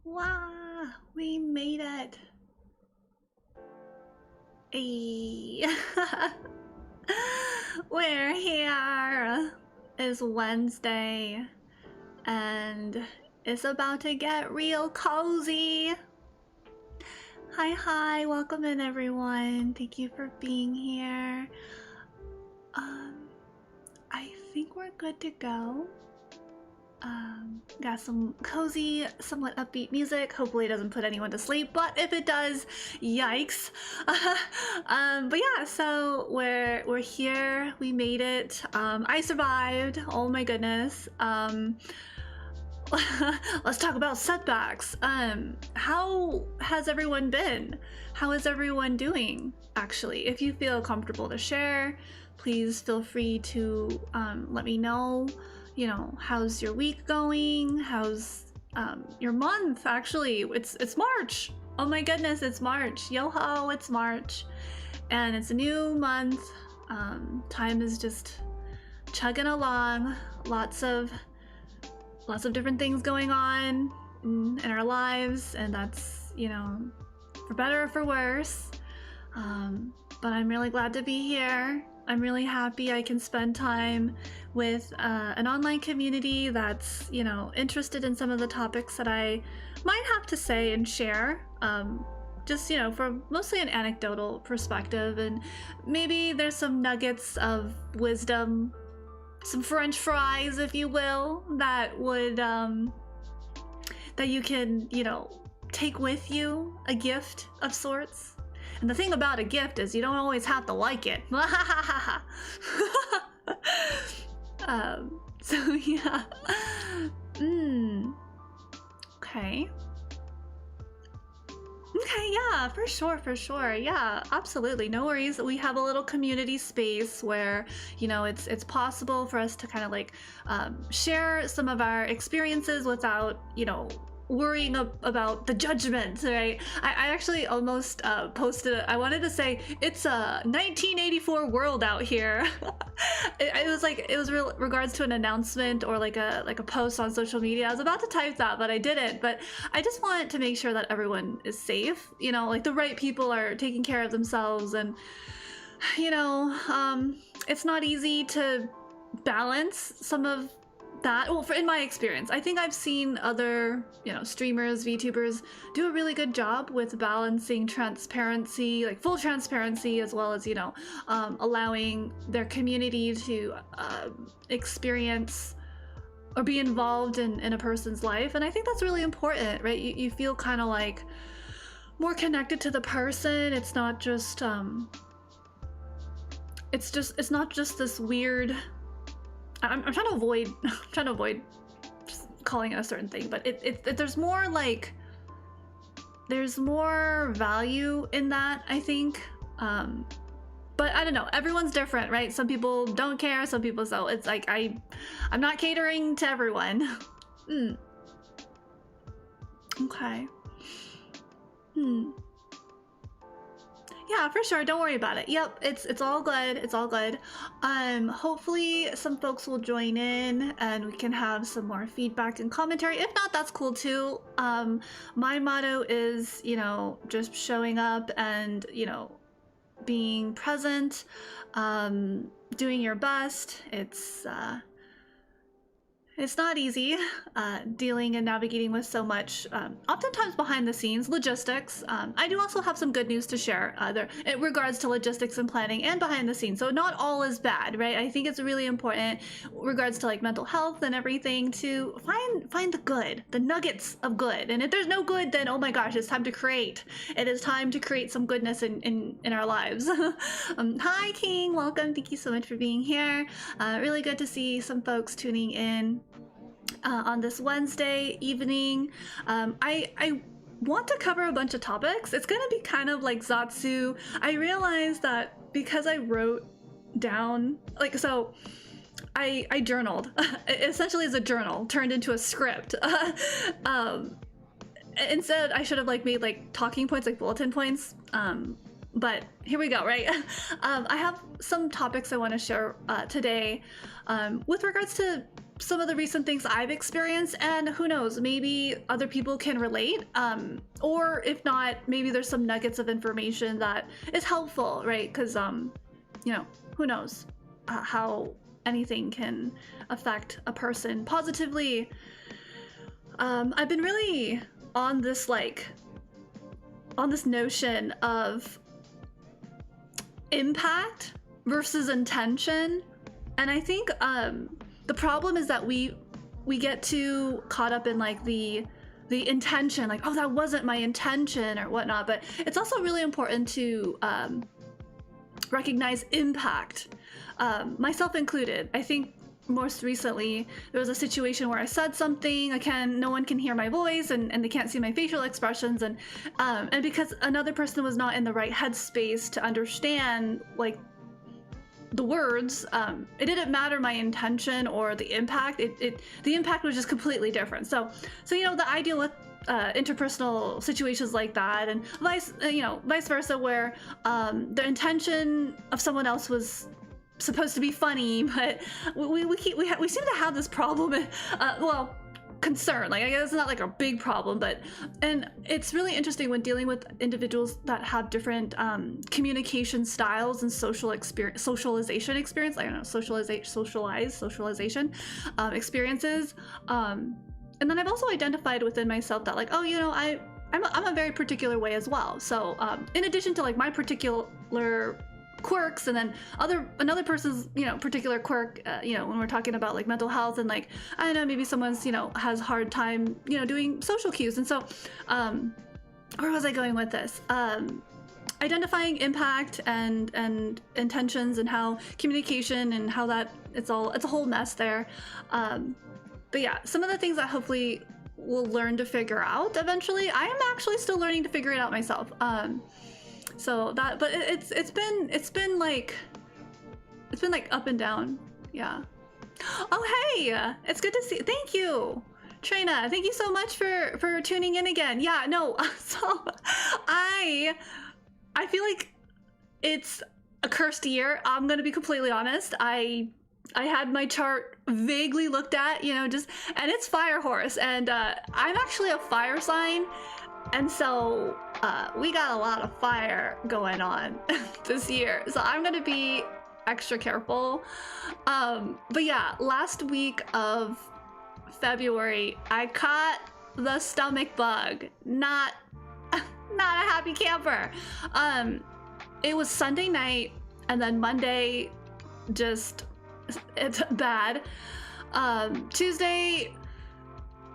Wow, we made it. Hey. We're here. It's Wednesday and it's about to get real cozy. Hi, welcome in everyone. Thank you for being here. I think we're good to go. Got some cozy, somewhat upbeat music. Hopefully it doesn't put anyone to sleep, but if it does, yikes. But yeah, so we're here. We made it. I survived. Oh my goodness. Let's talk about setbacks. How has everyone been? How is everyone doing? Actually, if you feel comfortable to share, please feel free to let me know. You know, how's your week going? How's your month? Actually, it's March. Oh my goodness, it's March. Yo-ho, it's March. And it's a new month. Time is just chugging along. Lots of different things going on in our lives, and that's, you know, for better or for worse. But I'm really glad to be here. I'm really happy I can spend time with an online community that's, you know, interested in some of the topics that I might have to say and share. Just, you know, from mostly an anecdotal perspective, and maybe there's some nuggets of wisdom, some French fries, if you will, that would that you can, you know, take with you, a gift of sorts. And the thing about a gift is you don't always have to like it. So yeah. Okay. Okay, yeah, for sure. Yeah, absolutely. No worries. We have a little community space where, you know, it's possible for us to kind of like share some of our experiences without, you know, worrying about the judgment, right? I actually almost posted, I wanted to say, it's a 1984 world out here. it was regards to an announcement or like a post on social media. I was about to type that, but I didn't. But I just wanted to make sure that everyone is safe, you know, like the right people are taking care of themselves. And, you know, it's not easy to balance some of that. Well, in my experience, I think I've seen other, you know, streamers, VTubers do a really good job with balancing transparency, like full transparency, as well as, you know, allowing their community to experience or be involved in a person's life. And I think that's really important, right? You feel kind of like more connected to the person. It's not just it's not just this weird, I'm trying to avoid just calling it a certain thing, but there's more like, there's more value in that, I think. But I don't know, everyone's different, right? Some people don't care, some people, so it's like I'm not catering to everyone. Okay. Yeah, for sure. Don't worry about it. Yep, it's all good. It's all good. Hopefully some folks will join in and we can have some more feedback and commentary. If not, that's cool too. My motto is, you know, just showing up and, you know, being present, doing your best. It's not easy dealing and navigating with so much, oftentimes behind the scenes logistics. I do also have some good news to share in regards to logistics and planning and behind the scenes. So not all is bad, right? I think it's really important regards to like mental health and everything to find the good, the nuggets of good. And if there's no good, then oh my gosh, it's time to create. It is time to create some goodness in our lives. Hi King, welcome. Thank you so much for being here. Really good to see some folks tuning in on this Wednesday evening. I want to cover a bunch of topics. It's gonna be kind of like Zatsu. I realized that because I wrote down, like, so I journaled. Essentially it's a journal turned into a script. Instead I should have like made like talking points, like bulletin points. But here we go, right? I have some topics I want to share today with regards to some of the recent things I've experienced, and who knows, maybe other people can relate, or if not, maybe there's some nuggets of information that is helpful, right? Because you know, who knows how anything can affect a person positively. I've been really on this notion of impact versus intention, and I think the problem is that we get too caught up in like the intention, like, oh, that wasn't my intention or whatnot. But it's also really important to recognize impact, myself included. I think most recently there was a situation where I said something, no one can hear my voice, and they can't see my facial expressions, and because another person was not in the right headspace to understand like the words, it didn't matter my intention or the impact. The impact was just completely different. So you know, the ideal with interpersonal situations like that, and vice versa, where the intention of someone else was supposed to be funny, but we seem to have this problem, well, concern, like, I guess it's not like a big problem, and it's really interesting when dealing with individuals that have different communication styles and socialization experience, I don't know, socialization experiences, and then I've also identified within myself that, like, oh, you know, I'm a very particular way as well. So in addition to like my particular quirks, and then another person's, you know, particular quirk, you know, when we're talking about like mental health, and like, I don't know, maybe someone's, you know, has hard time, you know, doing social cues. And so where was I going with this? Identifying impact and intentions, and how communication, and how that it's a whole mess there. But yeah, some of the things that hopefully we'll learn to figure out eventually. I am actually still learning to figure it out myself. So that, but it's been like up and down. Yeah. Oh, hey, it's good to see. Thank you, Trina. Thank you so much for tuning in again. Yeah, no. So I feel like it's a cursed year. I'm gonna be completely honest. I had my chart vaguely looked at, you know, and it's fire horse, and I'm actually a fire sign, and so we got a lot of fire going on this year, so I'm gonna be extra careful. But yeah, last week of February, I caught the stomach bug. Not a happy camper. It was Sunday night, and then Monday, just it's bad. Tuesday,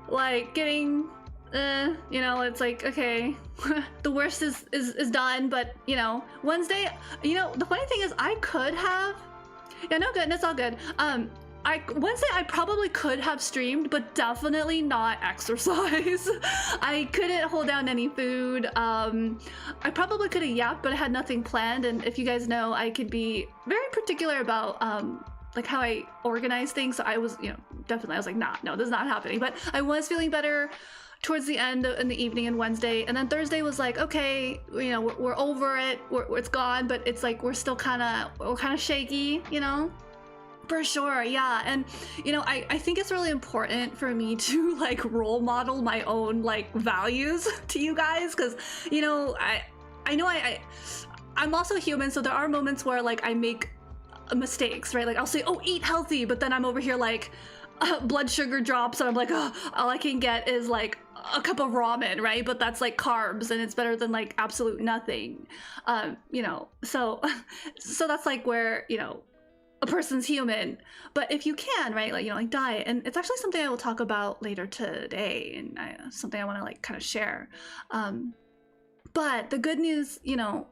like getting, you know, it's like, okay, the worst is done. But you know, Wednesday, you know, the funny thing is, I could have, yeah, no, good, it's all good. Wednesday I probably could have streamed, but definitely not exercise. I couldn't hold down any food. I probably could have yapped, but I had nothing planned. And if you guys know, I could be very particular about like how I organize things. So I was, you know, definitely, I was like, nah, no, this is not happening. But I was feeling better towards the end in the evening and Wednesday. And then Thursday was like, okay, you know, we're over it. It's gone, but it's like, we're kind of shaky, you know? For sure, yeah. And you know, I think it's really important for me to like role model my own like values to you guys, because you know, I know I'm also human, so there are moments where like I make mistakes, right? Like I'll say, oh, eat healthy, but then I'm over here like blood sugar drops, and I'm like, oh, all I can get is like a cup of ramen, right? But that's like carbs, and it's better than like absolute nothing, you know. So that's like where, you know, a person's human. But if you can, right, like, you know, like diet, and it's actually something I will talk about later today, and something I want to like kind of share. But the good news, you know,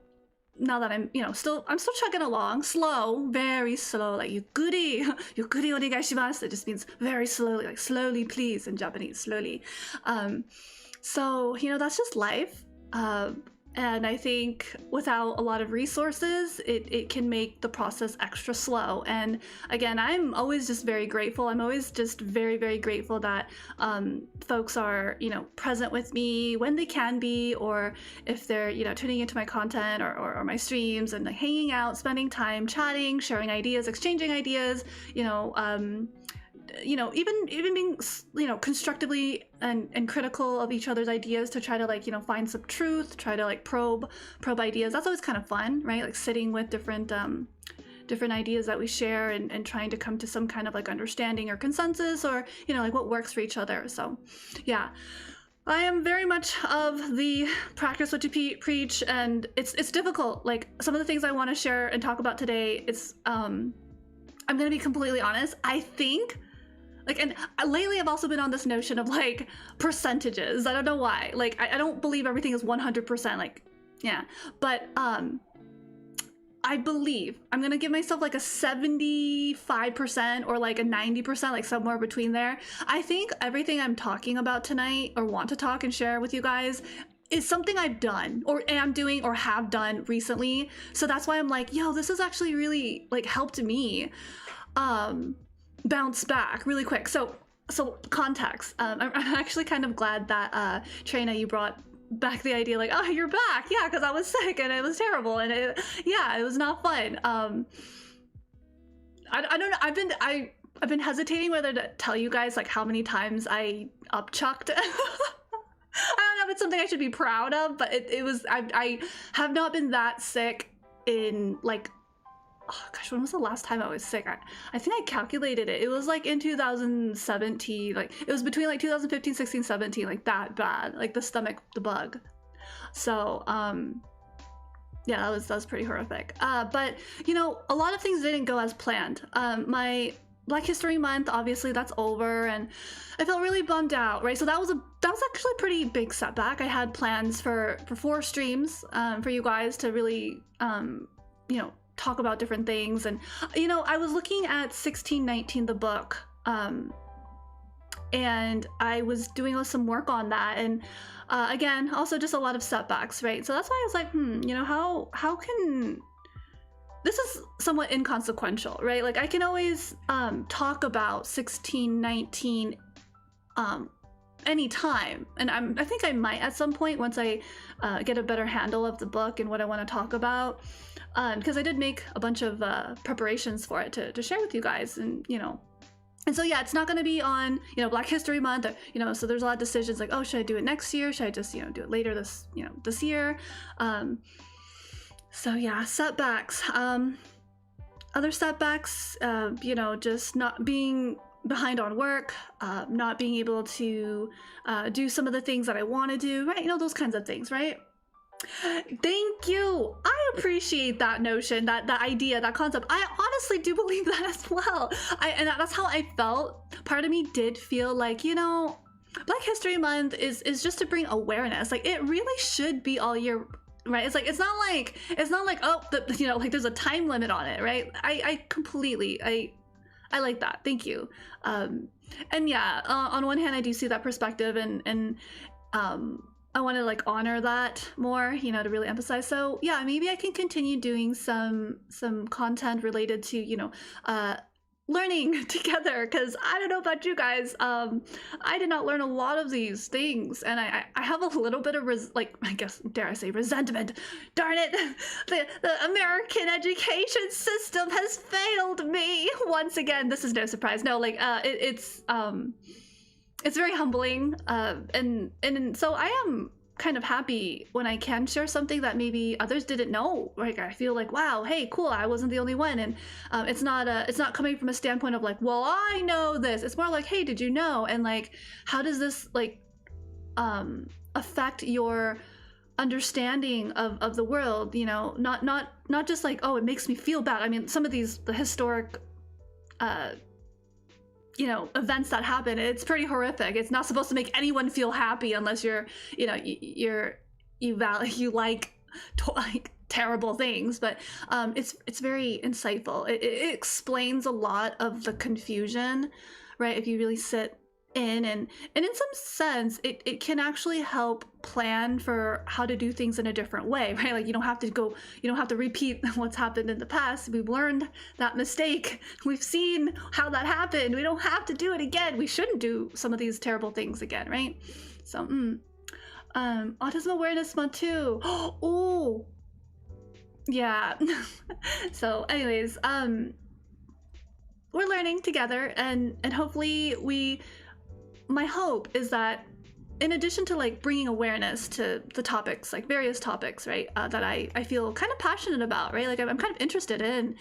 now that I'm, you know, I'm still chugging along, slow, very slow, like yukuri onegaishimasu. It just means very slowly, like slowly please in Japanese, slowly. So, you know, that's just life. And I think without a lot of resources, it can make the process extra slow. And again, I'm always just very grateful. I'm always just very, very grateful that folks are, you know, present with me when they can be, or if they're, you know, tuning into my content or my streams, and like hanging out, spending time, chatting, sharing ideas, exchanging ideas, you know, you know, even being, you know, constructively and critical of each other's ideas to try to like, you know, find some truth, try to like probe ideas. That's always kind of fun, right? Like sitting with different ideas that we share and trying to come to some kind of like understanding or consensus, or, you know, like what works for each other. So yeah, I am very much of the practice what you preach, and it's difficult. Like some of the things I want to share and talk about today, it's I'm gonna be completely honest, I think like, and lately I've also been on this notion of like percentages. I don't know why, like I don't believe everything is 100%, like, yeah, but I believe I'm gonna give myself like a 75% or like a 90%, like somewhere between there. I think everything I'm talking about tonight or want to talk and share with you guys is something I've done or am doing or have done recently. So that's why I'm like, yo, this has actually really like helped me bounce back really quick. So context. I'm actually kind of glad that Trina, you brought back the idea like, oh, you're back. Yeah, because I was sick and it was terrible and it was not fun. I don't know. I've been hesitating whether to tell you guys like how many times I upchucked. I don't know if it's something I should be proud of, but it was, I have not been that sick in like, oh gosh, when was the last time I was sick? I think I calculated it. It was like in 2017, like it was between like 2015, 16, 17, like that bad, like the bug. So, yeah, that was pretty horrific. But you know, a lot of things didn't go as planned. My Black History Month, obviously that's over, and I felt really bummed out, right? So that was actually a pretty big setback. I had plans for 4 streams for you guys to really, you know, talk about different things. And, you know, I was looking at 1619, the book, and I was doing some work on that. And again, also just a lot of setbacks, right? So that's why I was like, you know, how can... This is somewhat inconsequential, right? Like I can always talk about 1619 anytime, and I think I might at some point once I get a better handle of the book and what I want to talk about, because I did make a bunch of preparations for it to share with you guys, and you know, and so yeah, it's not going to be on, you know, Black History Month, or, you know, so there's a lot of decisions like, oh, should I do it next year? Should I just, you know, do it later this year? So yeah, setbacks. Other setbacks, you know, just not being behind on work, not being able to do some of the things that I want to do, right? You know, those kinds of things, right? Thank you. I appreciate that notion, that idea, that concept. I honestly do believe that as well. And that's how I felt. Part of me did feel like, you know, Black History Month is just to bring awareness. Like it really should be all year. Right, it's not like oh, you know, like there's a time limit on it, right? I completely I like that. Thank you. And yeah, on one hand, I do see that perspective, and I want to like honor that more, you know, to really emphasize. So yeah, maybe I can continue doing some content related to, you know, learning together, because I don't know about you guys, I did not learn a lot of these things, and I have a little bit of like, I guess, dare I say, resentment. Darn it, the American education system has failed me once again. This is no surprise. No, like it's very humbling, and so I am kind of happy when I can share something that maybe others didn't know. Like I feel like, wow, hey, cool, I wasn't the only one. And it's not coming from a standpoint of like, well, I know this. It's more like, hey, did you know? And like, how does this like affect your understanding of the world? You know, not just like, oh, it makes me feel bad. I mean, some of the historic you know, events that happen, it's pretty horrific. It's not supposed to make anyone feel happy unless you're, you know, you like terrible things. But it's very insightful. It explains a lot of the confusion, right? If you really sit in, and in some sense it can actually help plan for how to do things in a different way, right? Like you don't have to repeat what's happened in the past. We've learned that mistake. We've seen how that happened. We don't have to do it again. We shouldn't do some of these terrible things again, right? So Autism Awareness Month too. Oh yeah. So anyways, we're learning together, and hopefully my hope is that in addition to like bringing awareness to the topics, like various topics, right, that I feel kind of passionate about, right, like I'm kind of interested in,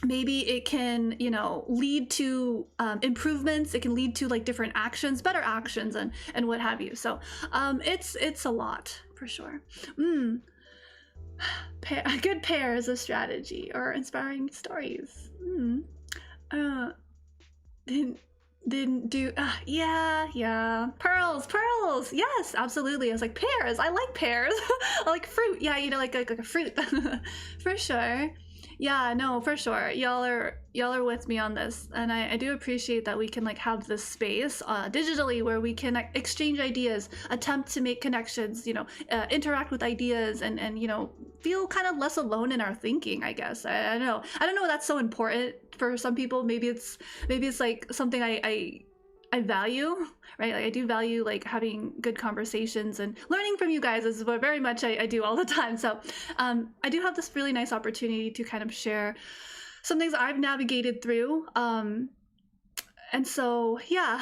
maybe it can, you know, lead to improvements. It can lead to like different actions, better actions, and what have you. So it's a lot for sure. Good pairs of strategy or inspiring stories. Didn't do yeah, pearls, yes, absolutely. I was like, pears, I like pears. I like fruit, yeah, you know, like a fruit. For sure. Yeah, no, for sure. Y'all are with me on this, and I do appreciate that we can like have this space digitally where we can exchange ideas, attempt to make connections, you know, interact with ideas, and you know, feel kind of less alone in our thinking, I guess. I don't know if that's so important for some people. Maybe it's like something I value, right? Like I do value like having good conversations, and learning from you guys is what very much I do all the time. So I do have this really nice opportunity to kind of share some things I've navigated through. And so, yeah,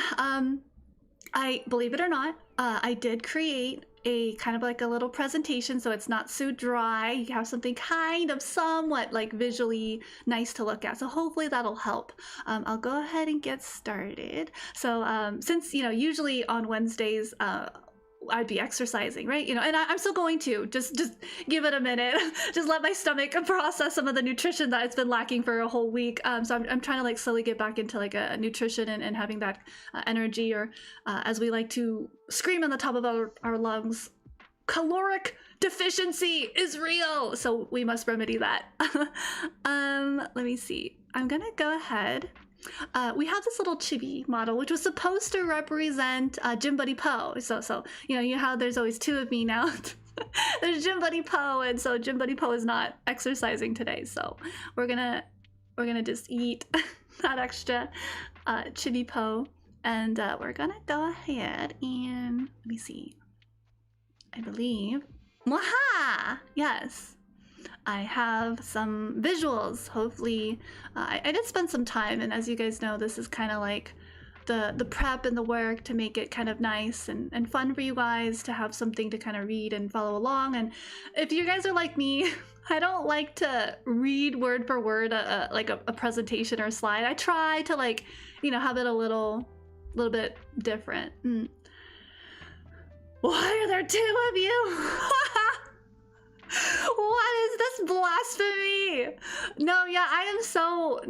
I, believe it or not, I did create a kind of like a little presentation, so it's not so dry. You have something kind of somewhat like visually nice to look at, so hopefully that'll help. I'll go ahead and get started. So since, you know, usually on Wednesdays I'd be exercising, right? You know, and I'm still going to just give it a minute. Just let my stomach process some of the nutrition that it's been lacking for a whole week. So I'm trying to like slowly get back into like a nutrition and having that energy, or as we like to scream on the top of our lungs, caloric deficiency is real. So we must remedy that. Let me see. I'm gonna go ahead. We have this little chibi model, which was supposed to represent Gym Buddy Poe. So you know, how there's always two of me now. There's Gym Buddy Poe, and so Gym Buddy Poe is not exercising today. So we're gonna just eat that extra chibi Poe, and we're gonna go ahead and let me see. I believe, mwaha! Yes. I have some visuals, hopefully. I did spend some time, and as you guys know, this is kind of like the prep and the work to make it kind of nice and fun for you guys to have something to kind of read and follow along. And if you guys are like me, I don't like to read word for word like a presentation or a slide. I try to, like, you know, have it a little bit different. Why are there two of you? What is this blasphemy? No, yeah, I am so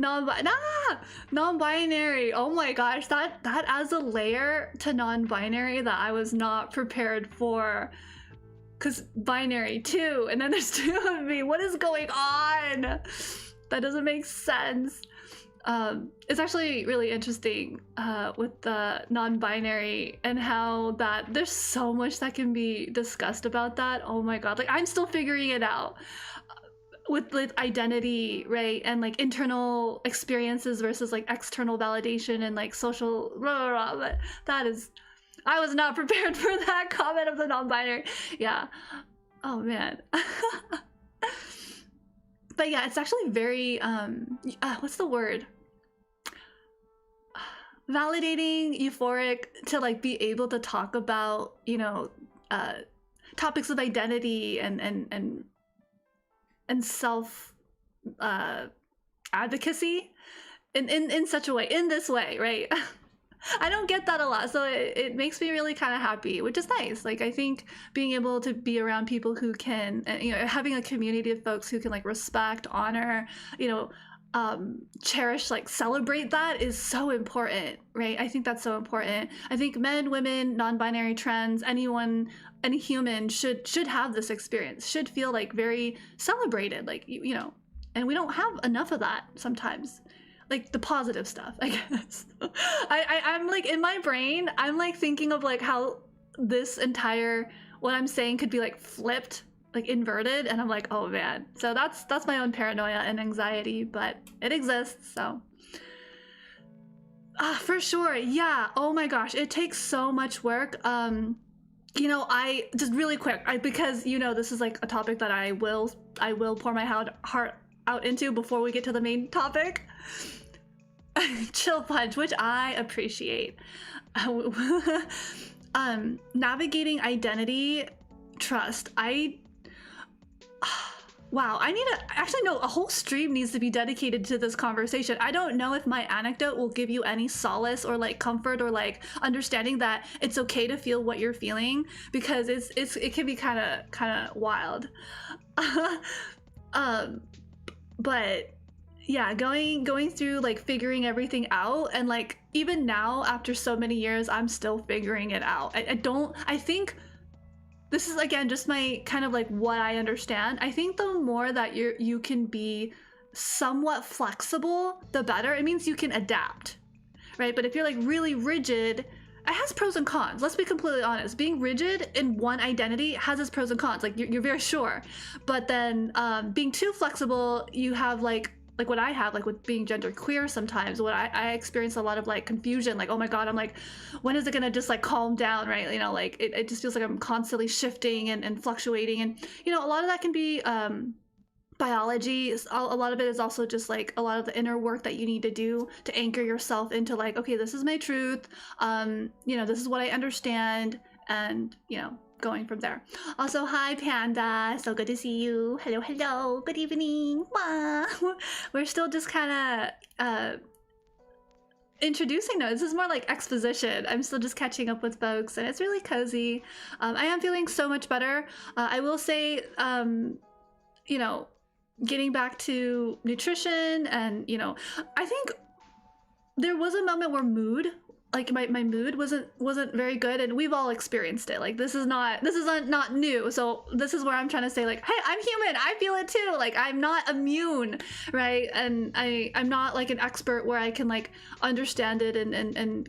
non-binary. Oh my gosh, that adds a layer to non-binary that I was not prepared for. Cause binary too, and then there's two of me. What is going on? That doesn't make sense. It's actually really interesting with the non-binary and how that there's so much that can be discussed about that. Oh my god, like I'm still figuring it out with identity, right? And like internal experiences versus like external validation and like social blah, blah, blah. But that is, I was not prepared for that comment of the non-binary. Yeah. Oh man. But yeah, it's actually very what's the word? Validating, euphoric to like be able to talk about, you know, topics of identity and self advocacy in such a way, in this way, right? I don't get that a lot, so it makes me really kind of happy, which is nice. Like I think being able to be around people who can, you know, having a community of folks who can like respect, honor, you know, cherish, like celebrate, that is so important, right? I think that's so important. I think men, women, non-binary, trans, anyone, any human should have this experience, should feel like very celebrated, like you know, and we don't have enough of that sometimes. Like the positive stuff, I guess. I'm like, in my brain, I'm like thinking of like how this entire, what I'm saying could be like flipped, like inverted, and I'm like, oh man. So that's my own paranoia and anxiety, but it exists, so. For sure, yeah, oh my gosh, it takes so much work. You know, I, just really quick, because, you know, this is like a topic that I will pour my heart out into before we get to the main topic. chill punch, which I appreciate. Navigating identity, trust. Wow, I need to actually no, a whole stream needs to be dedicated to this conversation. I don't know if my anecdote will give you any solace or like comfort or like understanding that it's okay to feel what you're feeling, because it can be kind of wild. But yeah, going through like figuring everything out, and like even now after so many years I'm still figuring it out. I think this is again just my kind of like what I understand. I think the more that you can be somewhat flexible, the better. It means you can adapt, right? But if you're like really rigid, it has pros and cons. Let's be completely honest. Being rigid in one identity has its pros and cons. Like you're very sure, but then being too flexible, you have like what I have, like with being genderqueer sometimes, what I experience a lot of like confusion, like, oh my God, I'm like, when is it gonna just like calm down, right? You know, like it just feels like I'm constantly shifting and fluctuating. And, you know, a lot of that can be biology. A lot of it is also just like a lot of the inner work that you need to do to anchor yourself into like, okay, this is my truth. You know, this is what I understand. And, you know, going from there. Also, hi Panda, so good to see you. Hello, hello, good evening. We're still just kind of introducing those. This is more like exposition. I'm still just catching up with folks, and it's really cozy. I am feeling so much better. I will say, you know, getting back to nutrition, and you know, I think there was a moment where like my mood wasn't very good, and we've all experienced it. Like this is not new. So this is where I'm trying to say like, hey, I'm human, I feel it too. Like I'm not immune, right? And I'm not like an expert where I can like understand it and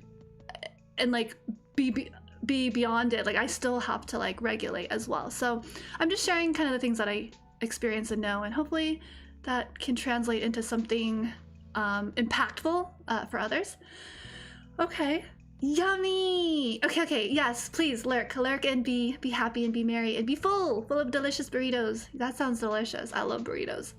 like be beyond it. Like I still have to like regulate as well. So I'm just sharing kind of the things that I experience and know, and hopefully that can translate into something impactful for others. Okay, yummy. Okay, yes, please lurk and be happy and be merry and be full of delicious burritos. That sounds delicious. I love burritos.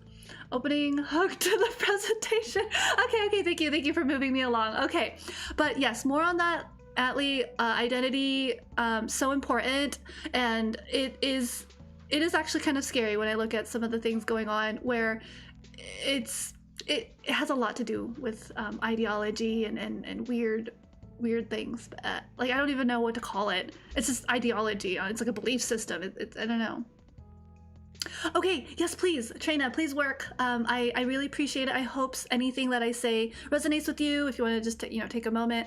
Opening hook to the presentation. Okay, thank you for moving me along. Okay, but yes, more on that. Atlee, identity, so important, and it is actually kind of scary when I look at some of the things going on where it has a lot to do with ideology and weird things. Like I don't even know what to call it. It's just ideology. It's like a belief system. I don't know. Okay, yes, please, Trina, please work. I really appreciate it. I hope anything that I say resonates with you. If you want to just take a moment.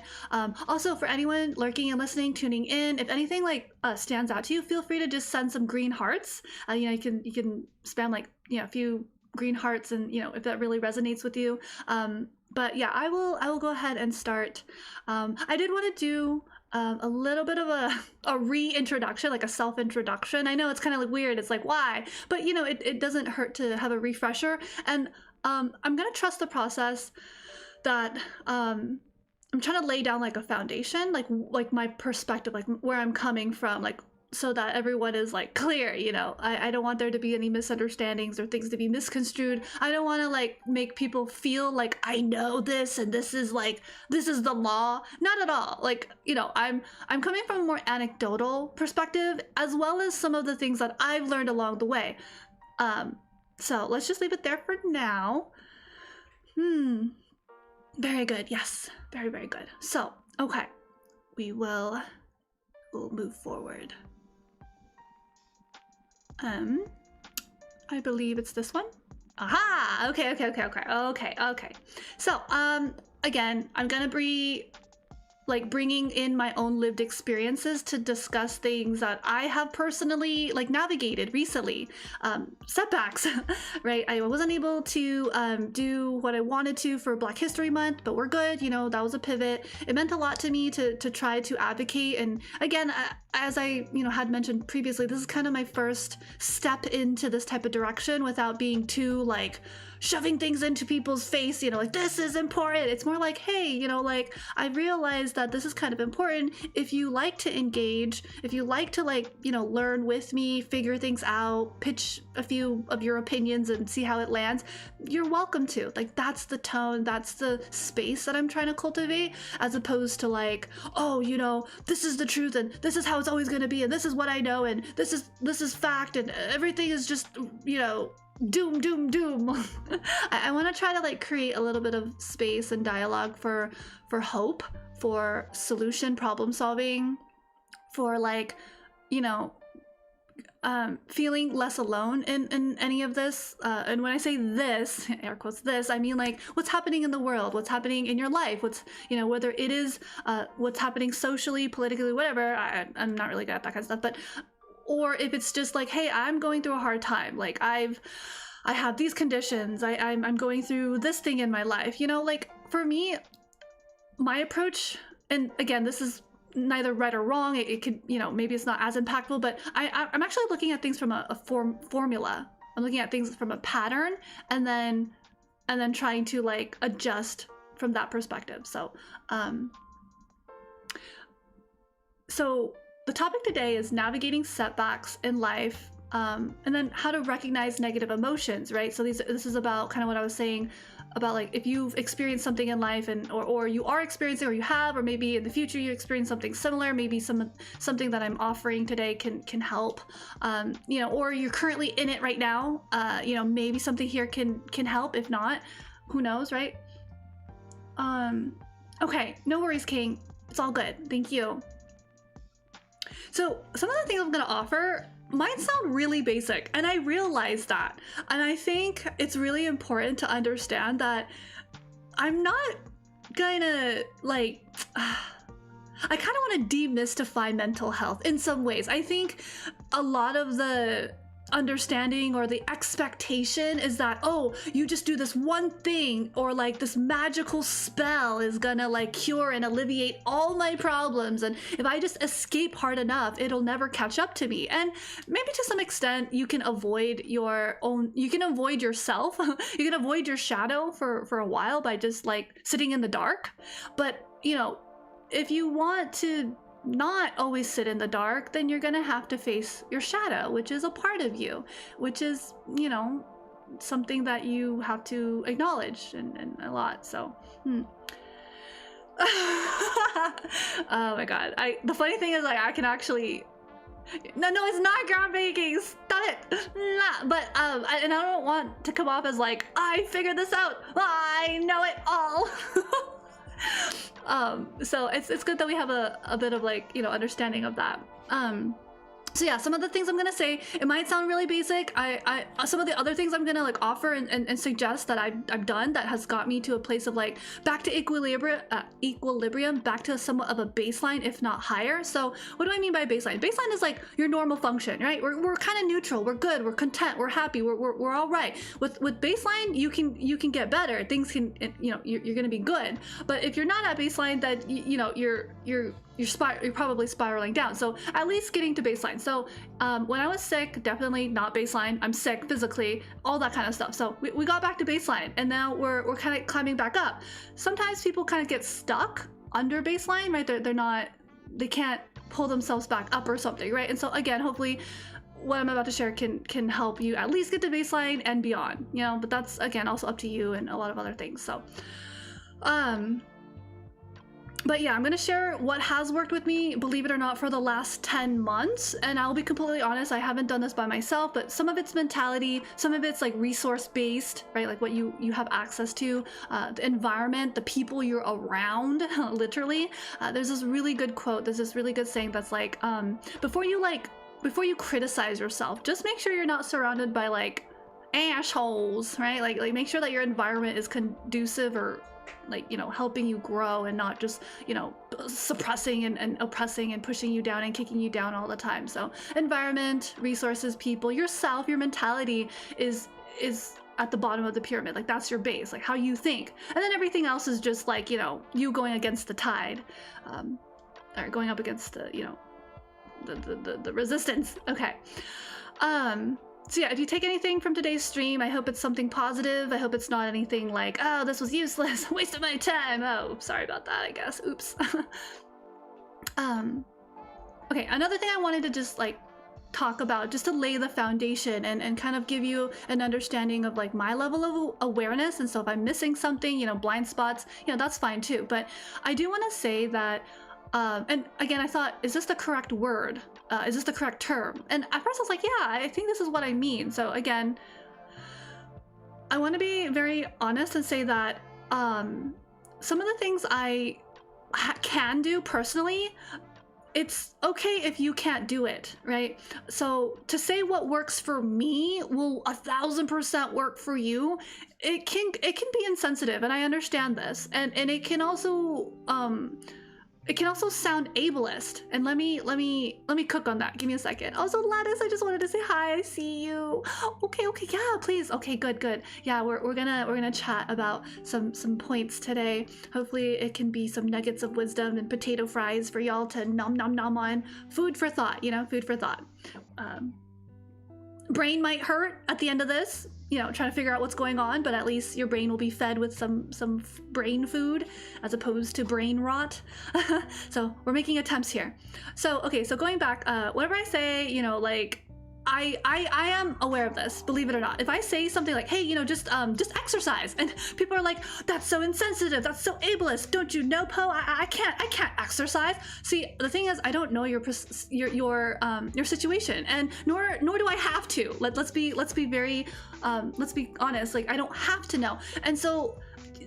Also, for anyone lurking and listening, tuning in, if anything like stands out to you, feel free to just send some green hearts. You can spam like a few green hearts, and if that really resonates with you. But yeah, I will go ahead and start. I did want to do a little bit of a reintroduction, like a self-introduction. I know it's kind of like weird. It's like, why? But it doesn't hurt to have a refresher. And I'm gonna trust the process that I'm trying to lay down like a foundation, like my perspective, like where I'm coming from, like so that everyone is like clear. I don't want there to be any misunderstandings or things to be misconstrued. I don't want to like make people feel like I know this and this is the law. Not at all. Like, I'm coming from a more anecdotal perspective, as well as some of the things that I've learned along the way. So let's just leave it there for now. Very good. Yes, very, very good. So, okay, we'll move forward. I believe it's this one. Aha! Okay. So, again, I'm gonna be like bringing in my own lived experiences to discuss things that I have personally like navigated recently. Setbacks, right? I wasn't able to do what I wanted to for Black History Month, but we're good. That was a pivot. It meant a lot to me to try to advocate. And again, as I had mentioned previously, this is kind of my first step into this type of direction without being too like shoving things into people's face, you know, like this is important. It's more like, hey, you know, like I realized that this is kind of important. If you like to engage, if you like to like, you know, learn with me, figure things out, pitch a few of your opinions and see how it lands, you're welcome to. Like that's the tone, that's the space that I'm trying to cultivate, as opposed to like, oh, you know, this is the truth and this is how it's always going to be and this is what I know and this is fact and everything is just, you know, doom doom doom. I want to try to like create a little bit of space and dialogue for hope, for solution, problem solving, for like, you know, feeling less alone in any of this. And when I say this, air quotes this, I mean like what's happening in the world, what's happening in your life, what's, you know, whether it is what's happening socially, politically, whatever. I'm not really good at that kind of stuff, but or if it's just like, hey, I'm going through a hard time, like I have these conditions, I'm going through this thing in my life, you know, like for me, my approach, and again, this is neither right or wrong, it could, you know, maybe it's not as impactful, but I'm actually looking at things from a formula. I'm looking at things from a pattern and then trying to like adjust from that perspective. So the topic today is navigating setbacks in life, and then how to recognize negative emotions, right? So this is about kind of what I was saying about like if you've experienced something in life and or you are experiencing, or you have, or maybe in the future you experience something similar, maybe something that I'm offering today can help, you know, or you're currently in it right now, you know, maybe something here can help. If not, who knows, right? Okay, no worries, King, it's all good, thank you. So some of the things I'm going to offer might sound really basic, and I realize that. And I think it's really important to understand that I'm not gonna like, I kind of want to demystify mental health in some ways. I think a lot of the understanding or the expectation is that, oh, you just do this one thing, or like this magical spell is gonna like cure and alleviate all my problems, and if I just escape hard enough, it'll never catch up to me. And maybe to some extent you can avoid your own, you can avoid yourself, you can avoid your shadow for a while by just like sitting in the dark. But you know, if you want to not always sit in the dark, then you're gonna have to face your shadow, which is a part of you, which is, you know, something that you have to acknowledge and a lot. So oh my god, the funny thing is like I can actually, no it's not groundbreaking, stop it. Nah, but and I don't want to come off as like I figured this out, I know it all. So it's good that we have a bit of like, you know, understanding of that. So yeah, some of the things I'm gonna say, it might sound really basic. I some of the other things I'm gonna like offer and suggest that I've done that has got me to a place of like back to equilibrium, back to somewhat of a baseline, if not higher. So what do I mean by baseline? Baseline is like your normal function, right? We're kind of neutral, we're good, we're content, we're happy, we're all right. With baseline, you can get better. Things can, you know, you're gonna be good. But if you're not at baseline, then you know you're probably spiraling down. So at least getting to baseline. So when I was sick, definitely not baseline. I'm sick physically, all that kind of stuff. So we got back to baseline, and now we're kind of climbing back up. Sometimes people kind of get stuck under baseline, right? They can't pull themselves back up or something, right? And so again, hopefully what I'm about to share can help you at least get to baseline and beyond, you know, but that's again also up to you and a lot of other things. So but yeah, I'm gonna share what has worked with me, believe it or not, for the last 10 months. And I'll be completely honest, I haven't done this by myself, but some of it's mentality, some of it's like resource-based, right? Like what you have access to, the environment, the people you're around, literally. There's this really good quote, there's this really good saying that's like, before you criticize yourself, just make sure you're not surrounded by like assholes, right? Like make sure that your environment is conducive or like, you know, helping you grow and not just, you know, suppressing and oppressing and pushing you down and kicking you down all the time. So environment, resources, people, yourself, your mentality is at the bottom of the pyramid. Like that's your base, like how you think. And then everything else is just like, you know, you going against the tide, or going up against the, you know, the resistance. Okay. So yeah, if you take anything from today's stream, I hope it's something positive. I hope it's not anything like, oh, this was useless, waste of my time. Oh, sorry about that, I guess. Oops. Okay, another thing I wanted to just like talk about, just to lay the foundation and kind of give you an understanding of like my level of awareness. And so if I'm missing something, you know, blind spots, you know, that's fine too. But I do want to say that, and again, I thought, is this the correct word? Is this the correct term? And at first I was like, yeah, I think this is what I mean. So again, I want to be very honest and say that some of the things I can do personally, it's okay if you can't do it, right? So to say what works for me will 1000% work for you, it can be insensitive, and I understand this, and it can also sound ableist, and let me cook on that. Give me a second. Also, Lattice, I just wanted to say hi. I see you. Okay, yeah, please. Okay, good. Yeah, we're gonna chat about some points today. Hopefully, it can be some nuggets of wisdom and potato fries for y'all to nom on. Food for thought, you know, food for thought. Brain might hurt at the end of this, you know, trying to figure out what's going on, but at least your brain will be fed with some brain food as opposed to brain rot. So we're making attempts here. So okay, so going back, whatever I say, you know, like I am aware of this, believe it or not. If I say something like, hey, you know, just exercise, and people are like, that's so insensitive, that's so ableist, don't you know, Poe? I can't exercise. See, the thing is, I don't know your situation, and nor do I have to. Let's be very let's be honest, like I don't have to know. And so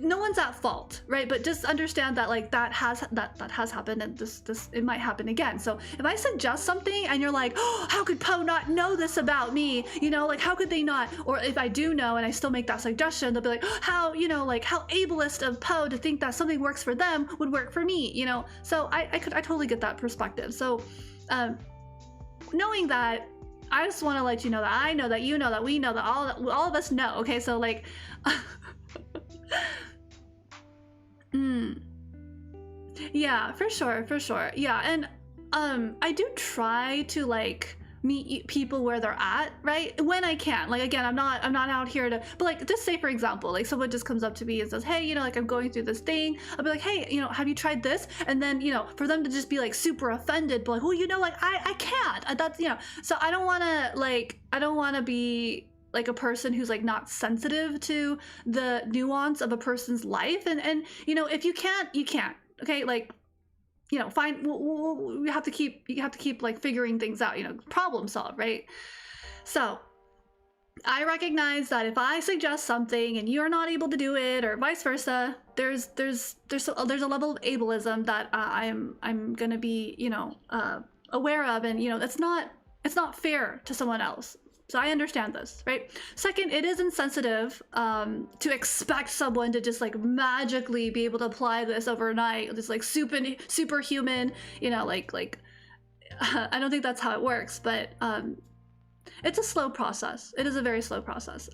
no one's at fault, right? But just understand that like that has happened, and this it might happen again. So if I suggest something and you're like, oh, how could Poe not know this about me? You know, like how could they not? Or if I do know and I still make that suggestion, they'll be like, oh, how, you know, like how ableist of Poe to think that something works for them would work for me, you know? So I totally get that perspective. So knowing that, I just want to let you know that I know that you know that we know that all of us know. Okay, so like yeah, for sure. Yeah, and I do try to like meet people where they're at, right? When I can. Like again, I'm not out here to, but like just say for example, like someone just comes up to me and says, hey, you know, like I'm going through this thing. I'll be like, hey, you know, have you tried this? And then, you know, for them to just be like super offended, but like, well, you know, like I can't. That's, you know, so I don't want to be like a person who's like not sensitive to the nuance of a person's life, and you know, if you can't, you can't. Okay, like, you know, fine. You have to keep like figuring things out. You know, problem solve, right? So I recognize that if I suggest something and you're not able to do it, or vice versa, there's a level of ableism that I'm gonna be, you know, aware of, and you know, it's not fair to someone else. So I understand this, right? Second, it is insensitive to expect someone to just like magically be able to apply this overnight. It's like superhuman, you know, like I don't think that's how it works, but it's a slow process. It is a very slow process.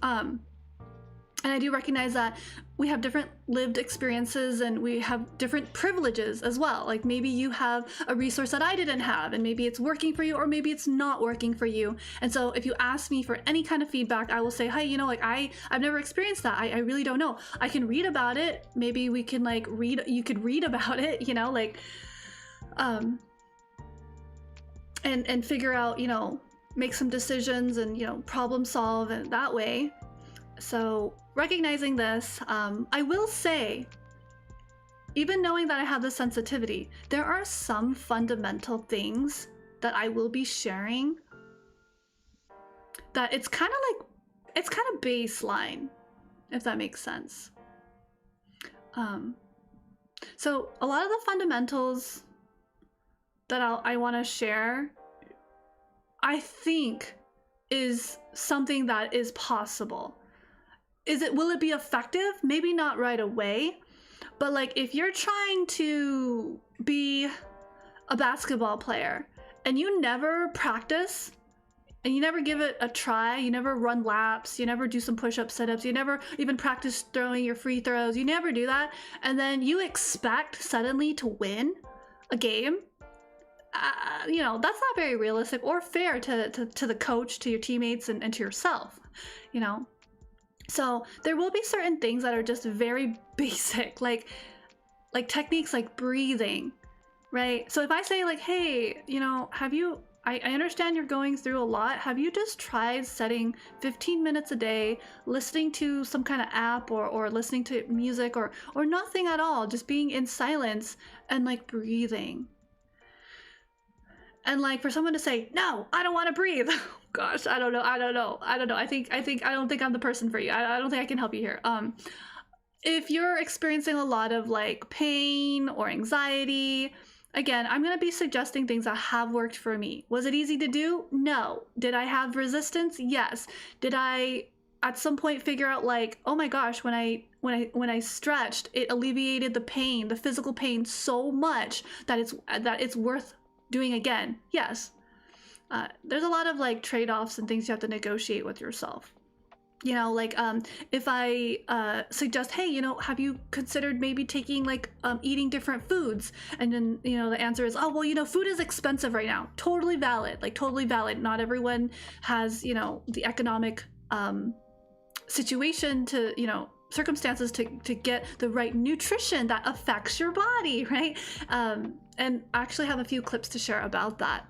And I do recognize that we have different lived experiences and we have different privileges as well. Like maybe you have a resource that I didn't have, and maybe it's working for you, or maybe it's not working for you. And so if you ask me for any kind of feedback, I will say, hey, you know, like I've never experienced that. I really don't know. I can read about it. Maybe we can like you could read about it, you know, like, and figure out, you know, make some decisions and, you know, problem solve in that way. So recognizing this, I will say, even knowing that I have this sensitivity, there are some fundamental things that I will be sharing that it's kind of baseline, if that makes sense. So a lot of the fundamentals that I want to share, I think is something that is possible. Will it be effective? Maybe not right away, but like if you're trying to be a basketball player and you never practice and you never give it a try, you never run laps, you never do some push-ups, sit-ups, you never even practice throwing your free throws, you never do that, and then you expect suddenly to win a game, you know, that's not very realistic or fair to the coach, to your teammates, and to yourself, you know. So there will be certain things that are just very basic, like techniques like breathing, right? So if I say like, hey, you know, I understand you're going through a lot. Have you just tried setting 15 minutes a day, listening to some kind of app or listening to music or nothing at all, just being in silence and like breathing? And like for someone to say, no, I don't want to breathe. Gosh, I don't know. I don't think I'm the person for you. I don't think I can help you here. If you're experiencing a lot of like pain or anxiety, again, I'm going to be suggesting things that have worked for me. Was it easy to do? No. Did I have resistance? Yes. Did I at some point figure out like, oh my gosh, when I stretched, it alleviated the pain, the physical pain so much that it's worth doing again? Yes. There's a lot of like trade-offs and things you have to negotiate with yourself. You know, like if I suggest, hey, you know, have you considered maybe taking like eating different foods? And then, you know, the answer is, oh, well, you know, food is expensive right now. Totally valid, like totally valid. Not everyone has, you know, the economic situation to, you know, circumstances to get the right nutrition that affects your body, right? And I actually have a few clips to share about that.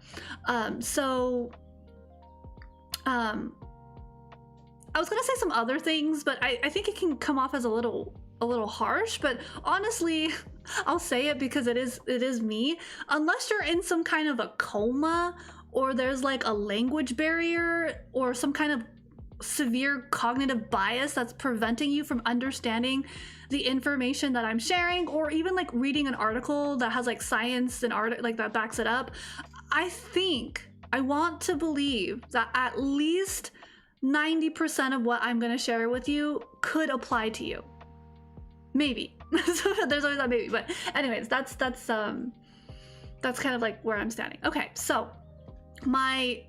I was gonna say some other things, but I think it can come off as a little harsh, but honestly, I'll say it because it is me. Unless you're in some kind of a coma or there's like a language barrier or some kind of severe cognitive bias that's preventing you from understanding the information that I'm sharing, or even like reading an article that has like science and art like that backs it up, I want to believe that at least 90% of what I'm going to share with you could apply to you. Maybe. There's always that maybe, but anyways, that's kind of like where I'm standing. Okay, so my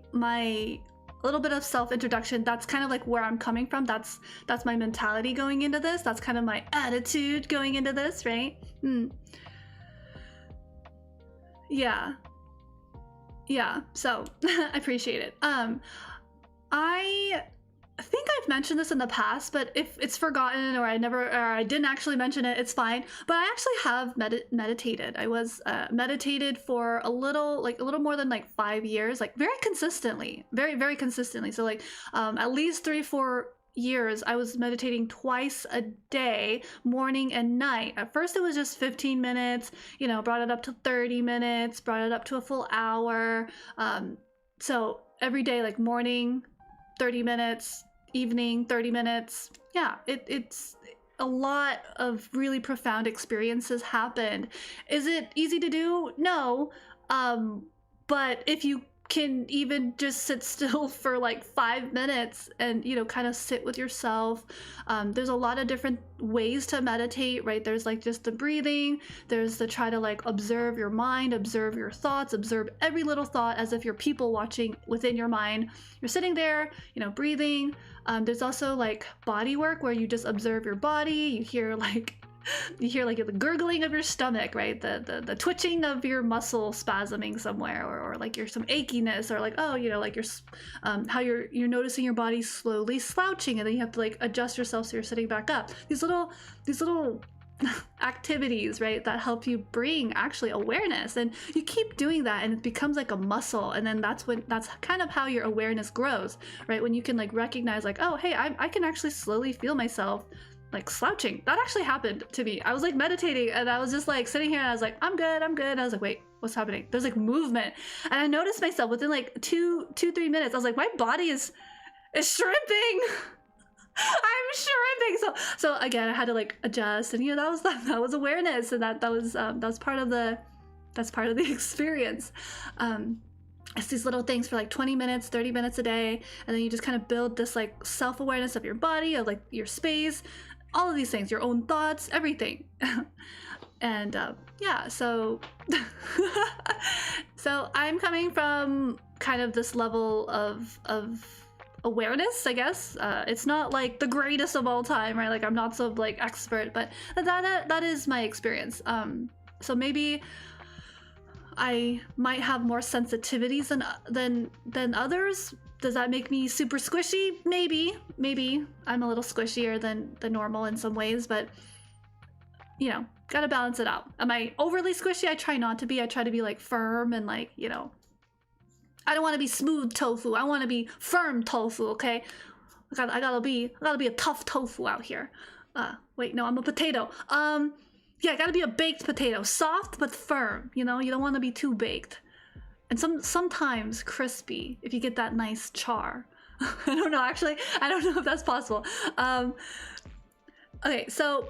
little bit of self-introduction, that's kind of like where I'm coming from. That's my mentality going into this. That's kind of my attitude going into this, right? Yeah, so I appreciate it. I think I've mentioned this in the past, but if it's forgotten or I didn't actually mention it, it's fine. But I actually have meditated. I was meditated for a little more than like 5 years, like very consistently, very consistently. So like at least 3-4 years I was meditating twice a day, morning and night. At first it was just 15 minutes, you know, brought it up to 30 minutes, brought it up to a full hour. So every day, like morning 30 minutes, evening 30 minutes. Yeah, it's a lot of really profound experiences happened. Is it easy to do? No. But if you can even just sit still for like 5 minutes and, you know, kind of sit with yourself. There's a lot of different ways to meditate, right? There's like just the breathing, there's the try to like observe your mind, observe your thoughts, observe every little thought as if you're people watching within your mind. You're sitting there, you know, breathing. There's also like body work where you just observe your body. You hear like the gurgling of your stomach, right? The twitching of your muscle spasming somewhere, or like you're some achiness, or like, oh, you know, like you're how you're noticing your body slowly slouching, and then you have to like adjust yourself so you're sitting back up. These little activities, right, that help you bring actually awareness, and you keep doing that and it becomes like a muscle, and then that's kind of how your awareness grows, right? When you can like recognize like, oh, hey, I can actually slowly feel myself like slouching. That actually happened to me. I was like meditating and I was just like sitting here and I was like, I'm good. I was like, wait, what's happening? There's like movement. And I noticed myself within like 2-3 minutes. I was like, my body is shrimping. I'm shrimping. So again, I had to like adjust, and you know, that was awareness, and that was part of the experience. It's these little things for like 20 minutes, 30 minutes a day, and then you just kind of build this like self-awareness of your body, of like your space, all of these things, your own thoughts, everything. And yeah, so so I'm coming from kind of this level of awareness, I guess. It's not like the greatest of all time, right? Like I'm not so like expert, but that is my experience. So maybe I might have more sensitivities than others. Does that make me super squishy? Maybe I'm a little squishier than normal in some ways, but you know, gotta balance it out. Am I overly squishy? I try not to be. I try to be like firm and like, you know, I don't want to be smooth tofu. I want to be firm tofu. Okay, I gotta be a tough tofu out here. Wait, no, I'm a potato. Yeah, I gotta be a baked potato, soft but firm. You know, you don't want to be too baked, and sometimes crispy if you get that nice char. I don't know. Actually, I don't know if that's possible. Okay, so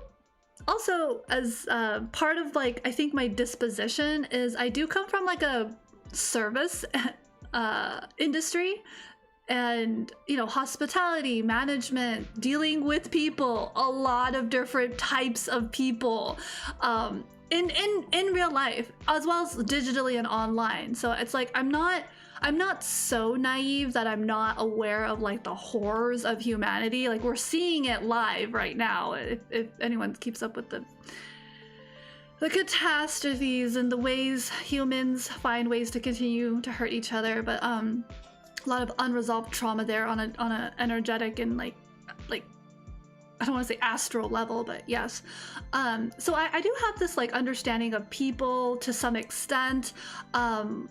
also as part of like I think my disposition is I do come from like a service industry. And, you know, hospitality, management, dealing with people, a lot of different types of people in real life, as well as digitally and online. So it's like, I'm not so naive that I'm not aware of like the horrors of humanity. Like we're seeing it live right now. If anyone keeps up with the catastrophes and the ways humans find ways to continue to hurt each other. But, a lot of unresolved trauma there on a energetic and like I don't want to say astral level, but yes. So I do have this like understanding of people to some extent, and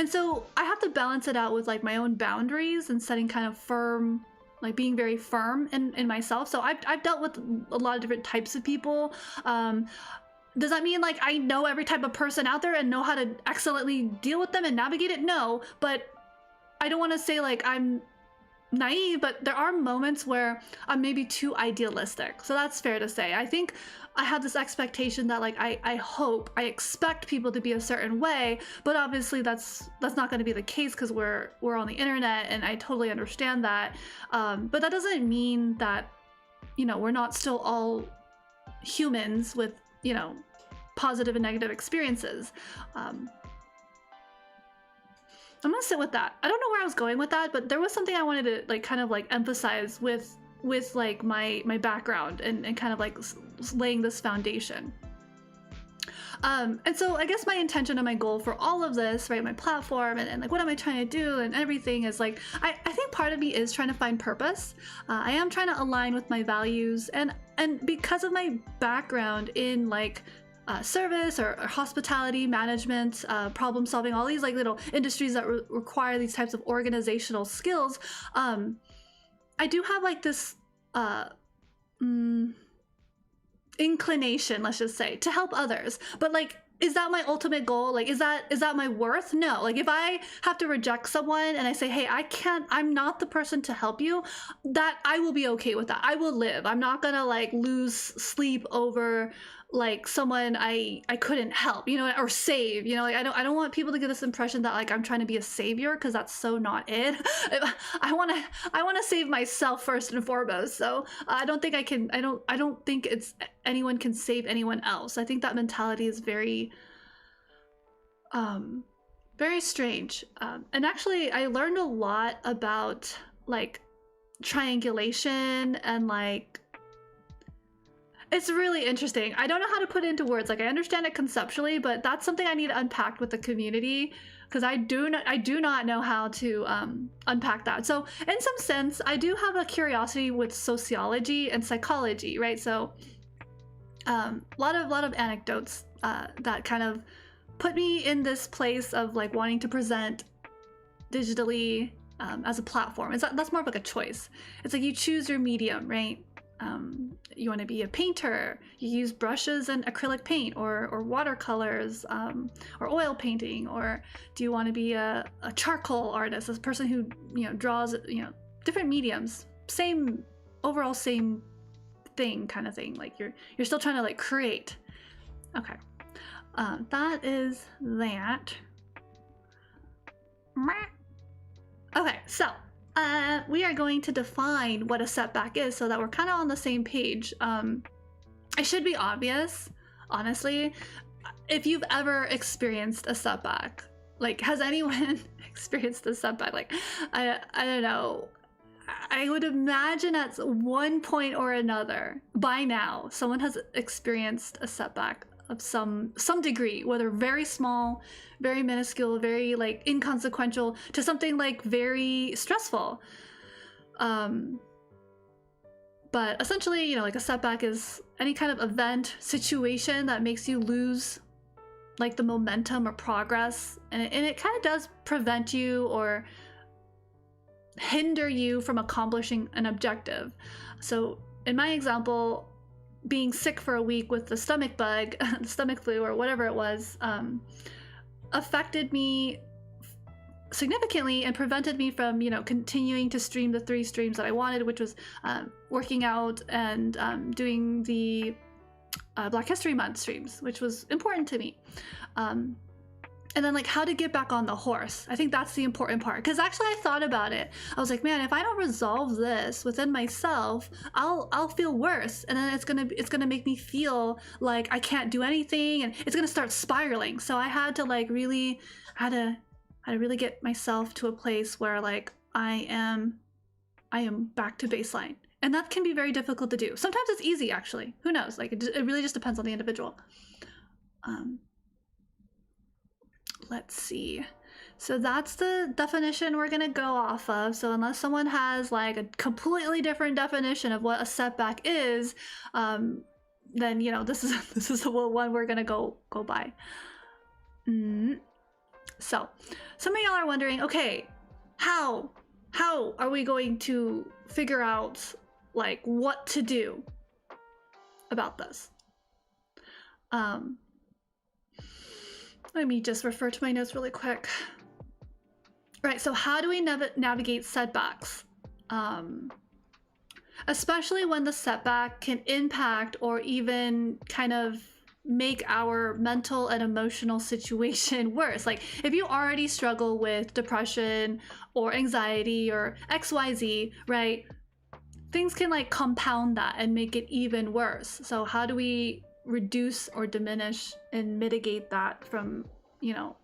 so I have to balance it out with like my own boundaries and setting kind of firm, like being very firm in myself. So I've dealt with a lot of different types of people. Does that mean like I know every type of person out there and know how to excellently deal with them and navigate it? No, but I don't want to say like I'm naive, but there are moments where I'm maybe too idealistic. So that's fair to say. I think I have this expectation that like I expect people to be a certain way, but obviously that's not going to be the case because we're on the internet, and I totally understand that. But that doesn't mean that, you know, we're not still all humans with, you know, positive and negative experiences. I'm gonna sit with that. I don't know where I was going with that, but there was something I wanted to like kind of like emphasize with like my background and kind of like laying this foundation. And so I guess my intention and my goal for all of this, right, my platform and like what am I trying to do and everything is like, I think part of me is trying to find purpose. I am trying to align with my values, and because of my background in like service or hospitality management, problem solving, all these like little industries that require these types of organizational skills, I do have like this inclination, let's just say, to help others. But like, is that my ultimate goal? Like, is that my worth? No. Like if I have to reject someone and I say, hey, I'm not the person to help you, that I will be okay with that. I will live. I'm not gonna like lose sleep over like someone I couldn't help, you know, or save, you know, like I don't want people to get this impression that like I'm trying to be a savior, because that's so not it. I want to save myself first and foremost. So I don't think I don't think it's anyone can save anyone else. I think that mentality is very very strange. And actually I learned a lot about like triangulation and like, it's really interesting. I don't know how to put it into words. Like I understand it conceptually, but that's something I need to unpack with the community, because I do not know how to unpack that. So in some sense, I do have a curiosity with sociology and psychology, right? So a lot of anecdotes that kind of put me in this place of like wanting to present digitally as a platform. That's more of like a choice. It's like you choose your medium, right? You want to be a painter, you use brushes and acrylic paint or watercolors, or oil painting, or do you want to be a charcoal artist, a person who, you know, draws, you know, different mediums, same thing kind of thing. Like you're still trying to like create. Okay, that is that. Okay, so we are going to define what a setback is so that we're kind of on the same page. It should be obvious, honestly. If you've ever experienced a setback, like has anyone experienced a setback? Like, I don't know. I would imagine at one point or another by now, someone has experienced a setback of some degree, whether very small, very minuscule, very like inconsequential, to something like very stressful. But essentially, you know, like a setback is any kind of event, situation that makes you lose like the momentum or progress, and it kind of does prevent you or hinder you from accomplishing an objective. So in my example, being sick for a week with the stomach bug, the stomach flu or whatever it was, affected me significantly and prevented me from, you know, continuing to stream the 3 streams that I wanted, which was working out and doing the Black History Month streams, which was important to me. And then like how to get back on the horse. I think that's the important part, because actually I thought about it. I was like, man, if I don't resolve this within myself, I'll feel worse, and then it's gonna make me feel like I can't do anything, and it's gonna start spiraling. So I had to like really had to really get myself to a place where like I am back to baseline. And that can be very difficult to do. Sometimes it's easy, actually. Who knows? Like it really just depends on the individual. Let's see. So that's the definition we're gonna go off of. So unless someone has like a completely different definition of what a setback is, then you know this is the one we're gonna go by. So some of y'all are wondering, okay, how are we going to figure out like what to do about this? Let me just refer to my notes really quick. Right, so how do we navigate setbacks? Especially when the setback can impact or even kind of make our mental and emotional situation worse. Like if you already struggle with depression or anxiety or XYZ, right? Things can like compound that and make it even worse. So how do we reduce or diminish and mitigate that from, you know,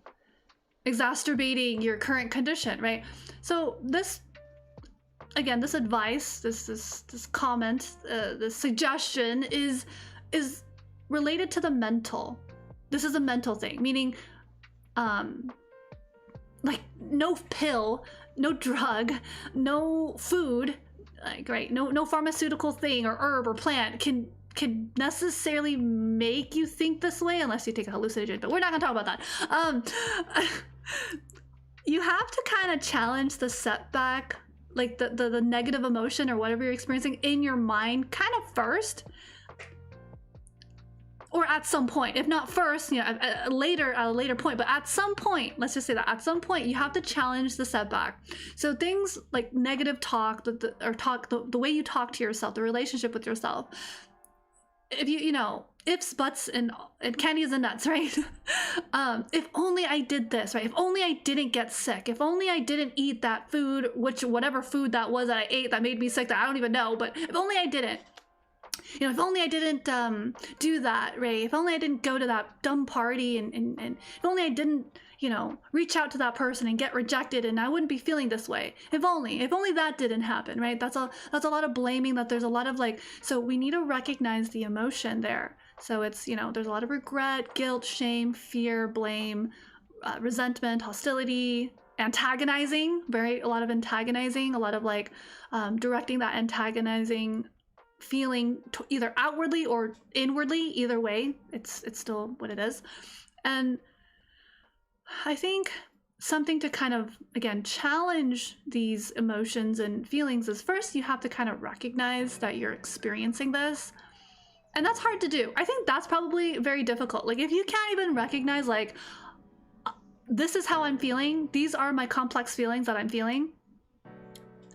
exacerbating your current condition, right? So this, again, this advice, this comment, this suggestion is related to the mental. This is a mental thing, meaning like no pill, no drug, no food, like right, no pharmaceutical thing or herb or plant can necessarily make you think this way unless you take a hallucinogen, but we're not gonna talk about that. You have to kind of challenge the setback, like the negative emotion or whatever you're experiencing in your mind kind of first, or at some point. If not first, you know, at a later point, but at some point, let's just say that at some point you have to challenge the setback. So things like negative talk, the way you talk to yourself, the relationship with yourself. If you know, ifs, buts, and candies and nuts, right? If only I did this, right? If only I didn't get sick. If only I didn't eat that food, whatever food that was that I ate that made me sick, that I don't even know, but if only I didn't. You know, if only I didn't do that, right? If only I didn't go to that dumb party, and if only I didn't, you know, reach out to that person and get rejected, and I wouldn't be feeling this way. If only that didn't happen, right? That's a lot of blaming. That there's a lot of like, so we need to recognize the emotion there. So it's, you know, there's a lot of regret, guilt, shame, fear, blame, resentment, hostility, antagonizing, a lot of antagonizing, a lot of like directing that antagonizing feeling either outwardly or inwardly. Either way, it's still what it is. And I think something to kind of, again, challenge these emotions and feelings is first you have to kind of recognize that you're experiencing this. And that's hard to do. I think that's probably very difficult. Like if you can't even recognize like, this is how I'm feeling, these are my complex feelings that I'm feeling,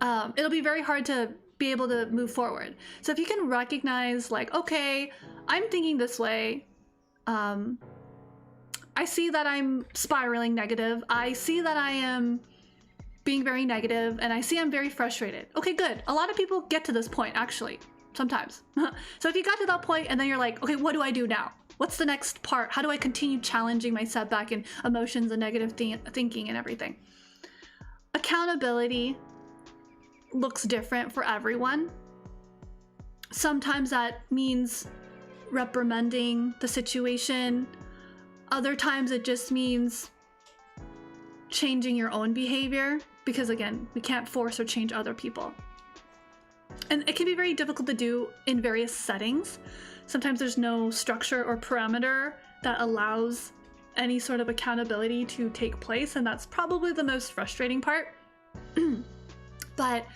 it'll be very hard to be able to move forward. So if you can recognize like, okay, I'm thinking this way, I see that I'm spiraling negative, I see that I am being very negative, and I see I'm very frustrated. Okay, good. A lot of people get to this point, actually, sometimes. So if you got to that point and then you're like, okay, what do I do now? What's the next part? How do I continue challenging my setback and emotions and negative thinking and everything? Accountability looks different for everyone. Sometimes that means reprimanding the situation. Other times it just means changing your own behavior, because again, we can't force or change other people. And it can be very difficult to do in various settings. Sometimes there's no structure or parameter that allows any sort of accountability to take place, and that's probably the most frustrating part. But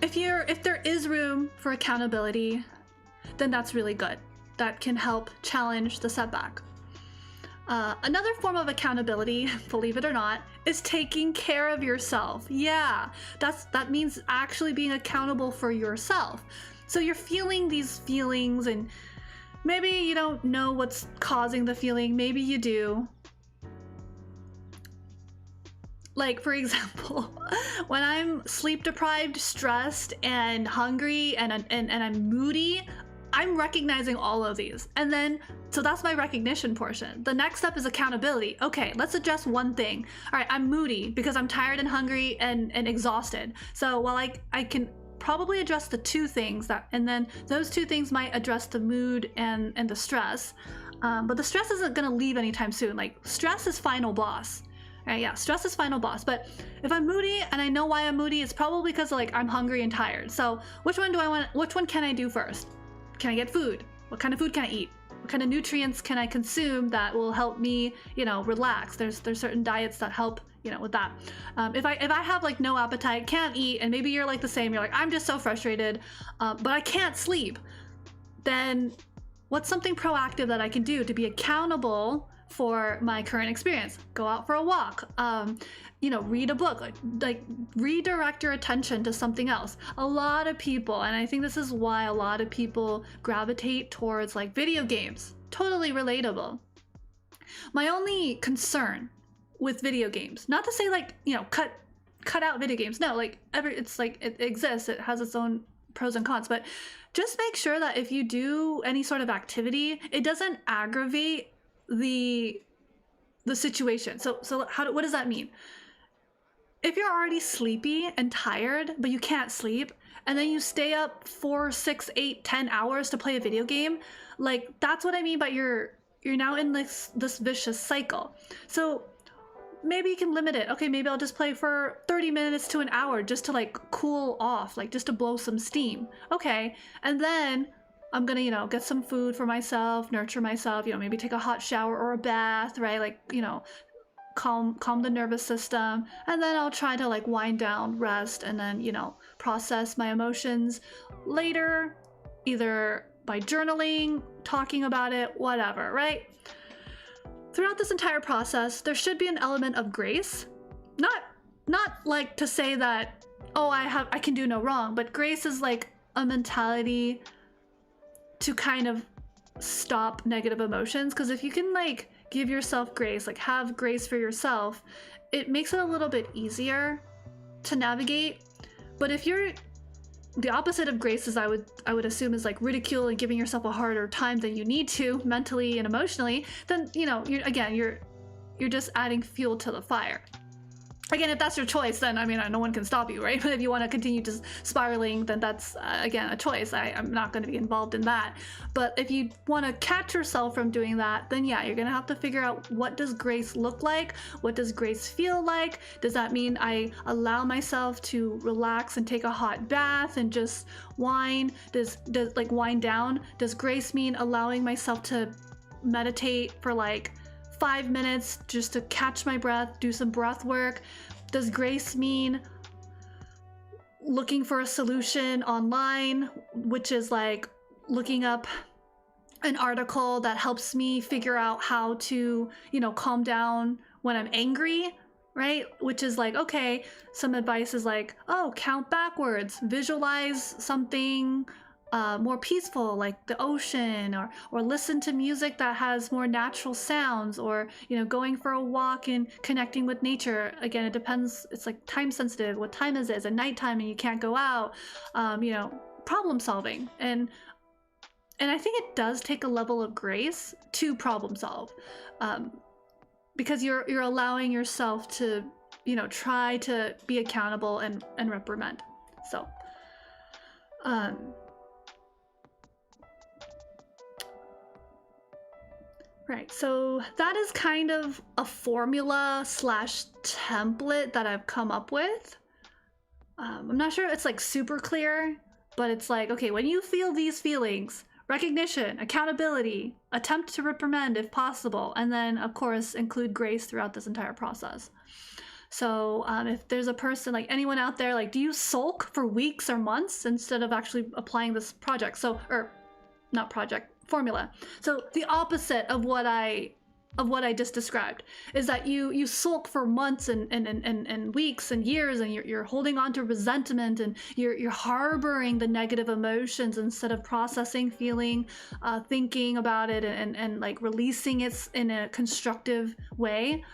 if there is room for accountability, then that's really good. That can help challenge the setback. Another form of accountability, believe it or not, is taking care of yourself. Yeah, that means actually being accountable for yourself. So you're feeling these feelings, and maybe you don't know what's causing the feeling, maybe you do. Like, for example, when I'm sleep deprived, stressed, and hungry, and I'm moody, I'm recognizing all of these. And then, so that's my recognition portion. The next step is accountability. Okay, let's address one thing. All right, I'm moody because I'm tired and hungry and exhausted. So while I can probably address the two things and then those two things might address the mood and the stress. But the stress isn't gonna leave anytime soon. Like, stress is final boss. Right, yeah, stress is final boss. But if I'm moody and I know why I'm moody, it's probably because like I'm hungry and tired. So which one can I do first? Can I get food? What kind of food can I eat? What kind of nutrients can I consume that will help me, relax? There's certain diets that help, with that. If I have like no appetite, can't eat, and maybe you're like the same, you're like, I'm just so frustrated, but I can't sleep, then what's something proactive that I can do to be accountable for my current experience? Go out for a walk, read a book, like redirect your attention to something else. A lot of people, and I think this is why a lot of people gravitate towards like video games, totally relatable. My only concern with video games, not to say like, cut out video games. No, like it's like it exists, it has its own pros and cons, but just make sure that if you do any sort of activity, it doesn't aggravate the situation. So what does that mean? If you're already sleepy and tired, but you can't sleep, and then you stay up 4, 6, 8, 10 hours to play a video game, like that's what I mean by you're now in this vicious cycle. So maybe you can limit it. Okay, maybe I'll just play for 30 minutes to an hour just to like cool off, like just to blow some steam. Okay, and then I'm gonna, get some food for myself, nurture myself, maybe take a hot shower or a bath, right? Like, calm the nervous system, and then I'll try to like wind down, rest, and then, process my emotions later, either by journaling, talking about it, whatever, right? Throughout this entire process, there should be an element of grace. Not like to say that, oh, I can do no wrong, but grace is like a mentality to kind of stop negative emotions. Because if you can like give yourself grace, like have grace for yourself, it makes it a little bit easier to navigate. But if you're the opposite of grace, is I would assume, is like ridicule and giving yourself a harder time than you need to mentally and emotionally, then you're just adding fuel to the fire. Again, if that's your choice, then no one can stop you, right? But if you want to continue just spiraling, then that's again a choice. I'm not going to be involved in that. But if you want to catch yourself from doing that, then yeah, you're going to have to figure out, what does grace look like? What does grace feel like? Does that mean I allow myself to relax and take a hot bath and just whine? Does like wind down? Does grace mean allowing myself to meditate for like 5 minutes just to catch my breath, do some breath work? Does grace mean looking for a solution online, which is like looking up an article that helps me figure out how to, calm down when I'm angry, right? Which is like, okay, some advice is like, oh, count backwards, visualize something more peaceful, like the ocean, or listen to music that has more natural sounds, or going for a walk and connecting with nature. Again, it depends, it's like time sensitive. What time is it? It's at nighttime and you can't go out. Problem solving, and I think it does take a level of grace to problem solve, because you're allowing yourself to try to be accountable and reprimand. So Right, so that is kind of a formula slash template that I've come up with. I'm not sure it's like super clear, but it's like, okay, when you feel these feelings, recognition, accountability, attempt to reprimand if possible, and then of course include grace throughout this entire process. So if there's a person, like anyone out there, like do you sulk for weeks or months instead of actually applying this project? So, or not project, formula. So the opposite of what I just described is that you sulk for months and weeks and years, and you're holding on to resentment, and you're harboring the negative emotions instead of processing, feeling, thinking about it, and like releasing it in a constructive way.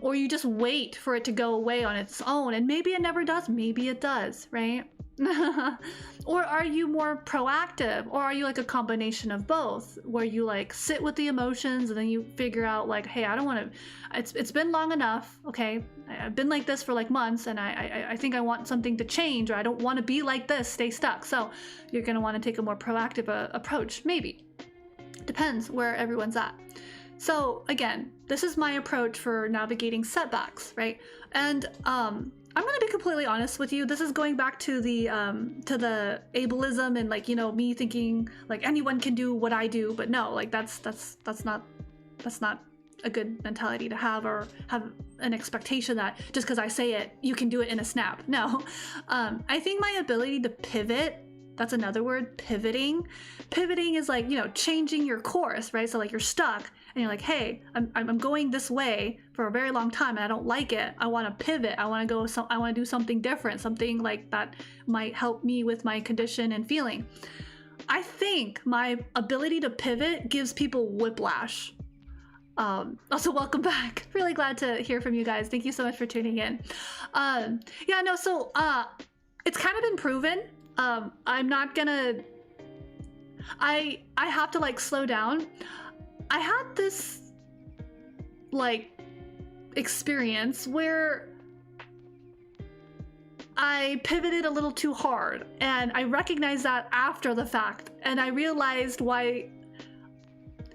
Or you just wait for it to go away on its own, and maybe it never does, maybe it does, right? Or are you more proactive, or are you like a combination of both, where you like sit with the emotions and then you figure out like, hey, I don't want to, it's been long enough, okay, I've been like this for like months, and I think I want something to change, or I don't want to be like this, stay stuck. So you're going to want to take a more proactive approach, maybe. Depends where everyone's at. So again, this is my approach for navigating setbacks, right? And I'm gonna be completely honest with you. This is going back to the ableism and like, you know, me thinking like anyone can do what I do, but no, like that's not a good mentality to have, or have an expectation that just because I say it, you can do it in a snap. No, I think my ability to pivot. That's another word, pivoting. Pivoting is like, you know, changing your course, right? So like you're stuck and you're like, hey, I'm going this way for a very long time and I don't like it. I want to pivot. I want to do something different, something like that might help me with my condition and feeling. I think my ability to pivot gives people whiplash. Also, welcome back. Really glad to hear from you guys. Thank you so much for tuning in. Yeah, no, so it's kind of been proven. I'm not gonna, I have to like slow down. I had this like experience where I pivoted a little too hard, and I recognized that after the fact, and I realized why,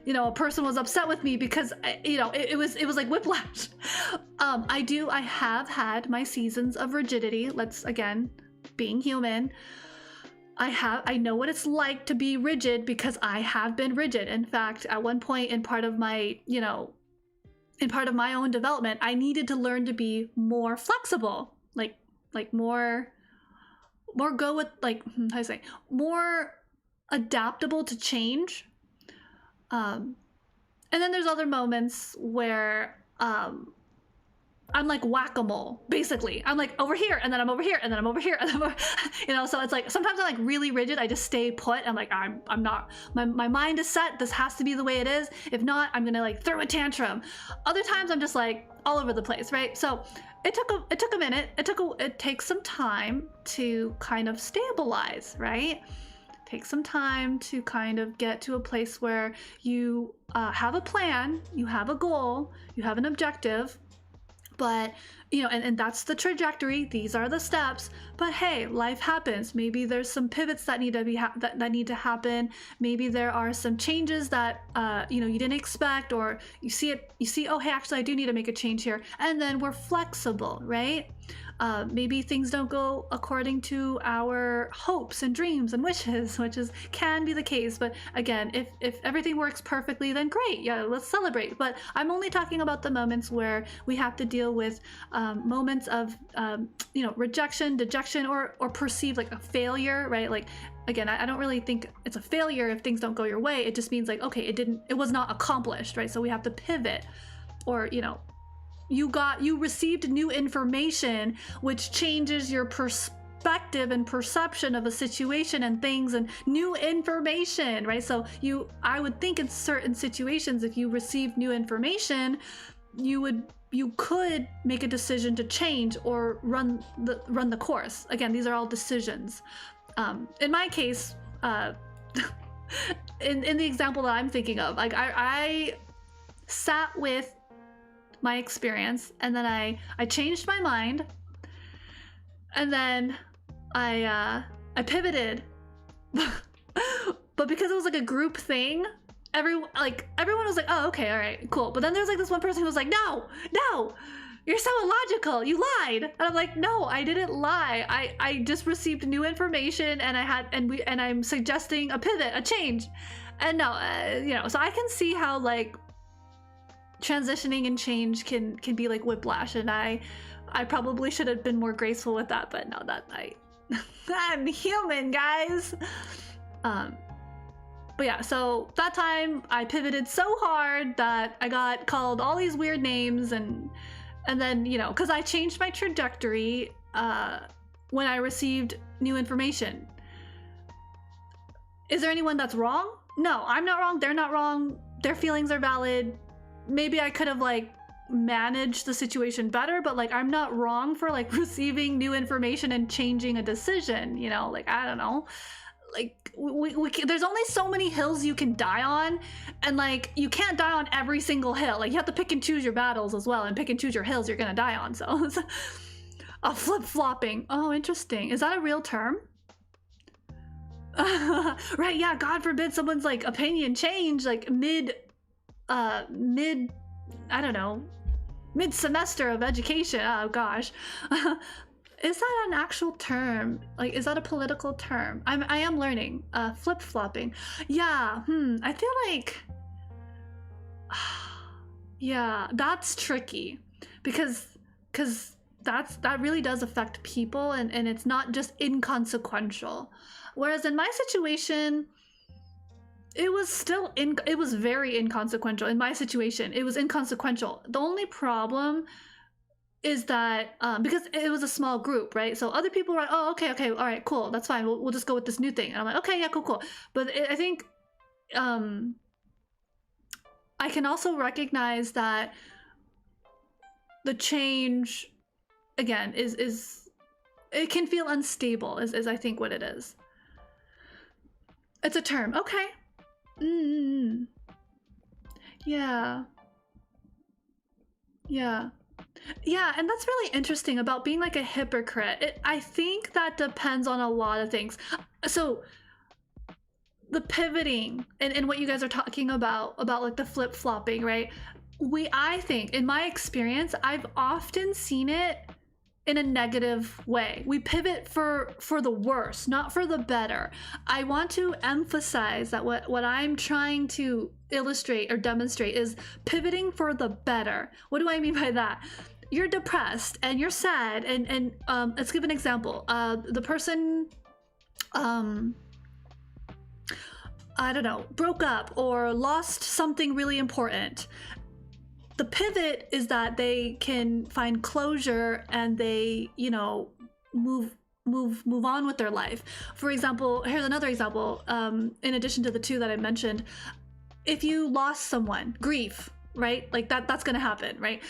you know, a person was upset with me, because you know, it was like whiplash. I have had my seasons of rigidity. Let's, again, being human, I know what it's like to be rigid, because I have been rigid. In fact, at one point in part of my, you know, in part of my own development, I needed to learn to be more flexible, like more go with, like, how do I say, more adaptable to change. And then there's other moments where I'm like whack-a-mole, basically. I'm like over here, and then I'm over here, and then I'm over here, and then I'm over, you know, so it's like sometimes I'm like really rigid. I just stay put. I'm like, I'm not, my mind is set. This has to be the way it is. If not, I'm gonna like throw a tantrum. Other times I'm just like all over the place, right? So it took a minute. It takes some time to kind of stabilize, right? Take some time to kind of get to a place where you have a plan, you have a goal, you have an objective. But, you know, and that's the trajectory. These are the steps. But hey, life happens. Maybe there's some pivots that need to be that need to happen. Maybe there are some changes that you know, you didn't expect, or you see, oh hey, actually I do need to make a change here. And then we're flexible, right? Maybe things don't go according to our hopes and dreams and wishes, which can be the case. But again, if everything works perfectly, then great, yeah, let's celebrate. But I'm only talking about the moments where we have to deal with moments of you know, rejection, dejection, or perceived like a failure, right? Like, again, I don't really think it's a failure if things don't go your way. It just means like, okay, it was not accomplished, right? So we have to pivot, or, you know, you received new information which changes your perspective and perception of a situation and things, and new information, right? So I would think in certain situations, if you receive new information, you could make a decision to change or run the course. Again, these are all decisions. In my case, in the example that I'm thinking of, like I sat with my experience, and then I changed my mind, and then I pivoted. But because it was like a group thing, everyone was like, oh, okay, all right, cool. But then there's like this one person who was like, no, you're so illogical, you lied. And I'm like, no, I didn't lie. I just received new information, and I'm suggesting a pivot, a change. And no, you know, so I can see how like transitioning and change can be like whiplash, and I probably should have been more graceful with that, but no, that I'm human, guys. But yeah, so that time I pivoted so hard that I got called all these weird names, and then, you know, because I changed my trajectory when I received new information. Is there anyone that's wrong? No, I'm not wrong, they're not wrong, their feelings are valid. Maybe I could have like managed the situation better, but like I'm not wrong for like receiving new information and changing a decision, you know, like I don't know. Like there's only so many hills you can die on, and like you can't die on every single hill. Like you have to pick and choose your battles as well, and pick and choose your hills you're gonna die on. So a flip-flopping. Oh, interesting. Is that a real term? Right, yeah, God forbid someone's like opinion change like mid I don't know, mid-semester of education. Oh gosh. Is that an actual term? Like, is that a political term? I am learning. Flip-flopping. Yeah, I feel like... yeah, that's tricky. Because that really does affect people, and it's not just inconsequential. Whereas in my situation, it was very inconsequential. In my situation, it was inconsequential. The only problem is that because it was a small group, right? So other people were like, oh, okay, all right, cool, that's fine. We'll just go with this new thing. And I'm like, okay, yeah, cool. But I think I can also recognize that the change, again, is it can feel unstable, is I think what it is. It's a term, okay. Yeah. Yeah, and that's really interesting about being like a hypocrite. I think that depends on a lot of things. So the pivoting and what you guys are talking about like the flip-flopping, right? I think, in my experience, I've often seen it in a negative way. We pivot for the worse, not for the better. I want to emphasize that what I'm trying to illustrate or demonstrate is pivoting for the better. What do I mean by that? You're depressed and you're sad, and let's give an example. The person I don't know, broke up or lost something really important. The pivot is that they can find closure and they, you know, move on with their life. For example, here's another example. In addition to the two that I mentioned, if you lost someone, grief, right? Like that's gonna happen, right?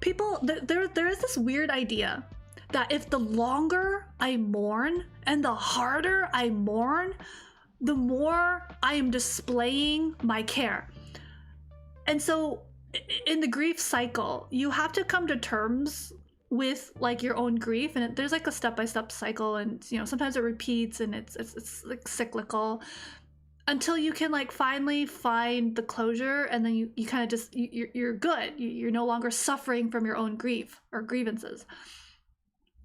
People, there is this weird idea that if the longer I mourn and the harder I mourn, the more I am displaying my care. And so in the grief cycle, you have to come to terms with like your own grief, and there's like a step-by-step cycle, and you know, sometimes it repeats and it's like cyclical until you can like finally find the closure, and then you kind of just you're good. You're no longer suffering from your own grief or grievances.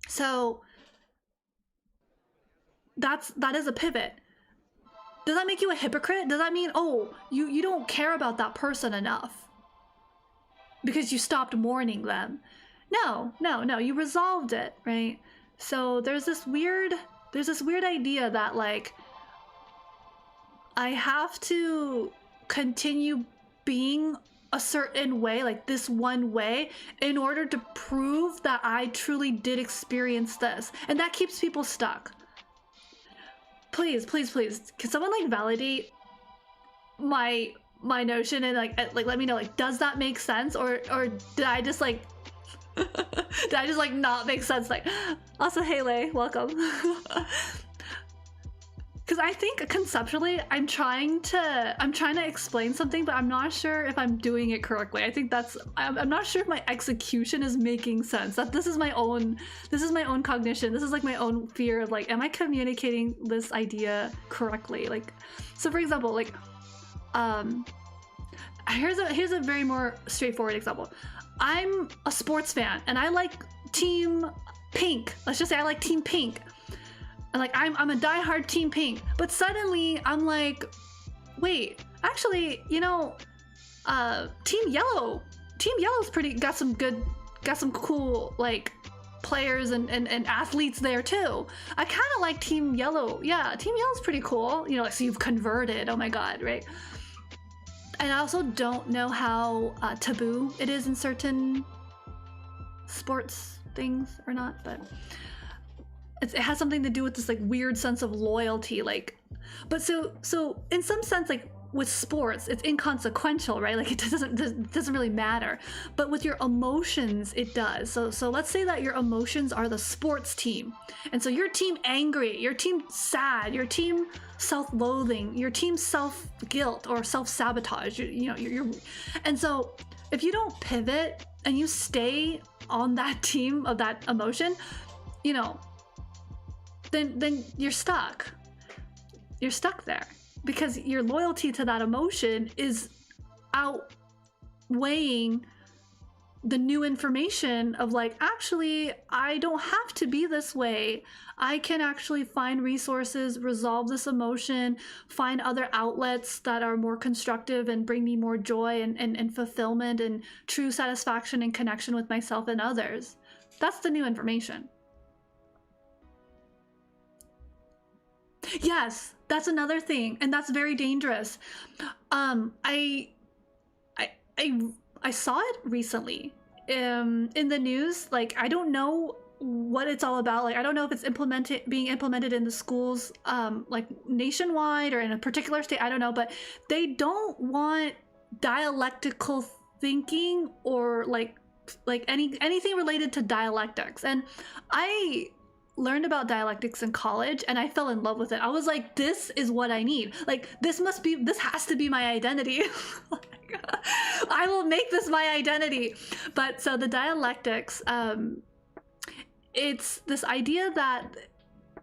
So that is a pivot. Does that make you a hypocrite? Does that mean, oh, you don't care about that person enough because you stopped mourning them? No, you resolved it, right? So there's this weird idea that like I have to continue being a certain way, like this one way, in order to prove that I truly did experience this. And that keeps people stuck. Please, can someone like validate my notion and like let me know, like, does that make sense, or did I just like did I just like not make sense? Like, also, hey Lay, welcome. Because I think conceptually I'm trying to explain something, but I'm not sure if I'm doing it correctly. I think I'm not sure if my execution is making sense. That this is my own cognition. This is like my own fear of like, am I communicating this idea correctly? Like, so for example, like here's a very more straightforward example. I'm a sports fan and I like Team Pink. Let's just say I like Team Pink. And like I'm a diehard Team Pink. But suddenly I'm like, wait, actually, you know, Team Yellow's got some cool like players and athletes there too. I kind of like Team Yellow. Yeah, Team Yellow's pretty cool. You know, like, so you've converted. Oh my God, right? And I also don't know how taboo it is in certain sports things or not, but it has something to do with this like weird sense of loyalty. Like, but so in some sense, like with sports, it's inconsequential, right? Like it doesn't really matter. But with your emotions, it does. So let's say that your emotions are the sports team, and so your team angry, your team sad, your team self-loathing, your team self-guilt or self-sabotage. You're and so if you don't pivot and you stay on that team of that emotion, you know, then you're stuck. You're stuck there. Because your loyalty to that emotion is outweighing the new information of like, actually, I don't have to be this way. I can actually find resources, resolve this emotion, find other outlets that are more constructive and bring me more joy and fulfillment and true satisfaction and connection with myself and others. That's the new information. Yes, that's another thing, and that's very dangerous. I saw it recently in the news. Like, I don't know what it's all about. Like, I don't know if it's being implemented in the schools, like nationwide or in a particular state. I don't know, but they don't want dialectical thinking or like anything related to dialectics. And I learned about dialectics in college and I fell in love with it. I was like, this is what I need. Like, this has to be my identity. I will make this my identity. But so the dialectics, it's this idea that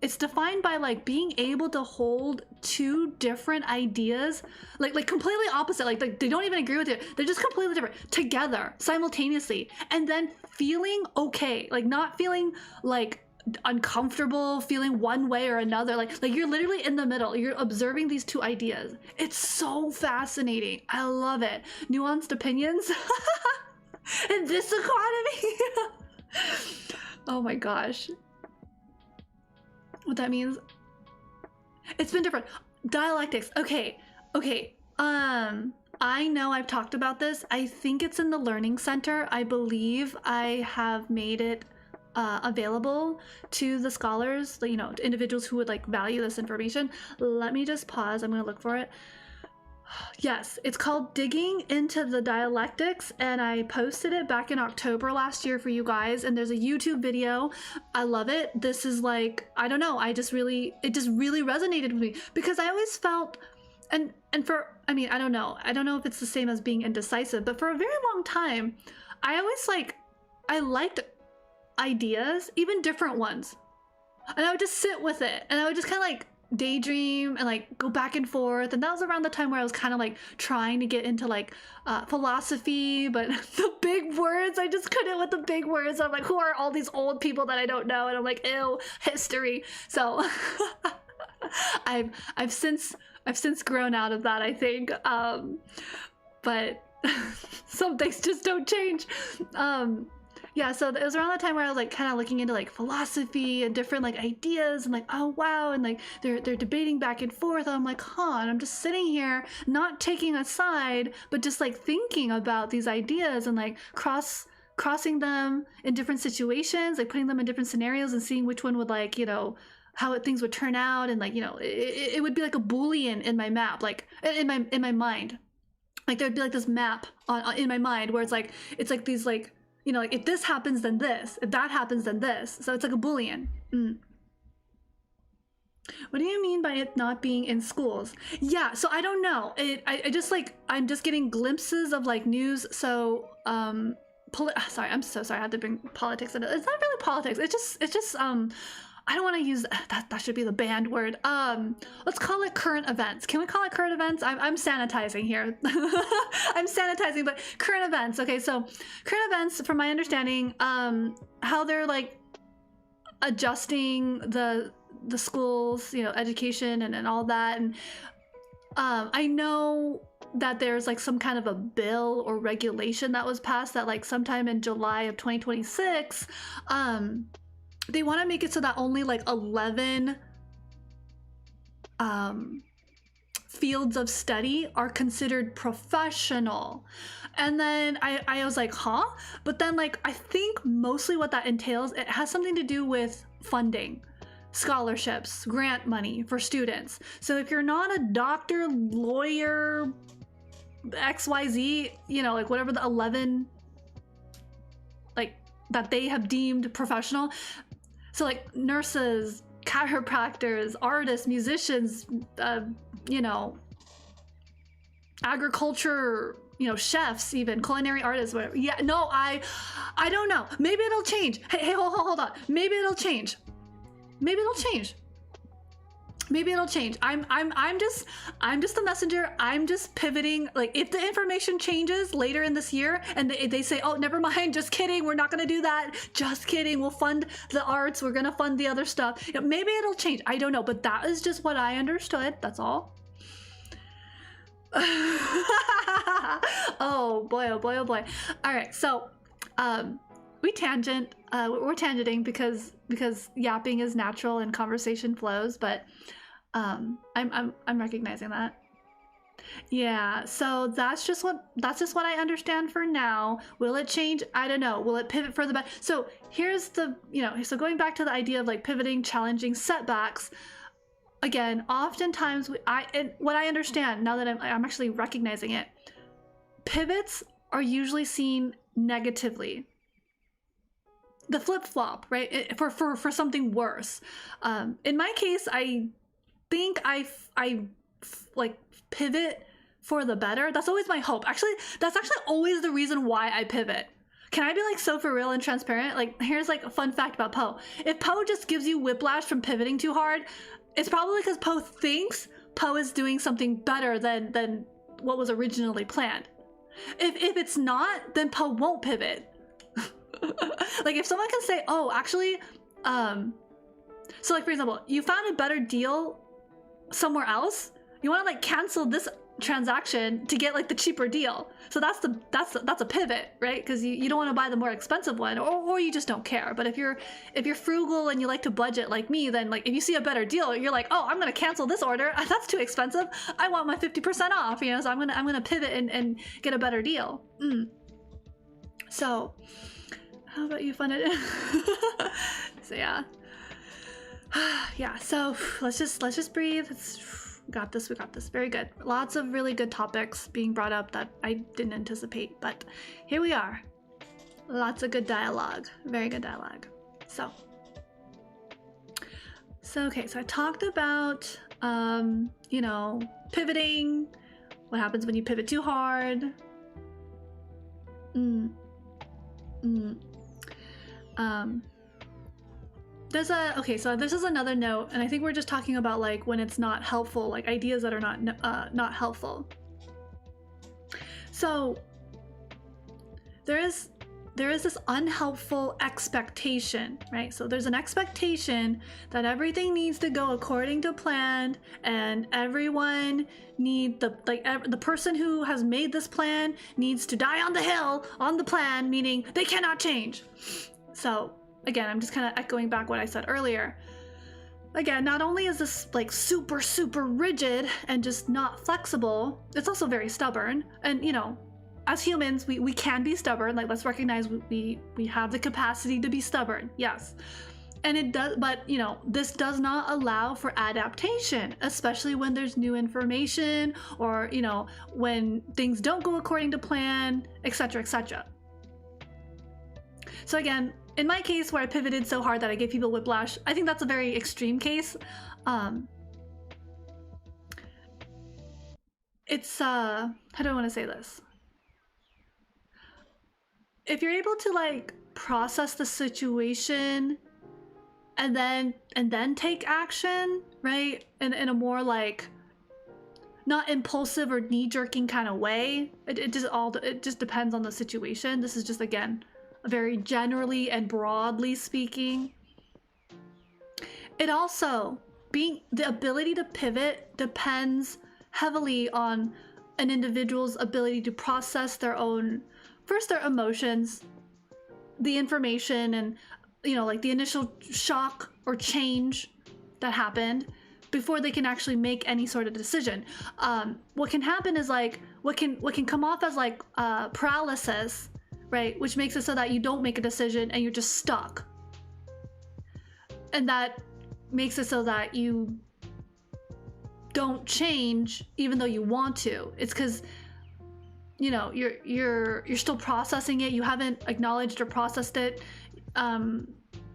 it's defined by like being able to hold two different ideas, like completely opposite, like they don't even agree with it. They're just completely different together simultaneously, and then feeling okay, like not feeling like uncomfortable, feeling one way or another, like you're literally in the middle. You're observing these two ideas. It's so fascinating. I love it. Nuanced opinions in this economy. Oh my gosh, what that means, it's been different. Dialectics. Okay. I know I've talked about this. I think it's in the Learning Center. I believe I have made it available to the scholars, you know, to individuals who would like value this information. Let me just pause. I'm gonna look for it. Yes, it's called Digging into the Dialectics, and I posted it back in October last year for you guys, and there's a YouTube video. I love it. This is like, I don't know, it just really resonated with me, because I always felt, and for, I mean, I don't know if it's the same as being indecisive, but for a very long time, I always I liked ideas, even different ones, and I would just sit with it, and I would just kind of like daydream and like go back and forth. And that was around the time where I was kind of like trying to get into like philosophy, but the big words, I just couldn't with the big words. I'm like, who are all these old people that I don't know? And I'm like, ew, history. So I've since grown out of that, I think, but some things just don't change. Yeah, so it was around the time where I was like kind of looking into like philosophy and different like ideas, and like, oh wow, and like they're debating back and forth. I'm like, huh, and I'm just sitting here not taking a side, but just like thinking about these ideas and like crossing them in different situations, like putting them in different scenarios and seeing which one would, like, you know, how things would turn out. And like, you know, it would be like a Boolean in my map, like in my mind. Like there'd be like this map in my mind where it's like these like, you know, like if this happens, then this. If that happens, then this. So it's like a Boolean. What do you mean by it not being in schools? Yeah, so I don't know. I just like, I'm just getting glimpses of like news. So, sorry, I'm so sorry. I had to bring politics into it. It's not really politics. It's just I don't want to use that should be the banned word. Let's call it current events. Can we call it current events? I'm sanitizing here. I'm sanitizing, but current events. Okay, so current events, from my understanding, how they're like adjusting the schools, you know, education and all that. And I know that there's like some kind of a bill or regulation that was passed that like sometime in July of 2026, they want to make it so that only like 11 fields of study are considered professional. And then I was like, huh? But then like, I think mostly what that entails, it has something to do with funding, scholarships, grant money for students. So if you're not a doctor, lawyer, XYZ, you know, like whatever the 11 like that they have deemed professional. So like nurses, chiropractors, artists, musicians, you know, agriculture, you know, chefs, even culinary artists, whatever. Yeah, no, I don't know. Maybe it'll change. Hey, hold on. Maybe it'll change. Maybe it'll change. Maybe it'll change. I'm just the messenger. I'm just pivoting. Like if the information changes later in this year and they say, oh, never mind, just kidding, we're not gonna do that. Just kidding. We'll fund the arts. We're gonna fund the other stuff. You know, maybe it'll change. I don't know, but that is just what I understood. That's all. Oh boy, oh boy, oh boy. All right, so we're tangenting because yapping is natural and conversation flows, but I'm recognizing that. Yeah, so that's just what I understand for now. Will it change? I don't know. Will it pivot for the better? So here's the, you know, so going back to the idea of like pivoting, challenging, setbacks. Again, oftentimes what I understand now that I'm actually recognizing it, pivots are usually seen negatively. The flip-flop, right? For something worse. In my case, I think I like pivot for the better. That's always my hope. Actually, that's actually always the reason why I pivot. Can I be like so for real and transparent? Like here's like a fun fact about Poe. If Poe just gives you whiplash from pivoting too hard, it's probably because Poe thinks Poe is doing something better than what was originally planned. If it's not, then Poe won't pivot. Like if someone can say, oh, actually, so like for example, you found a better deal somewhere else, you want to like cancel this transaction to get like the cheaper deal. So that's a pivot, right? Because you don't want to buy the more expensive one, or you just don't care. But if you're frugal and you like to budget like me, then like if you see a better deal, you're like, oh, I'm gonna cancel this order. That's too expensive. I want my 50% off, you know. So I'm gonna pivot and get a better deal. So how about you fund it? So yeah. Yeah, so let's just breathe. We got this. Very good. Lots of really good topics being brought up that I didn't anticipate, but here we are. Lots of good dialogue. Very good dialogue. So okay, so I talked about you know, pivoting, what happens when you pivot too hard. Okay, so this is another note, and I think we're just talking about like when it's not helpful, like ideas that are not helpful. So there is this unhelpful expectation, right? So there's an expectation that everything needs to go according to plan, and everyone the person who has made this plan needs to die on the hill on the plan, meaning they cannot change. So again, I'm just kind of echoing back what I said earlier. Again, not only is this like super rigid and just not flexible, it's also very stubborn. And you know, as humans, we can be stubborn. Like, let's recognize we have the capacity to be stubborn, yes. And it does, but you know, this does not allow for adaptation, especially when there's new information, or you know, when things don't go according to plan, etc., etc. So again, in my case where I pivoted so hard that I gave people whiplash, I think that's a very extreme case. It's how do I want to say this? If you're able to like process the situation and then take action, right? In a more like not impulsive or knee-jerking kind of way. It just depends on the situation. This is just, again, very generally and broadly speaking. It also, the ability to pivot depends heavily on an individual's ability to process their emotions, the information, and, you know, like the initial shock or change that happened before they can actually make any sort of decision. What can happen is like, what can come off as like paralysis, right? Which makes it so that you don't make a decision and you're just stuck. And that makes it so that you don't change even though you want to. It's because, you know, you're still processing it. You haven't acknowledged or processed it.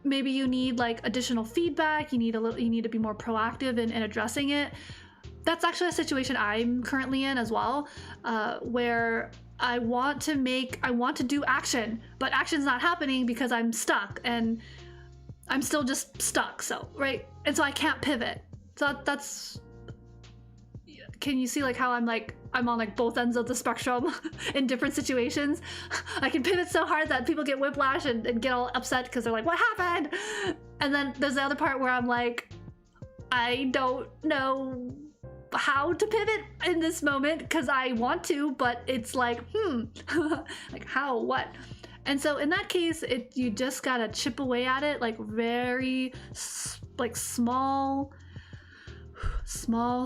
Maybe you need like additional feedback. You need to be more proactive in addressing it. That's actually a situation I'm currently in as well, where I want to do action, but action's not happening because I'm stuck and I'm still just stuck. So, right. And so I can't pivot. So that's, can you see like how I'm on like both ends of the spectrum in different situations? I can pivot so hard that people get whiplash and get all upset because they're like, what happened? And then there's the other part where I'm like, I don't know how to pivot in this moment because I want to, but it's like, like how, what? And so in that case, you just gotta chip away at it, like very like small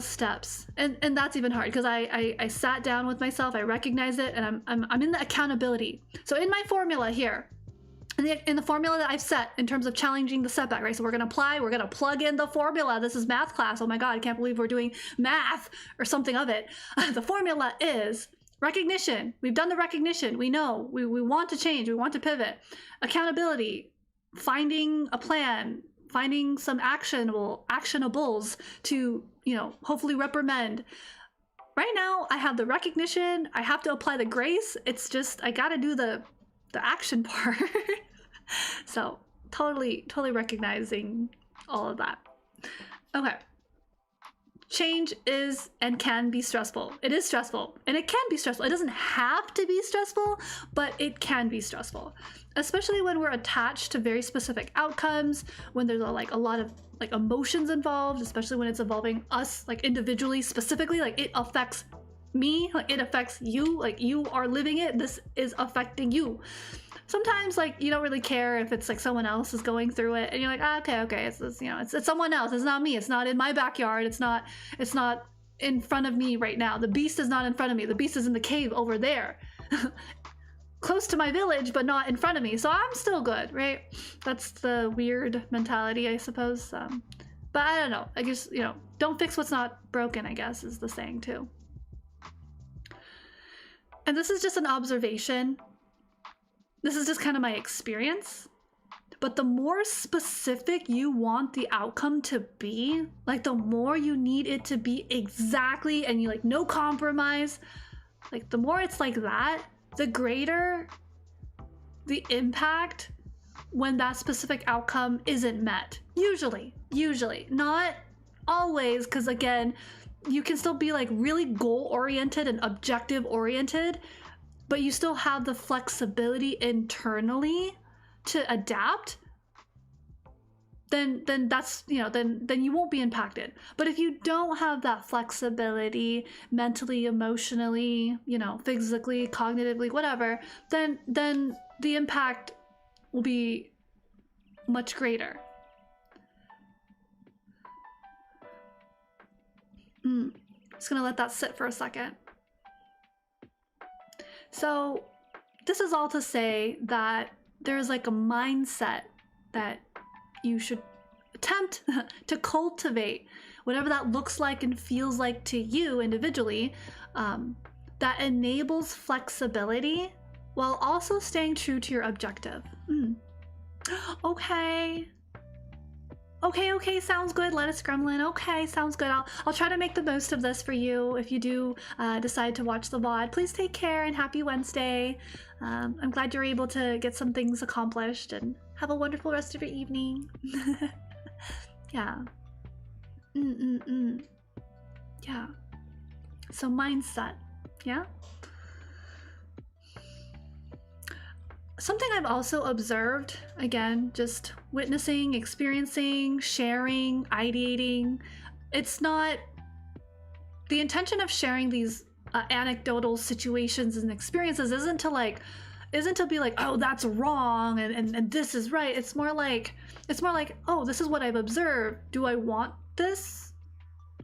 steps, and that's even hard because I sat down with myself, I recognize it, and I'm in the accountability. So in my formula here, in the formula that I've set in terms of challenging the setback, right? So we're gonna plug in the formula. This is math class. Oh my god, I can't believe we're doing math or something of it. The formula is recognition. We've done the recognition. We know we want to change. We want to pivot. Accountability, finding a plan, finding some actionables to, you know, hopefully reprimand. Right now, I have the recognition. I have to apply the grace. It's just, I gotta do the action part. So totally recognizing all of that. Okay. Change is and can be stressful. It is stressful and it can be stressful. It doesn't have to be stressful, but it can be stressful, especially when we're attached to very specific outcomes, when there's a lot of like emotions involved, especially when it's involving us like individually, specifically, like it affects me, like it affects you, like you are living it, this is affecting you. Sometimes like you don't really care if it's like someone else is going through it and you're like, okay, it's you know, it's someone else, it's not me, it's not in my backyard, it's not in front of me right now. The beast is not in front of me, the beast is in the cave over there. Close to my village but not in front of me, so I'm still good, right? That's the weird mentality, I suppose. But I don't know, I guess, you know, don't fix what's not broken, I guess is the saying too. And this is just an observation. This is just kind of my experience, but the more specific you want the outcome to be, like the more you need it to be exactly, and you like no compromise, like the more it's like that, the greater the impact when that specific outcome isn't met. Usually, not always, because again, you can still be like really goal-oriented and objective-oriented, but you still have the flexibility internally to adapt, then that's, you know, then you won't be impacted. But if you don't have that flexibility mentally, emotionally, you know, physically, cognitively, whatever, then the impact will be much greater. Just gonna let that sit for a second. So this is all to say that there's like a mindset that you should attempt to cultivate, whatever that looks like and feels like to you individually, that enables flexibility while also staying true to your objective. Okay. Okay, sounds good. Lettuce gremlin. Okay, sounds good. I'll try to make the most of this for you. If you do decide to watch the VOD, please take care and happy Wednesday. I'm glad you're able to get some things accomplished and have a wonderful rest of your evening. Yeah. Yeah. So mindset. Yeah. Something I've also observed, again, just witnessing, experiencing, sharing, ideating. It's not the intention of sharing these anecdotal situations and experiences isn't to be like, oh, that's wrong and this is right. It's more like, oh, this is what I've observed. Do I want this?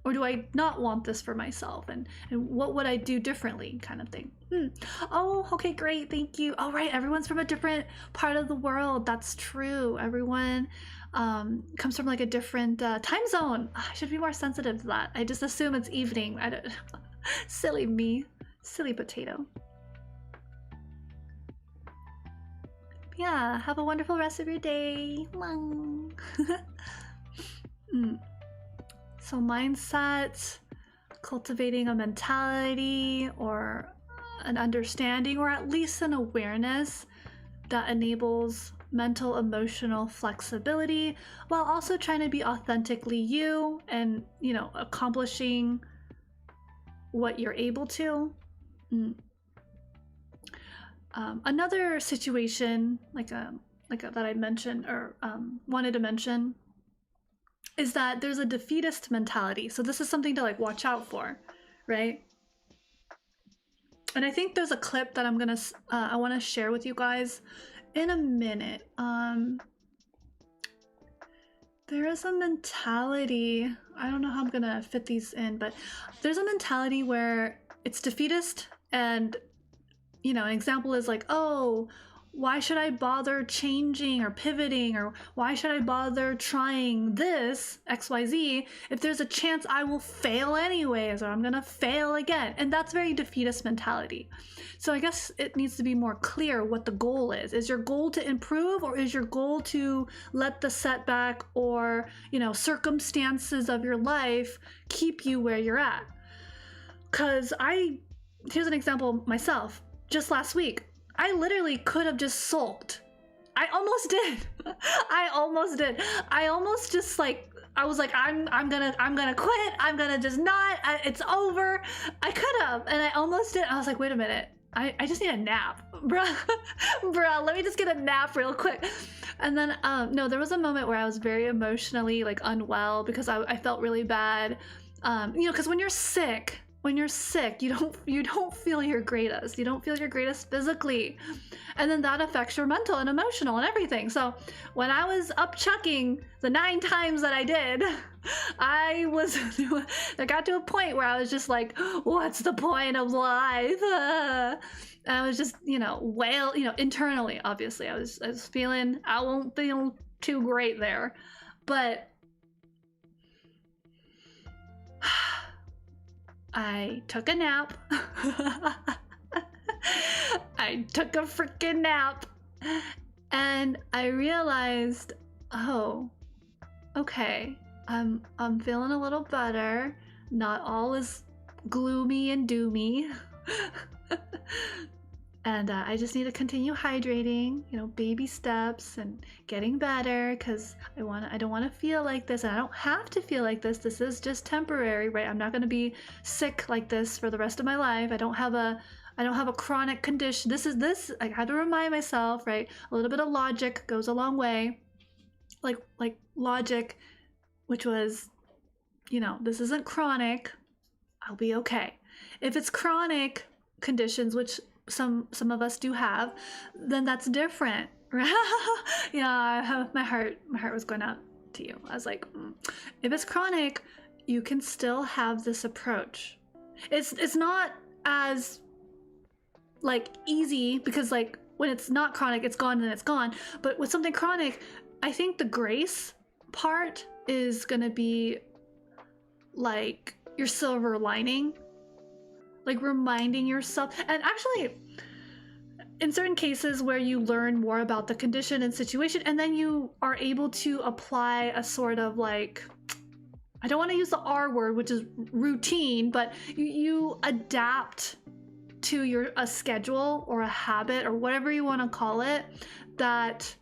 Or do I not want this for myself? And what would I do differently, kind of thing. Oh, okay, great, thank you. All right, everyone's from a different part of the world. That's true. Everyone comes from like a different time zone. I should be more sensitive to that. I just assume it's evening. I don't... Silly me. Silly potato. Yeah, have a wonderful rest of your day. So mindset, cultivating a mentality or an understanding or at least an awareness that enables mental emotional flexibility while also trying to be authentically you and, you know, accomplishing what you're able to. Another situation that I mentioned or wanted to mention is that there's a defeatist mentality. So this is something to like watch out for, right? And I think there's a clip that I want to share with you guys in a minute. There is a mentality, I don't know how I'm gonna fit these in, but there's a mentality where it's defeatist and, you know, an example is like, oh, why should I bother changing or pivoting, or why should I bother trying this XYZ if there's a chance I will fail anyways, or I'm gonna fail again? And that's very defeatist mentality. So I guess it needs to be more clear what the goal is. Is your goal to improve, or is your goal to let the setback or, you know, circumstances of your life keep you where you're at? Because here's an example myself. Just last week, I literally could have just sulked. I almost did. I almost just like, I was like, I'm gonna quit. I'm gonna just not, it's over. I could have, and I almost did. I was like, wait a minute. I just need a nap, bruh. Let me just get a nap real quick. And then, no, there was a moment where I was very emotionally like unwell because I felt really bad. You know, because when you're sick, you don't feel your greatest. You don't feel your greatest physically. And then that affects your mental and emotional and everything. So when I was up chucking the 9 times that I did, I got to a point where I was just like, what's the point of life? And I was just, you know, internally, obviously, I was feeling, I won't feel too great there. But I took a nap. I took a freaking nap, and I realized, oh, okay, I'm feeling a little better. Not all is gloomy and doomy. And I just need to continue hydrating, you know, baby steps and getting better, because I don't want to feel like this, and I don't have to feel like this. This is just temporary, right? I'm not going to be sick like this for the rest of my life. I don't have a chronic condition. I had to remind myself, right? A little bit of logic goes a long way. Like logic, which was, you know, this isn't chronic. I'll be okay. If it's chronic conditions, which some of us do have, then that's different, right? Yeah, my heart was going out to you. I was like, if it's chronic, you can still have this approach. It's not as like easy, because like when it's not chronic, it's gone and it's gone. But with something chronic, I think the grace part is gonna be like your silver lining. Like reminding yourself, and actually in certain cases where you learn more about the condition and situation, and then you are able to apply a sort of like, I don't want to use the R word, which is routine, but you adapt to a schedule or a habit or whatever you want to call it that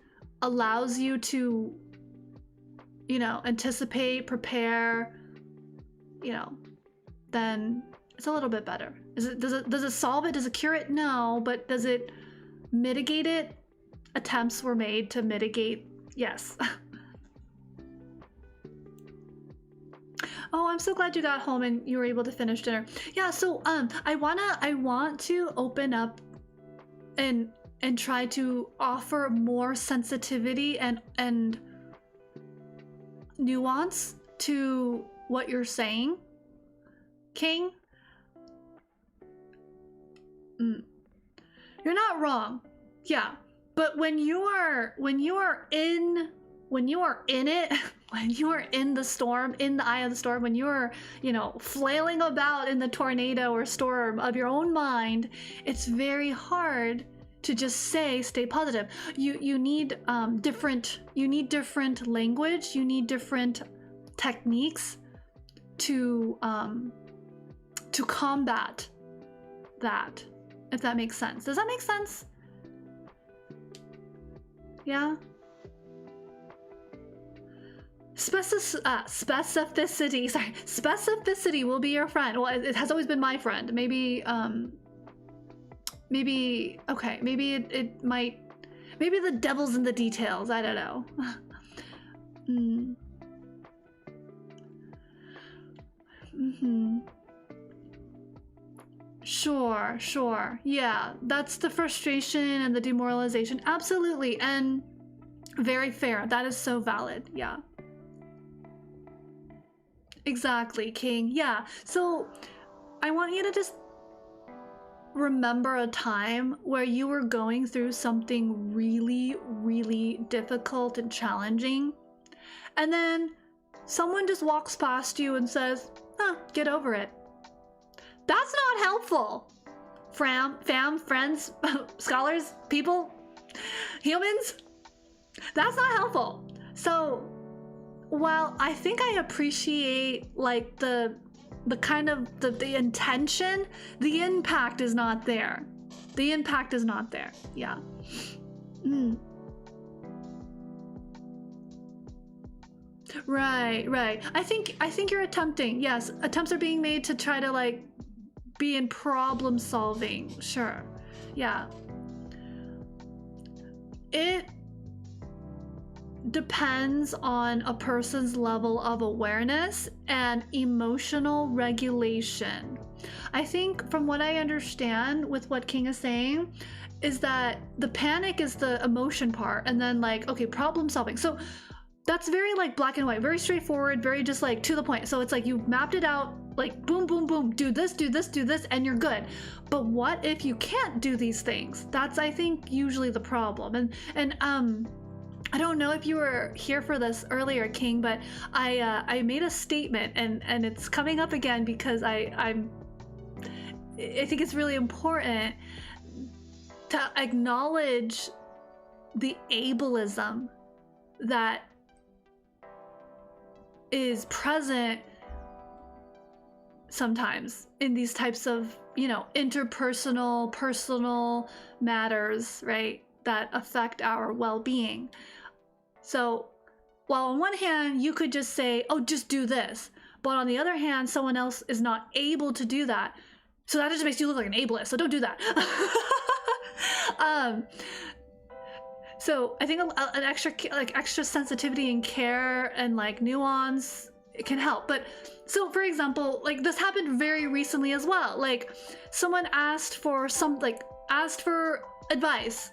allows you to, you know, anticipate, prepare, you know, then it's a little bit better. Does it solve it? Does it cure it? No, but does it mitigate it? Attempts were made to mitigate. Yes. Oh, I'm so glad you got home and you were able to finish dinner. Yeah, so I want to open up and try to offer more sensitivity and nuance to what you're saying, King. You're not wrong. Yeah. But when you are in it, when you are in the storm, in the eye of the storm, when you're, you know, flailing about in the tornado or storm of your own mind, it's very hard to just stay positive. You need different language, you need different techniques to combat that, if that makes sense. Does that make sense? Yeah. Specificity. Sorry, specificity will be your friend. Well, it has always been my friend. Maybe okay. Maybe it might. Maybe the devil's in the details. I don't know. Sure. Yeah, that's the frustration and the demoralization. Absolutely, and very fair. That is so valid. Yeah. Exactly, King. Yeah. So I want you to just remember a time where you were going through something really, really difficult and challenging, and then someone just walks past you and says, get over it. That's not helpful. Fam, friends, scholars, people, humans. That's not helpful. So while I think I appreciate like the kind of the intention, the impact is not there. The impact is not there. Yeah. Right. I think you're attempting. Yes, attempts are being made to try to like be in problem solving. Sure. Yeah. It depends on a person's level of awareness and emotional regulation. I think from what I understand with what King is saying is that the panic is the emotion part, and then like, okay, problem solving. So that's very like black and white, very straightforward, very just like to the point. So it's like you mapped it out, like boom, boom, boom, do this, and you're good. But what if you can't do these things? That's, I think, usually the problem. And I don't know if you were here for this earlier, King, but I made a statement, and it's coming up again because I think it's really important to acknowledge the ableism that is present sometimes in these types of, you know, interpersonal, personal matters, right, that affect our well-being. So while on one hand you could just say, oh, just do this, but on the other hand someone else is not able to do that, so that just makes you look like an ableist, so don't do that. So I think an extra sensitivity and care and like nuance, it can help. But so for example, like this happened very recently as well. Like someone asked for advice,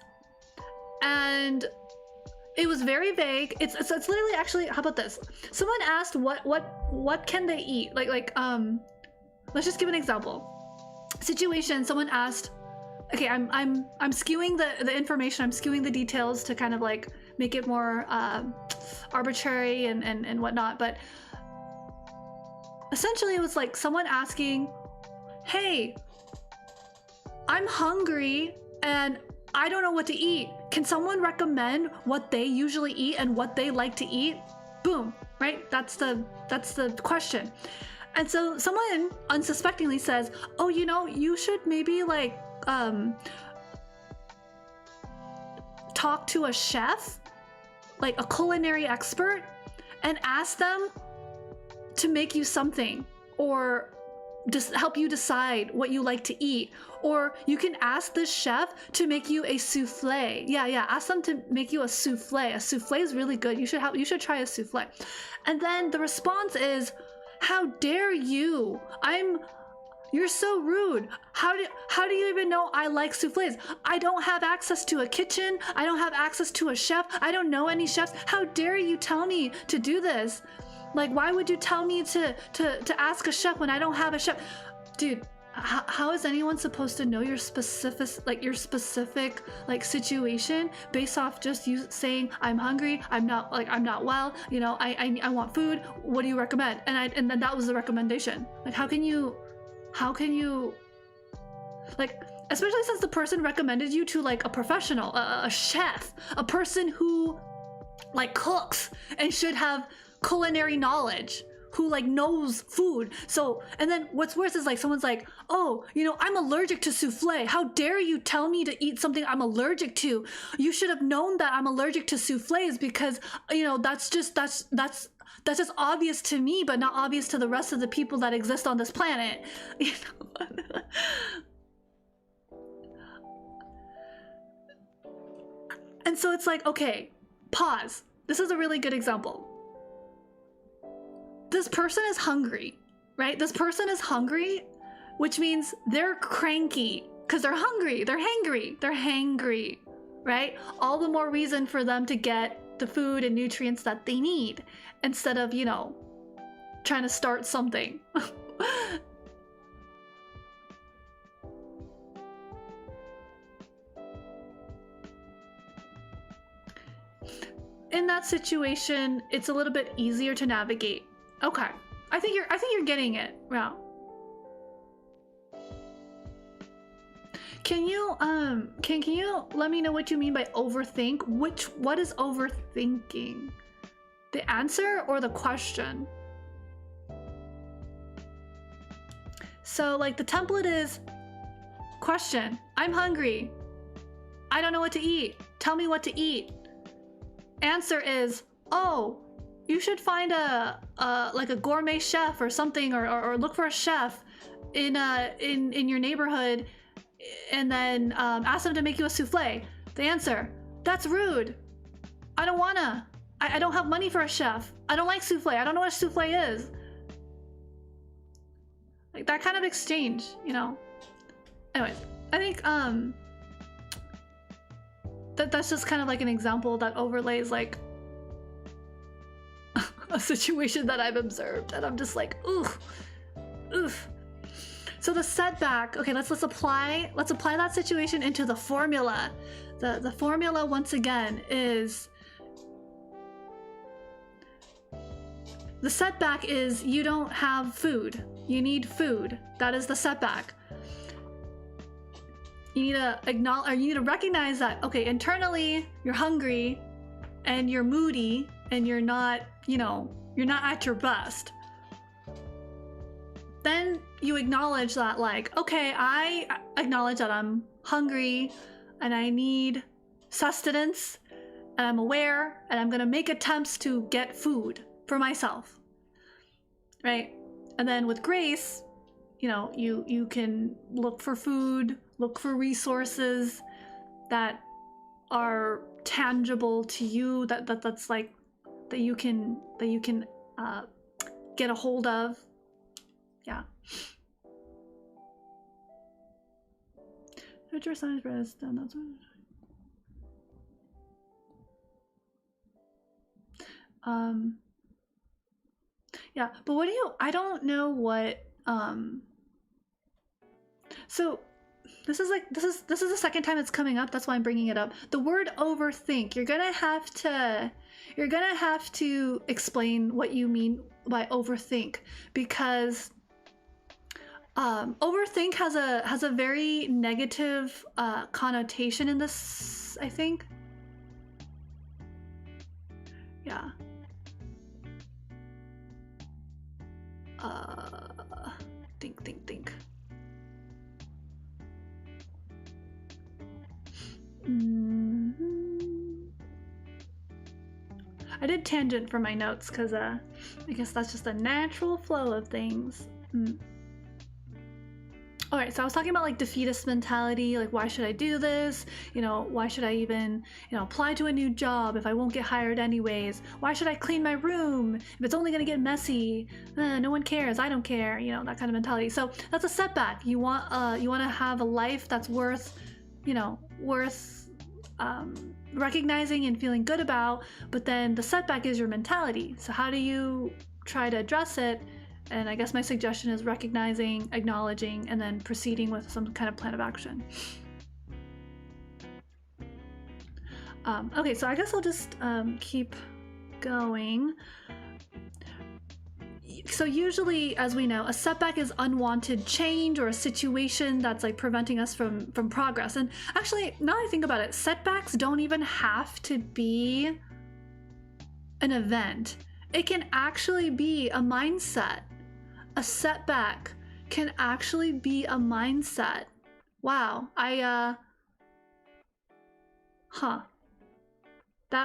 and it was very vague. It's literally, actually, how about this? Someone asked what can they eat? Like let's just give an example. Situation, someone asked, okay, I'm skewing the information, I'm skewing the details to kind of like make it more arbitrary and whatnot, but essentially it was like someone asking, hey, I'm hungry and I don't know what to eat. Can someone recommend what they usually eat and what they like to eat? Boom, right? That's the question. And so someone unsuspectingly says, oh, you know, you should maybe like talk to a chef, like a culinary expert, and ask them to make you something, or just help you decide what you like to eat. Or you can ask this chef to make you a souffle. Yeah, ask them to make you a souffle. A souffle is really good. You should try a souffle. And then the response is, how dare you? You're so rude. How do you even know I like souffles? I don't have access to a kitchen. I don't have access to a chef. I don't know any chefs. How dare you tell me to do this? Like, why would you tell me to ask a chef when I don't have a chef? Dude, how is anyone supposed to know your specific like situation based off just you saying, I'm hungry, I'm not well, you know, I want food, what do you recommend? And then that was the recommendation. Like, how can you like, especially since the person recommended you to like a professional, a chef, a person who like cooks and should have culinary knowledge, who like knows food. So, and then what's worse is like someone's like, oh, you know, I'm allergic to souffle. How dare you tell me to eat something I'm allergic to? You should have known that I'm allergic to souffles, because, you know, that's just obvious to me, but not obvious to the rest of the people that exist on this planet. You know? And so it's like, okay, pause. This is a really good example. This person is hungry, right? This person is hungry, which means they're cranky because they're hungry, they're hangry, right? All the more reason for them to get the food and nutrients that they need instead of, you know, trying to start something. In that situation, it's a little bit easier to navigate. Okay, I think you're getting it. Wow. Can you let me know what you mean by overthink? What is overthinking? The answer or the question? So like the template is question. I'm hungry. I don't know what to eat. Tell me what to eat. Answer is, oh, you should find a like a gourmet chef or something, or look for a chef in your neighborhood, and then ask them to make you a souffle. The answer, that's rude. I don't wanna. I don't have money for a chef. I don't like souffle. I don't know what a souffle is. Like that kind of exchange, you know. Anyways, I think that's just kind of like an example that overlays like a situation that I've observed, and I'm just like, oof. So the setback, okay, let's apply that situation into the formula. The formula once again is, the setback is you don't have food. You need food. That is the setback. You need to acknowledge, or you need to recognize that, okay, internally you're hungry and you're moody and you're not, you know, you're not at your best. Then you acknowledge that, like, okay, I acknowledge that I'm hungry and I need sustenance, and I'm aware, and I'm gonna make attempts to get food for myself, right? And then with grace, you know, you can look for food, look for resources that are tangible to you, that's like that you can get a hold of. Yeah. Future science rest, and that's what. Yeah, but what do you? I don't know what. So this is the second time it's coming up. That's why I'm bringing it up. The word overthink. You're gonna have to explain what you mean by overthink, because Overthink has a very negative connotation in this, I think. Yeah. Think. I did tangent for my notes because I guess that's just a natural flow of things. All right, so I was talking about like defeatist mentality, like why should I do this? You know, why should I even, you know, apply to a new job if I won't get hired anyways? Why should I clean my room if it's only gonna get messy? No one cares, I don't care, you know, that kind of mentality. So that's a setback. You want to have a life that's worth, you know, recognizing and feeling good about, but then the setback is your mentality. So how do you try to address it? And I guess my suggestion is recognizing, acknowledging, and then proceeding with some kind of plan of action. Okay, so I guess I'll just keep going. So usually, as we know, a setback is unwanted change or a situation that's like preventing us from progress. And actually, now I think about it, setbacks don't even have to be an event. It can actually be a mindset. A setback can actually be a mindset. Wow, that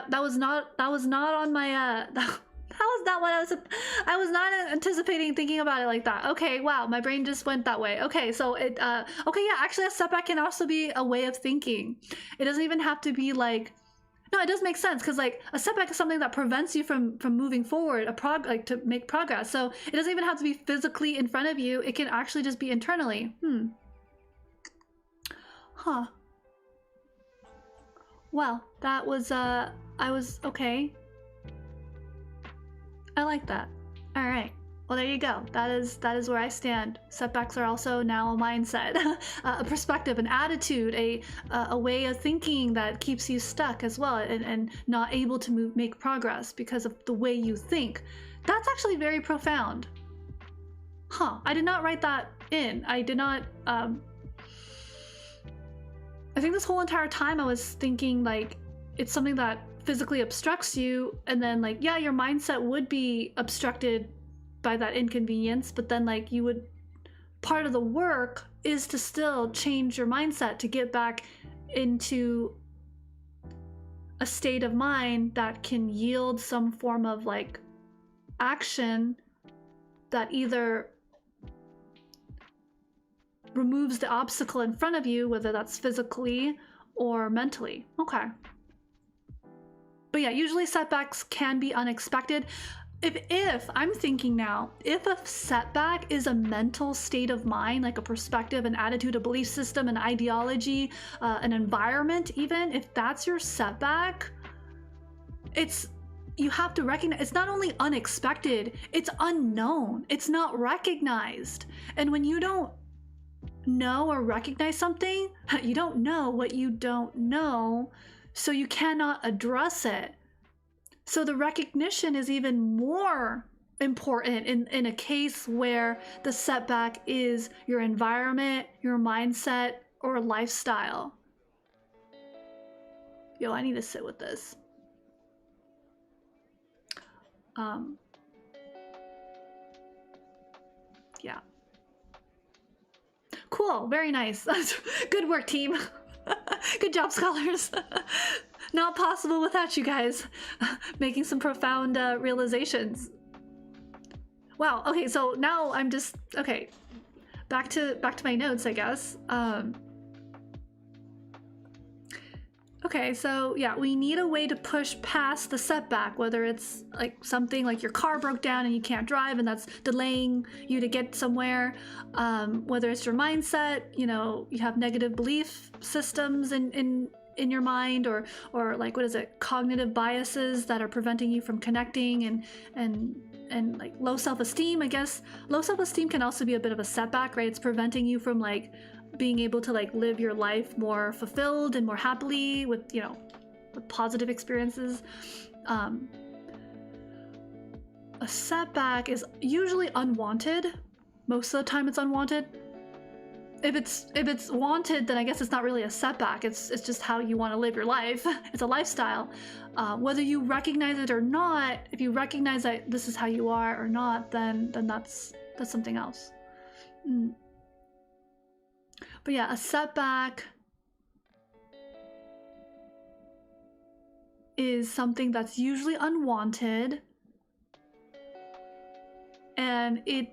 was not on my that was not what I was not anticipating thinking about it like that. Okay, wow, my brain just went that way. Okay, so okay, yeah, actually a setback can also be a way of thinking. It doesn't even have to be like, no, it does make sense because like a setback is something that prevents you from moving forward, like to make progress. So it doesn't even have to be physically in front of you. It can actually just be internally. Well, that was okay. I like that. All right. Well, there you go. That is where I stand. Setbacks are also now a mindset, a perspective, an attitude, a way of thinking that keeps you stuck as well and not able to make progress because of the way you think. That's actually very profound. I did not write that in. I did not. I think this whole entire time I was thinking like it's something that physically obstructs you, and then like, yeah, your mindset would be obstructed by that inconvenience, but then like part of the work is to still change your mindset to get back into a state of mind that can yield some form of like action that either removes the obstacle in front of you, whether that's physically or mentally. Okay. But yeah, usually setbacks can be unexpected. If I'm thinking now, if a setback is a mental state of mind, like a perspective, an attitude, a belief system, an ideology, an environment, even if that's your setback, you have to recognize it's not only unexpected, it's unknown, it's not recognized. And when you don't know or recognize something, you don't know what you don't know, so you cannot address it. So the recognition is even more important in a case where the setback is your environment, your mindset, or lifestyle. Yo, I need to sit with this. Yeah. Cool, very nice. Good work, team. Good job, scholars. Not possible without you guys making some profound realizations. Wow, okay, so now I'm just, okay, back to my notes, I guess. Okay, so yeah, we need a way to push past the setback, whether it's like something like your car broke down and you can't drive and that's delaying you to get somewhere, whether it's your mindset, you know, you have negative belief systems in your mind, or like, what is it, cognitive biases that are preventing you from connecting, and like low self-esteem. I guess low self-esteem can also be a bit of a setback, right? It's preventing you from like being able to like live your life more fulfilled and more happily with, you know, with positive experiences. A setback is usually unwanted. Most of the time it's unwanted. if it's wanted, then I guess it's not really a setback. It's just how you want to live your life. It's a lifestyle. Whether you recognize it or not, if you recognize that this is how you are or not, then that's something else. But yeah, a setback is something that's usually unwanted, and it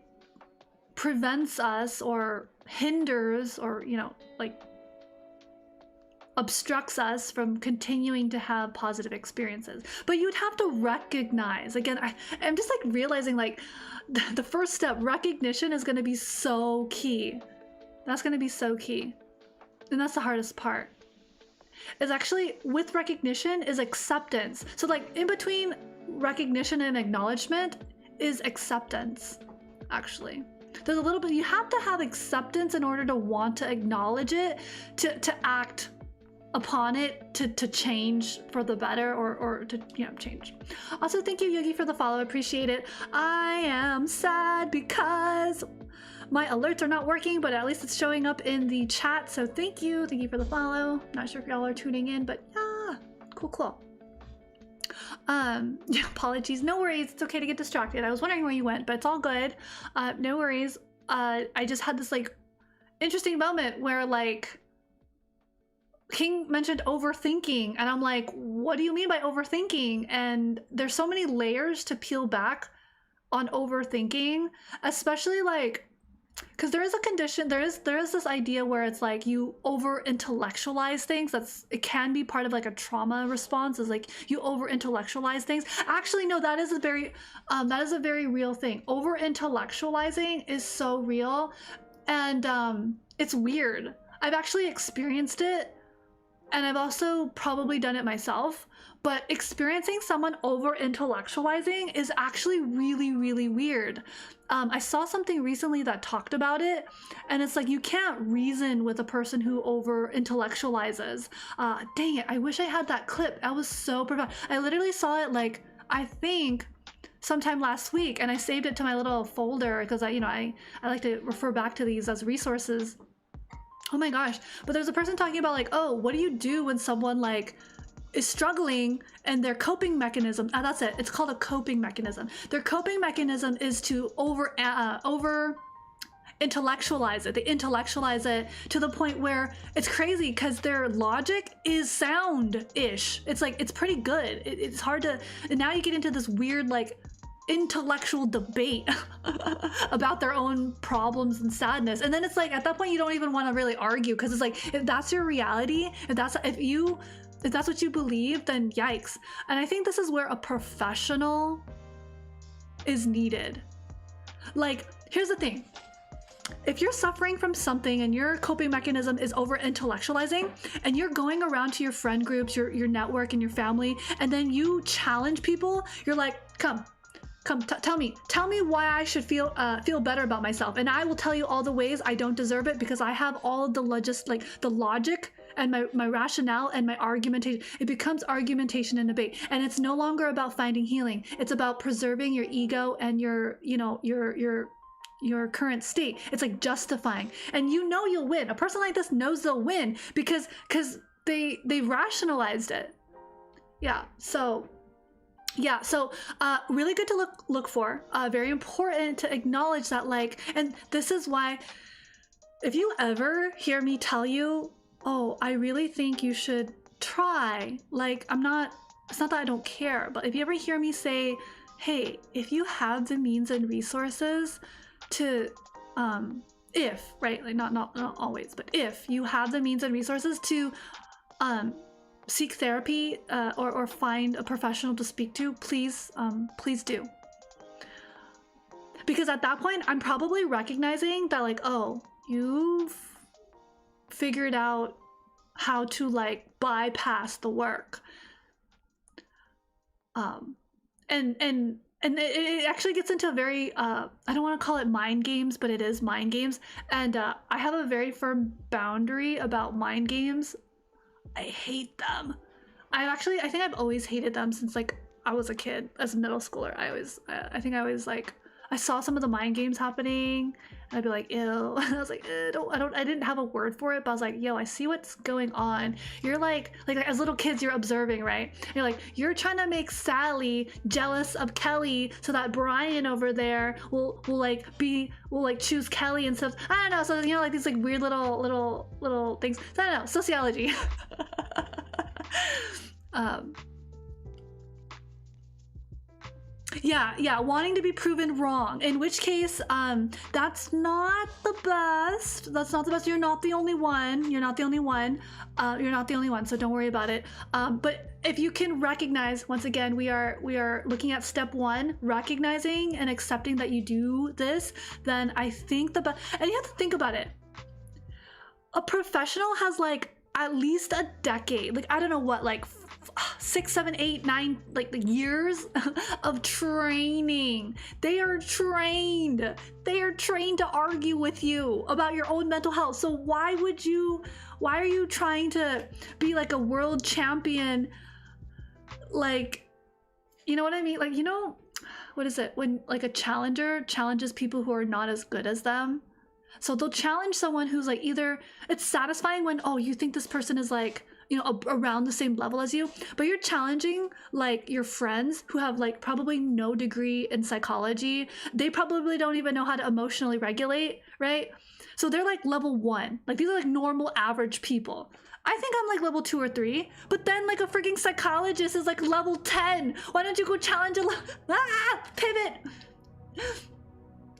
prevents us or hinders or, you know, like obstructs us from continuing to have positive experiences. But you'd have to recognize, again, I'm just like realizing like the first step, recognition, is going to be so key. That's going to be so key. And that's the hardest part. Is actually, with recognition, is acceptance. So like in between recognition and acknowledgement is acceptance, actually. There's a little bit, you have to have acceptance in order to want to acknowledge it, to act upon it, to change for the better, or to, you know, change. Also, thank you, Yogi, for the follow. I appreciate it. I am sad because my alerts are not working, but at least it's showing up in the chat. So thank you for the follow. Not sure if y'all are tuning in, but yeah, cool. Yeah, apologies, no worries. It's okay to get distracted. I was wondering where you went, but it's all good. No worries. I just had this like interesting moment where like King mentioned overthinking, and I'm like, what do you mean by overthinking? And there's so many layers to peel back on overthinking, especially like, because there is a condition, there is this idea where it's like you over intellectualize things. It can be part of like a trauma response, is like you over intellectualize things. Actually, no, that is a very real thing. Over intellectualizing is so real, and it's weird. I've actually experienced it, and I've also probably done it myself. But experiencing someone over intellectualizing is actually really weird. I saw something recently that talked about it, and it's like you can't reason with a person who over intellectualizes. Dang it, I wish I had that clip. I was so profound. I literally saw it like, I think sometime last week, and I saved it to my little folder because I like to refer back to these as resources. Oh my gosh. But there's a person talking about like, oh, what do you do when someone like is struggling and their coping mechanism, that's it, it's called a coping mechanism. Their coping mechanism is to over intellectualize it. They intellectualize it to the point where it's crazy because their logic is sound-ish. It's like, it's pretty good. It's hard to, and now you get into this weird like intellectual debate about their own problems and sadness, and then it's like at that point you don't even want to really argue, because it's like, if that's your reality, if that's what you believe, then yikes. And I think this is where a professional is needed. Like, here's the thing. If you're suffering from something and your coping mechanism is over intellectualizing, and you're going around to your friend groups, your network and your family, and then you challenge people, you're like, come, tell me why I should feel better about myself, and I will tell you all the ways I don't deserve it, because I have all of the logic and my rationale and my argumentation. It becomes argumentation and debate, and it's no longer about finding healing. It's about preserving your ego and your current state. It's like justifying, and you'll win. A person like this knows they'll win because they rationalized it. So really good to look for. Very important to acknowledge that, like, and this is why, if you ever hear me tell you, oh, I really think you should try, like, it's not that I don't care, but if you ever hear me say, hey, if you have the means and resources to, right, like not always, but if you have the means and resources to, seek therapy, or find a professional to speak to, please do. Because at that point, I'm probably recognizing that, like, oh, you've figured out how to like bypass the work. And it actually gets into a very, I don't want to call it mind games, but it is mind games. And I have a very firm boundary about mind games. I hate them. I think I've always hated them since like I was a kid. As a middle schooler, I think I always like, I saw some of the mind games happening, and I'd be like, ew. And I was like, I didn't have a word for it, but I was like, yo, I see what's going on. You're like as little kids, you're observing, right? You're like, you're trying to make Sally jealous of Kelly so that Brian over there will choose Kelly and stuff. I don't know. So, you know, like these like weird little things. So, I don't know. Sociology. Yeah, wanting to be proven wrong. In which case, that's not the best. That's not the best. You're not the only one. You're not the only one. You're not the only one. So don't worry about it. But if you can recognize, once again, we are looking at step 1, recognizing and accepting that you do this. Then I think the best. And you have to think about it. A professional has like at least a decade. Like I don't know what, like 6, 7, 8, 9 years of training. They are trained to argue with you about your own mental health. So why are you trying to be like a world champion? Like, you know what I mean? Like, you know, what is it when like a challenger challenges people who are not as good as them? So they'll challenge someone who's like, either it's satisfying when, oh, you think this person is like, you know, around the same level as you, but you're challenging like your friends who have like probably no degree in psychology. They probably don't even know how to emotionally regulate, right? So they're like level 1. Like these are like normal average people. I think I'm like level 2 or 3, but then like a freaking psychologist is like level 10. Why don't you go challenge pivot?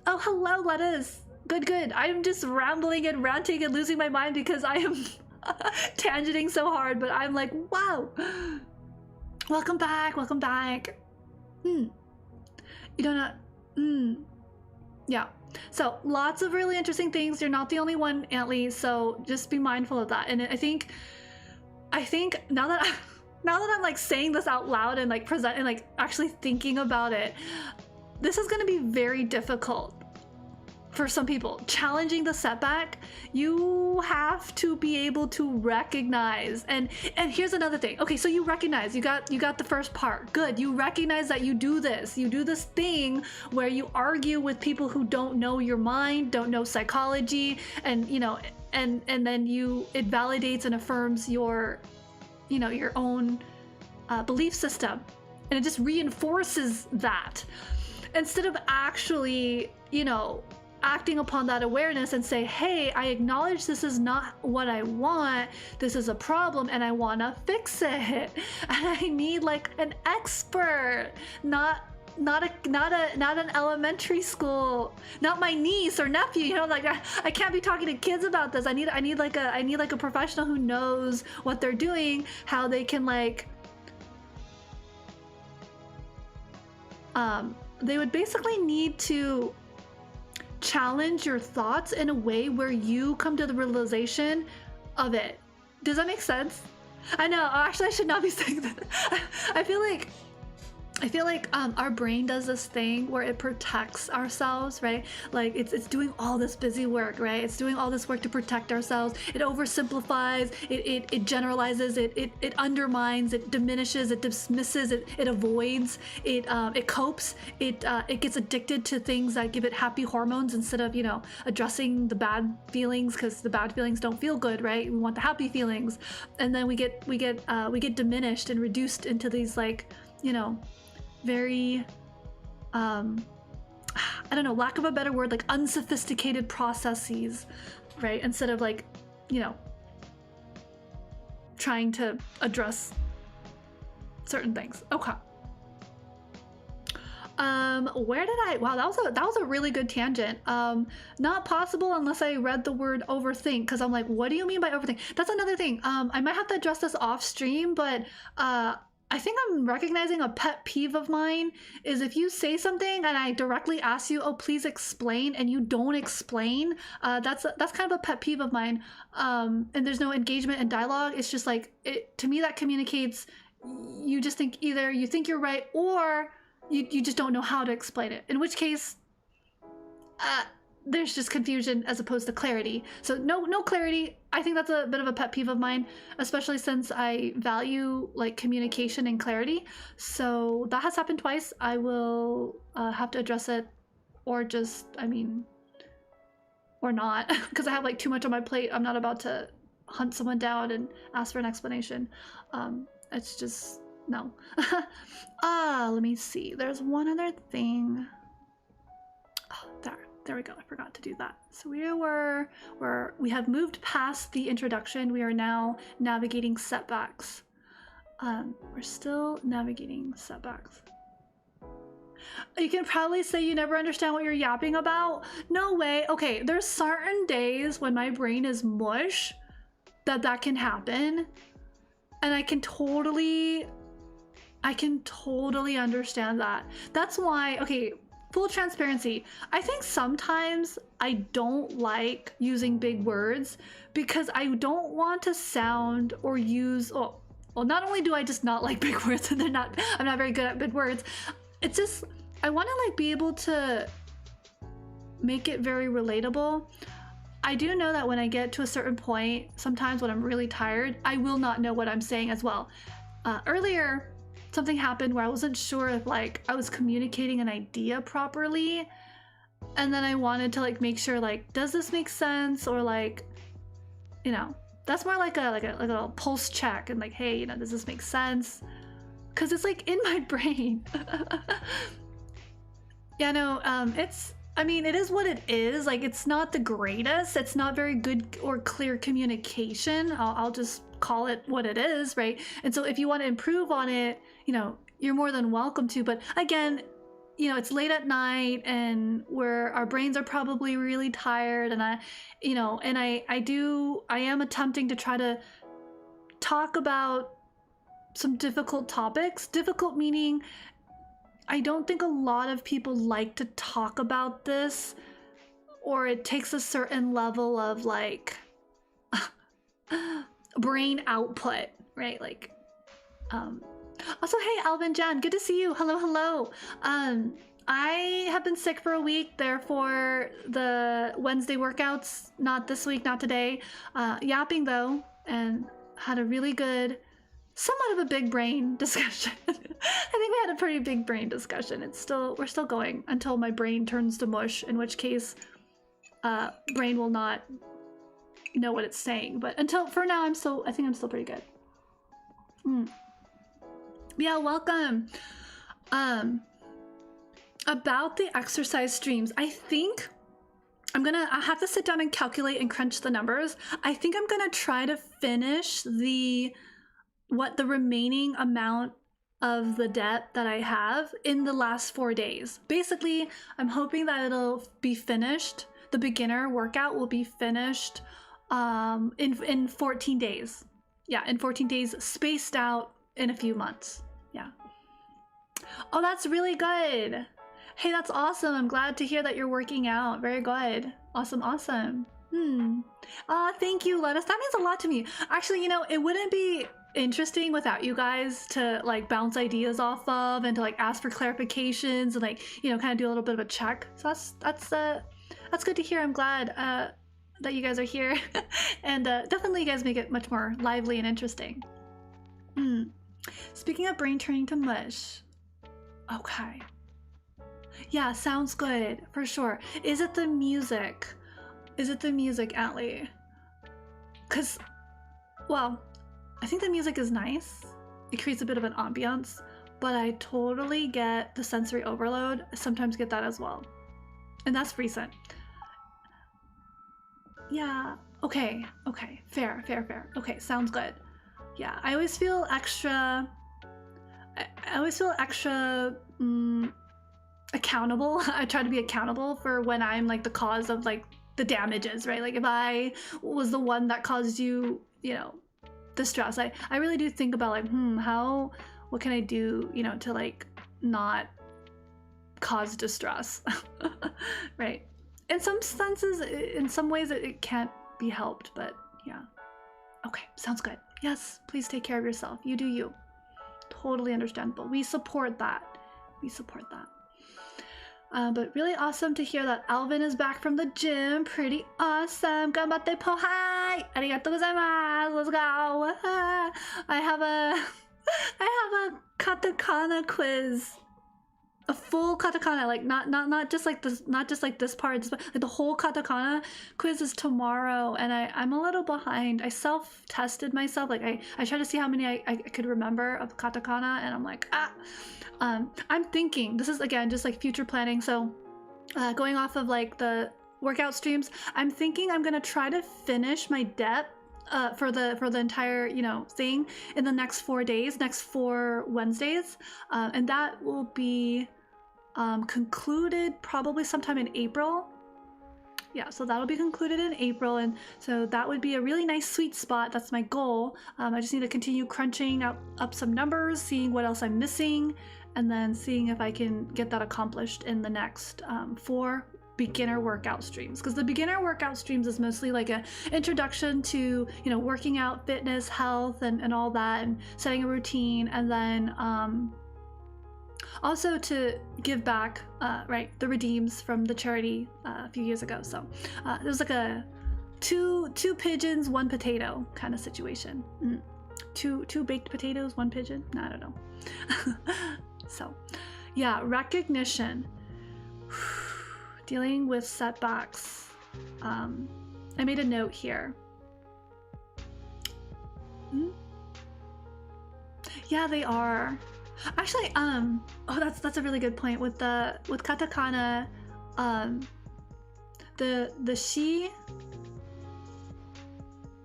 Oh, hello, lettuce. Good. I'm just rambling and ranting and losing my mind because I am tangenting so hard, but I'm like, wow. Welcome back. You don't know. Yeah. So lots of really interesting things. You're not the only one, Antley, so just be mindful of that. And I think now that I'm like saying this out loud and like present and like actually thinking about it, this is going to be very difficult for some people. Challenging the setback, you have to be able to recognize. And here's another thing. Okay, so you recognize, you got the first part. Good. You recognize that you do this thing where you argue with people who don't know your mind, don't know psychology, and you know, and then it validates and affirms your, you know, your own belief system, and it just reinforces that instead of actually, you know, acting upon that awareness and say, hey, I acknowledge this is not what I want. This is a problem and I want to fix it. And I need like an expert, not an elementary school, not my niece or nephew, you know, like I can't be talking to kids about this. I need like a professional who knows what they're doing, how they can like they would basically need to challenge your thoughts in a way where you come to the realization of it. Does that make sense? I know, actually I should not be saying that. I feel like our brain does this thing where it protects ourselves, right? Like it's doing all this busy work, right? It's doing all this work to protect ourselves. It oversimplifies, it generalizes, it undermines, it diminishes, it dismisses, it avoids, it copes, it gets addicted to things that give it happy hormones instead of, you know, addressing the bad feelings, because the bad feelings don't feel good, right? We want the happy feelings, and then we get diminished and reduced into these, like, you know, very I don't know, lack of a better word, like unsophisticated processes, right? Instead of like, you know, trying to address certain things. Okay. Where did wow, that was a really good tangent. Not possible unless I read the word overthink, because I'm like, what do you mean by overthink? That's another thing. I might have to address this off stream, but I think I'm recognizing a pet peeve of mine is if you say something and I directly ask you, oh, please explain, and you don't explain. That's kind of a pet peeve of mine. And there's no engagement and dialogue. It's just like, to me, that communicates, you just think either you think you're right or you just don't know how to explain it. In which case, there's just confusion as opposed to clarity. So no clarity. I think that's a bit of a pet peeve of mine, especially since I value like communication and clarity. So that has happened twice. I will have to address it or just, I mean, or not, because I have like too much on my plate. I'm not about to hunt someone down and ask for an explanation. It's just, no. Let me see. There's one other thing. Oh, there we go. I forgot to do that. So we have moved past the introduction. We are now navigating setbacks. We're still navigating setbacks. You can probably say you never understand what you're yapping about. No way. Okay, there's certain days when my brain is mush that can happen, and I can totally understand that. That's why, okay, full transparency, I think sometimes I don't like using big words because I don't want to sound or use, well, not only do I just not like big words and I'm not very good at big words, it's just, I want to like be able to make it very relatable. I do know that when I get to a certain point, sometimes when I'm really tired, I will not know what I'm saying as well. Earlier, something happened where I wasn't sure if like I was communicating an idea properly, and then I wanted to like make sure like, does this make sense, or like, you know, that's more like a pulse check and like, hey, you know, does this make sense? Because it's like in my brain. Yeah, no, I mean, it is what it is. Like, it's not the greatest. It's not very good or clear communication. I'll just call it what it is, right? And so if you want to improve on it, you know, you're more than welcome to. But again, you know, it's late at night and our brains are probably really tired. And I am attempting to try to talk about some difficult topics. Difficult meaning, I don't think a lot of people like to talk about this, or it takes a certain level of like brain output, right? Like, also, hey, Alvin Jan, good to see you. Hello. I have been sick for a week, therefore the Wednesday workouts, not this week, not today. Yapping though, and had a really good, somewhat of a big brain discussion. I think we had a pretty big brain discussion. We're still going until my brain turns to mush, in which case brain will not know what it's saying. But for now, I think I'm still pretty good. Yeah, welcome. About the exercise streams, I think I have to sit down and calculate and crunch the numbers. I think I'm gonna try to finish the remaining amount of the debt that I have in the last 4 days. Basically, I'm hoping that it'll be finished. The beginner workout will be finished in 14 days. Yeah, in 14 days, spaced out in a few months. Yeah. Oh, that's really good. Hey, that's awesome. I'm glad to hear that you're working out. Very good. Awesome. Thank you, Lettuce. That means a lot to me. Actually, you know, it wouldn't be interesting without you guys to like bounce ideas off of and to like ask for clarifications and like, you know, kind of do a little bit of a check. So that's good to hear. I'm glad that you guys are here. And definitely you guys make it much more lively and interesting. Speaking of brain turning to mush. Okay. Yeah, sounds good for sure. Is it the music? Is it the music, Atlee? Because, well, I think the music is nice. It creates a bit of an ambiance, but I totally get the sensory overload. I sometimes get that as well. And that's recent. Yeah, okay, fair. Okay, sounds good. Yeah, I always feel extra accountable. I try to be accountable for when I'm like the cause of like the damages, right? Like if I was the one that caused you, you know, the stress, I really do think about like, what can I do, you know, to like not cause distress, right? In some senses, in some ways it can't be helped, but yeah. Okay, sounds good. Yes, please take care of yourself. You do you. Totally understandable. We support that. But really awesome to hear that Alvin is back from the gym. Pretty awesome. Ganbatte pohai! Arigatou gozaimasu. Let's go. I have a katakana quiz a full katakana, like not just like this, not just like this part, like the whole katakana quiz is tomorrow, and I'm a little behind. I self-tested myself, like I tried to see how many I could remember of katakana, and I'm like, I'm thinking, this is again just like future planning, so going off of like the workout streams, I'm thinking I'm gonna try to finish my depth for the entire, you know, thing in the next 4 days, next 4 Wednesdays, and that will be concluded probably sometime in April. Yeah, so that'll be concluded in April, and so that would be a really nice sweet spot. That's my goal. I just need to continue crunching up some numbers, seeing what else I'm missing, and then seeing if I can get that accomplished in the next 4 beginner workout streams, because the beginner workout streams is mostly like a introduction to, you know, working out, fitness, health, and all that, and setting a routine, and then also to give back, right, the redeems from the charity a few years ago. So it was like a two pigeons, 1 potato kind of situation. Two baked potatoes, 1 pigeon. No, I don't know. So yeah, recognition. Dealing with setbacks. I made a note here. Yeah, they are. Actually, oh, that's a really good point with katakana. The shi,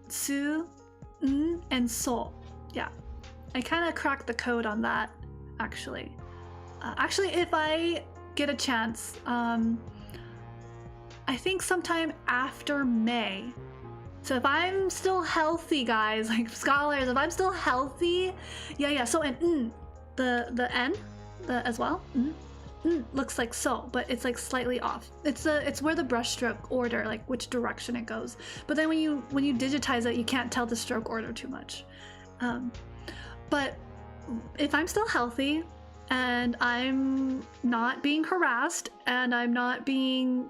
tsu, and so. Yeah, I kind of cracked the code on that. Actually, if I get a chance, I think sometime after May. So if I'm still healthy, guys, like scholars, if I'm still healthy, yeah. So and the n, as well, looks like so, but it's like slightly off. It's where the brushstroke order, like which direction it goes. But then when you digitize it, you can't tell the stroke order too much. But if I'm still healthy and I'm not being harassed and I'm not being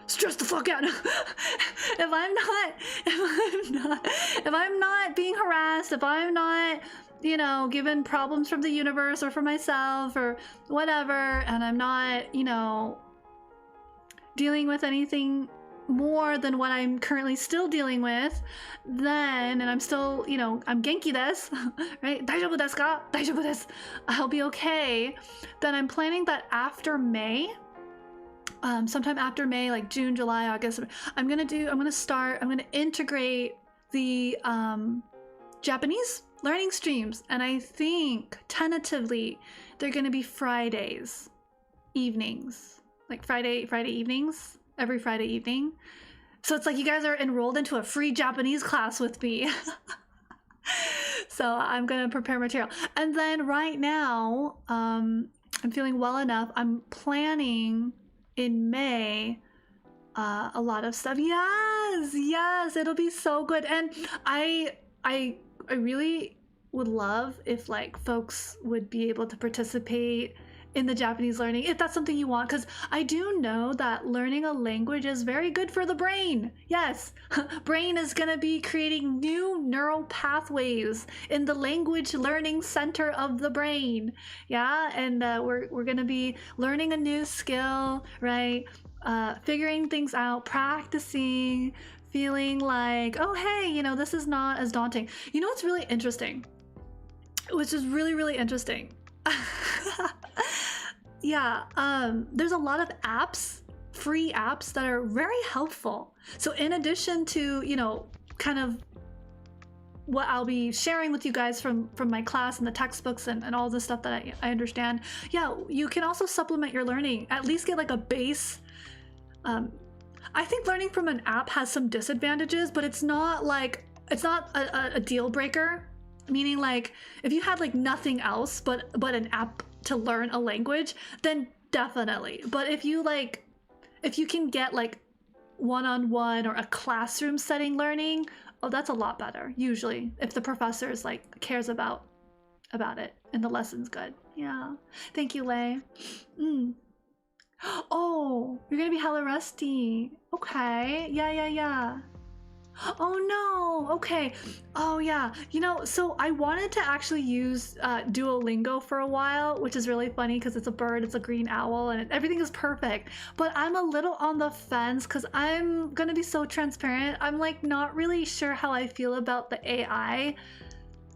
stressed the fuck out, if I'm not being harassed, if I'm not, you know, given problems from the universe or for myself or whatever, and I'm not, you know, dealing with anything more than what I'm currently still dealing with, then, and I'm still, you know, I'm genki desu, right? Daijoubu desu ka? Daijoubu desu. I'll be okay. Then I'm planning that after May, sometime after May, like June, July, August, I'm gonna integrate the Japanese learning streams, and I think tentatively they're gonna be Fridays evenings, like Friday evenings, every Friday evening. So it's like you guys are enrolled into a free Japanese class with me. So I'm gonna prepare material, and then right now I'm feeling well enough. I'm planning in May a lot of stuff. Yes, it'll be so good. And I really would love if like folks would be able to participate in the Japanese learning, if that's something you want, because I do know that learning a language is very good for the brain. Yes, brain is gonna be creating new neural pathways in the language learning center of the brain. Yeah, and we're gonna be learning a new skill, right? Figuring things out, practicing, feeling like, oh hey, you know, this is not as daunting. You know what's really interesting? Which is really interesting. Yeah, there's a lot of apps, free apps that are very helpful. So in addition to, you know, kind of what I'll be sharing with you guys from my class and the textbooks and all the stuff that I understand, yeah, you can also supplement your learning, at least get like a base. I think learning from an app has some disadvantages, but it's not like, it's not a deal breaker. Meaning like if you had like nothing else but an app to learn a language, then definitely. But if you can get like one-on-one or a classroom setting learning, oh, that's a lot better usually, if the professor is like cares about it and the lesson's good. Yeah, thank you, Lei. Oh, you're gonna be hella rusty. Okay, yeah. Oh no, okay. Oh yeah, you know, so I wanted to actually use Duolingo for a while, which is really funny because it's a bird, it's a green owl, and everything is perfect. But I'm a little on the fence because I'm gonna be so transparent. I'm like not really sure how I feel about the AI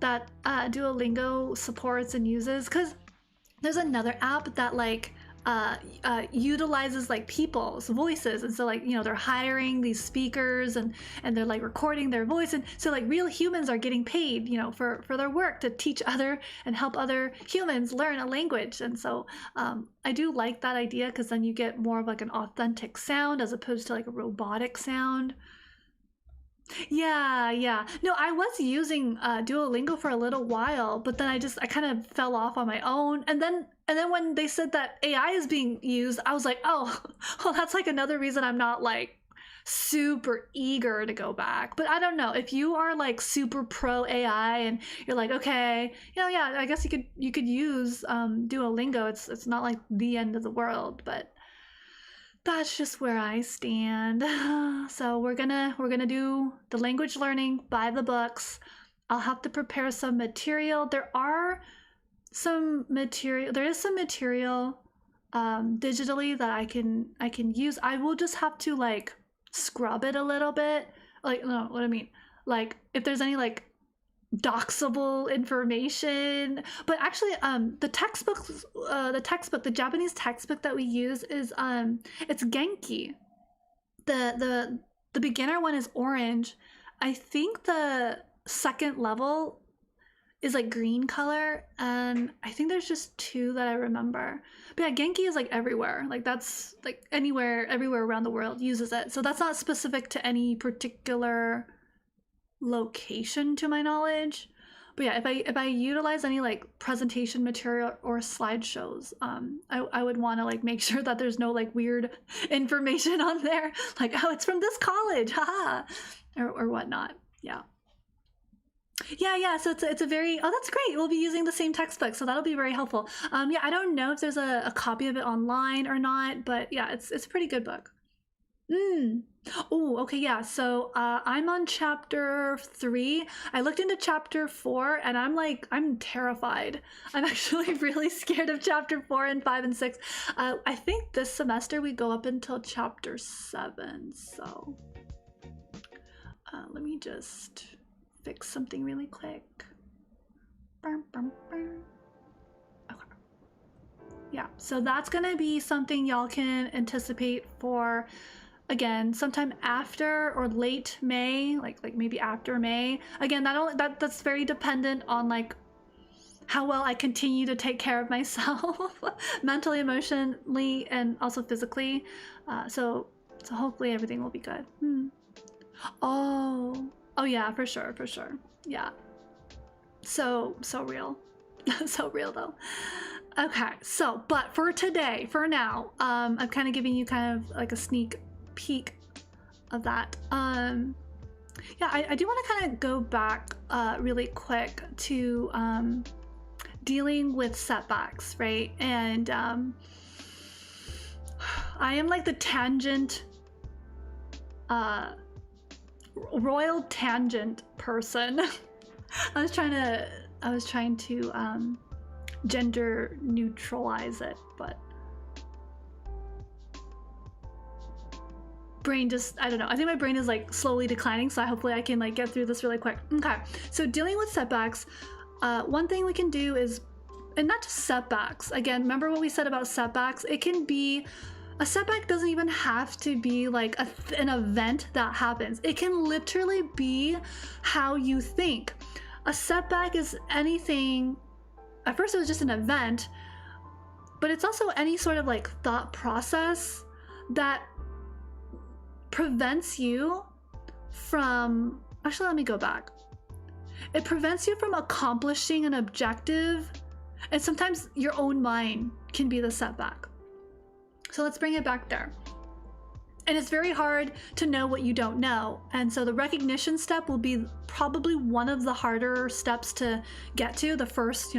that Duolingo supports and uses, because there's another app that like utilizes like people's voices, and so like, you know, they're hiring these speakers and they're like recording their voice, and so like real humans are getting paid, you know, for their work to teach other and help other humans learn a language. And so I do like that idea because then you get more of like an authentic sound as opposed to like a robotic sound. Yeah. No, I was using Duolingo for a little while, but then I kind of fell off on my own. And then when they said that AI is being used, I was like, oh, well, that's like another reason I'm not like super eager to go back. But I don't know, if you are like super pro AI and you're like, okay, you know, yeah, I guess you could use Duolingo. It's not like the end of the world, but that's just where I stand. So we're gonna do the language learning by the books. I'll have to prepare some material. There is some material digitally that I can use. I will just have to like scrub it a little bit. Like, no, what I mean, like if there's any like doxable information. But actually the Japanese textbook that we use is it's Genki. The beginner one is orange. I think the second level is like green color, and I think there's just two that I remember. But yeah, Genki is like everywhere. Like that's like everywhere around the world uses it. So that's not specific to any particular location to my knowledge. But yeah, if I utilize any like presentation material or slideshows, I would want to like make sure that there's no like weird information on there, like, oh, it's from this college, haha, or whatnot. Yeah. So it's a very, oh, that's great, we'll be using the same textbook, so that'll be very helpful. Yeah, I don't know if there's a copy of it online or not, but yeah, it's a pretty good book. Oh, okay, yeah. So I'm on chapter 3. I looked into chapter 4, and I'm terrified. I'm actually really scared of chapter 4 and 5 and 6. I think this semester we go up until chapter 7. So let me just fix something really quick. Okay. Yeah, so that's gonna be something y'all can anticipate for, again, sometime after or late May, like maybe after May. Again, that's very dependent on like how well I continue to take care of myself mentally, emotionally, and also physically. So hopefully everything will be good. Oh yeah, for sure. Yeah. So real. So real though. Okay, so but for today, for now, I'm kind of giving you kind of like a sneak peek of that. Yeah, I do want to kind of go back really quick to dealing with setbacks, right? And I am like the tangent royal tangent person. I was trying to gender neutralize it, but brain just, I don't know, I think my brain is like slowly declining, so hopefully I can like get through this really quick. Okay, so dealing with setbacks, one thing we can do is, and not just setbacks, again, remember what we said about setbacks, it can be, a setback doesn't even have to be like an event that happens. It can literally be how you think. A setback is anything, at first it was just an event, but it's also any sort of like thought process that prevents you from, actually let me go back. It prevents you from accomplishing an objective, and sometimes your own mind can be the setback. So let's bring it back there. And it's very hard to know what you don't know. And so the recognition step will be probably one of the harder steps to get to. The first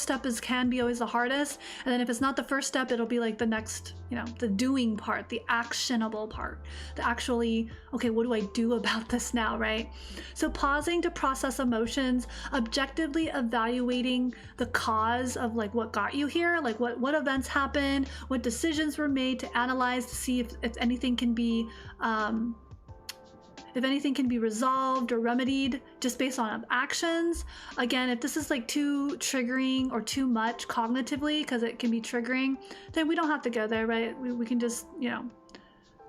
step can be always the hardest. And then if it's not the first step, it'll be like the next, the doing part, the actionable part, the actually, okay, what do I do about this now, right? So pausing to process emotions, objectively evaluating the cause of like what got you here, like what events happened, what decisions were made, to analyze to see if anything can be resolved or remedied just based on actions. Again, if this is like too triggering or too much cognitively, because it can be triggering, then we don't have to go there, right? We can just,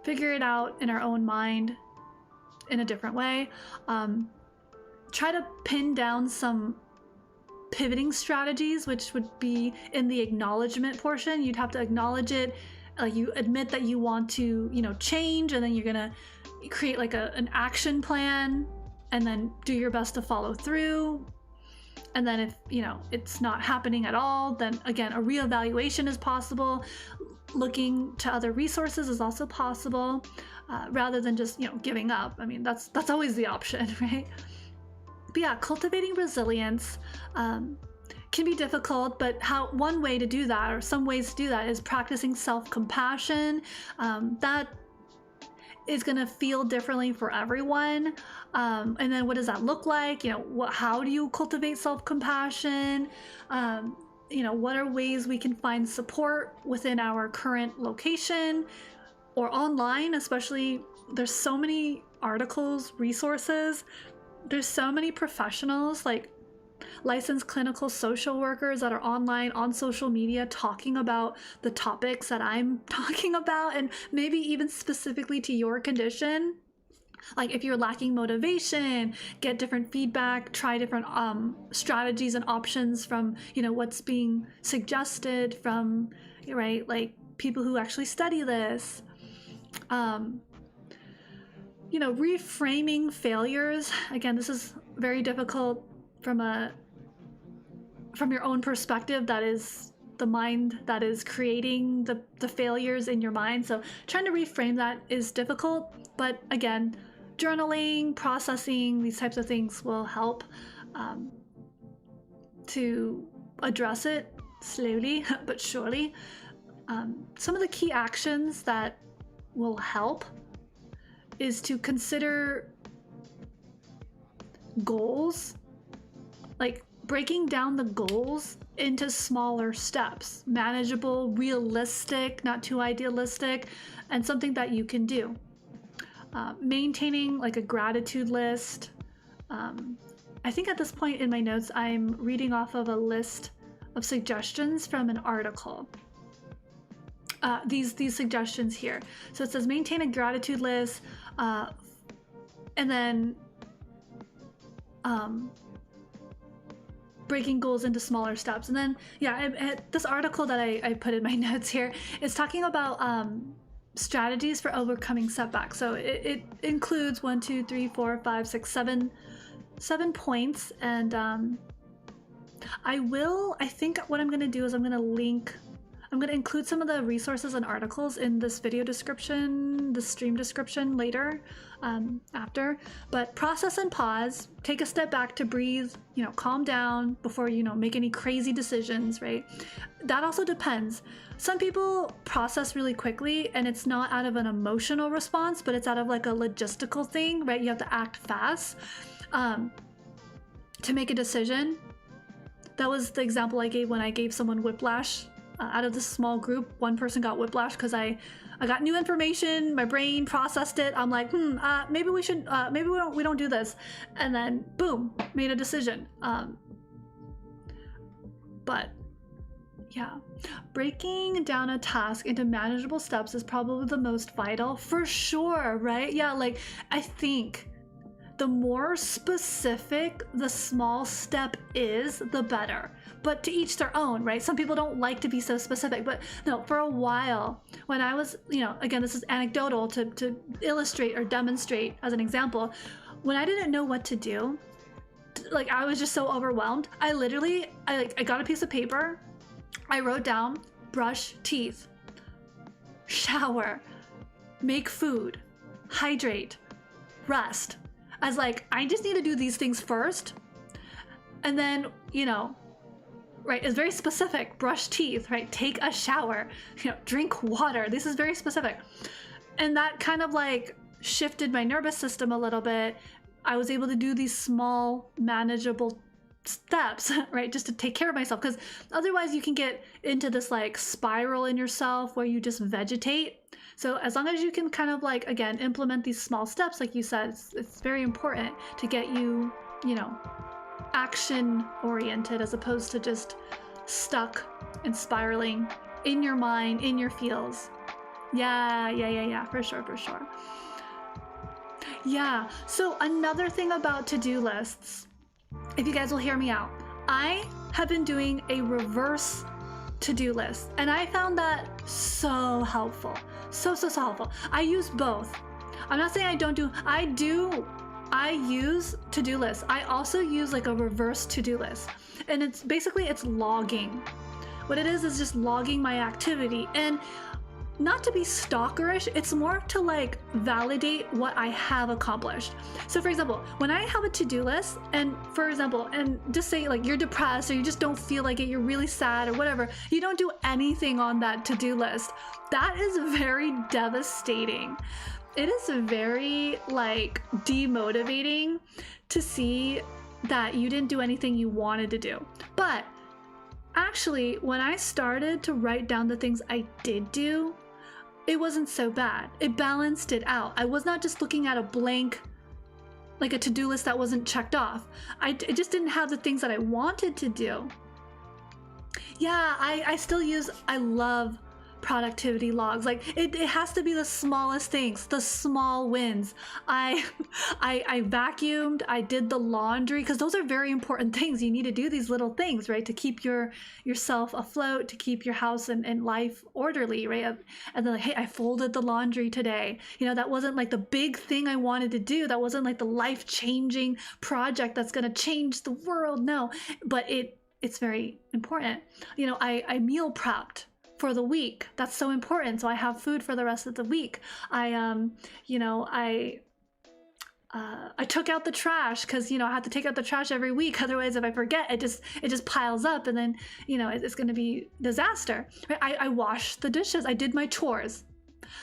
figure it out in our own mind in a different way. Try to pin down some pivoting strategies, which would be in the acknowledgement portion. You'd have to acknowledge it. You admit that you want to, change, and then you're gonna create like an action plan, and then do your best to follow through. And then if, it's not happening at all, then again, a reevaluation is possible. Looking to other resources is also possible, rather than just, giving up. I mean, that's always the option, right? But yeah, cultivating resilience can be difficult, but one way to do that, or some ways to do that, is practicing self-compassion. That is going to feel differently for everyone. And then what does that look like? How do you cultivate self-compassion? What are ways we can find support within our current location or online? Especially, there's so many articles, resources. There's so many professionals, like licensed clinical social workers, that are online on social media talking about the topics that I'm talking about, and maybe even specifically to your condition. Like if you're lacking motivation, get different feedback, try different strategies and options from, what's being suggested from, right, like people who actually study this. Reframing failures. Again, this is very difficult from your own perspective. That is the mind that is creating the failures in your mind. So trying to reframe that is difficult, but again, journaling, processing, these types of things will help to address it slowly but surely. Some of the key actions that will help is to consider goals, like breaking down the goals into smaller steps, manageable, realistic, not too idealistic, and something that you can do. Maintaining like a gratitude list. I think at this point in my notes, I'm reading off of a list of suggestions from an article. These suggestions here. So it says maintain a gratitude list, and then breaking goals into smaller steps. And then, this article that I put in my notes here is talking about strategies for overcoming setbacks. So it includes 1, 2, 3, 4, 5, 6, 7 points. And I think what I'm going to do is I'm going to include some of the resources and articles in this video description, the stream description later, after. But process and pause, take a step back to breathe, calm down before, make any crazy decisions, right? That also depends. Some people process really quickly, and it's not out of an emotional response, but it's out of like a logistical thing, right? You have to act fast to make a decision. That was the example I gave when I gave someone whiplash. Out of this small group, one person got whiplash because I got new information, my brain processed it. I'm like, maybe we should, maybe we don't do this. And then boom, made a decision. But yeah, breaking down a task into manageable steps is probably the most vital for sure, right? Yeah, like I think the more specific the small step is, the better. But to each their own, right? Some people don't like to be so specific, but no, for a while, when I was, again, this is anecdotal to illustrate or demonstrate as an example, when I didn't know what to do, like I was just so overwhelmed, I got a piece of paper, I wrote down brush teeth, shower, make food, hydrate, rest, as like, I just need to do these things first. And then, you know, right, it's very specific. Brush teeth, right? Take a shower, you know, drink water. This is very specific. And that kind of like shifted my nervous system a little bit. I was able to do these small, manageable steps, right? Just to take care of myself. Because otherwise you can get into this like spiral in yourself where you just vegetate. So as long as you can kind of like, again, implement these small steps, like you said, it's very important to get you, you know, action oriented as opposed to just stuck and spiraling in your mind, in your feels. Yeah, for sure. Yeah, so another thing about to-do lists, if you guys will hear me out, I have been doing a reverse to-do list, and I found that so helpful. So helpful. I use both. I'm not saying I don't do, I use to-do lists. I also use like a reverse to-do list, and it's basically, it's logging. What it is just logging my activity, and not to be stalkerish, it's more to like validate what I have accomplished. So for example, when I have a to-do list, and for example, and just say like you're depressed or you just don't feel like it, you're really sad or whatever, you don't do anything on that to-do list, that is very devastating. It is very like demotivating to see that you didn't do anything you wanted to do. But actually, when I started to write down the things I did do, it wasn't so bad. It balanced it out. I was not just looking at a blank, like a to-do list that wasn't checked off. I just didn't have the things that I wanted to do. Yeah, I still use, I love productivity logs. Like it has to be the smallest things, the small wins. I vacuumed, I did the laundry, because those are very important things. You need to do these little things, right, to keep yourself afloat, to keep your house and life orderly, right? And then like, hey, I folded the laundry today. You know, that wasn't like the big thing I wanted to do. That wasn't like the life-changing project that's going to change the world. No, but it's very important. You know, I meal prepped for the week. That's so important. So I have food for the rest of the week. I took out the trash because, you know, I have to take out the trash every week. Otherwise, if I forget, it just piles up, and then, you know, it's going to be disaster. I washed the dishes. I did my chores.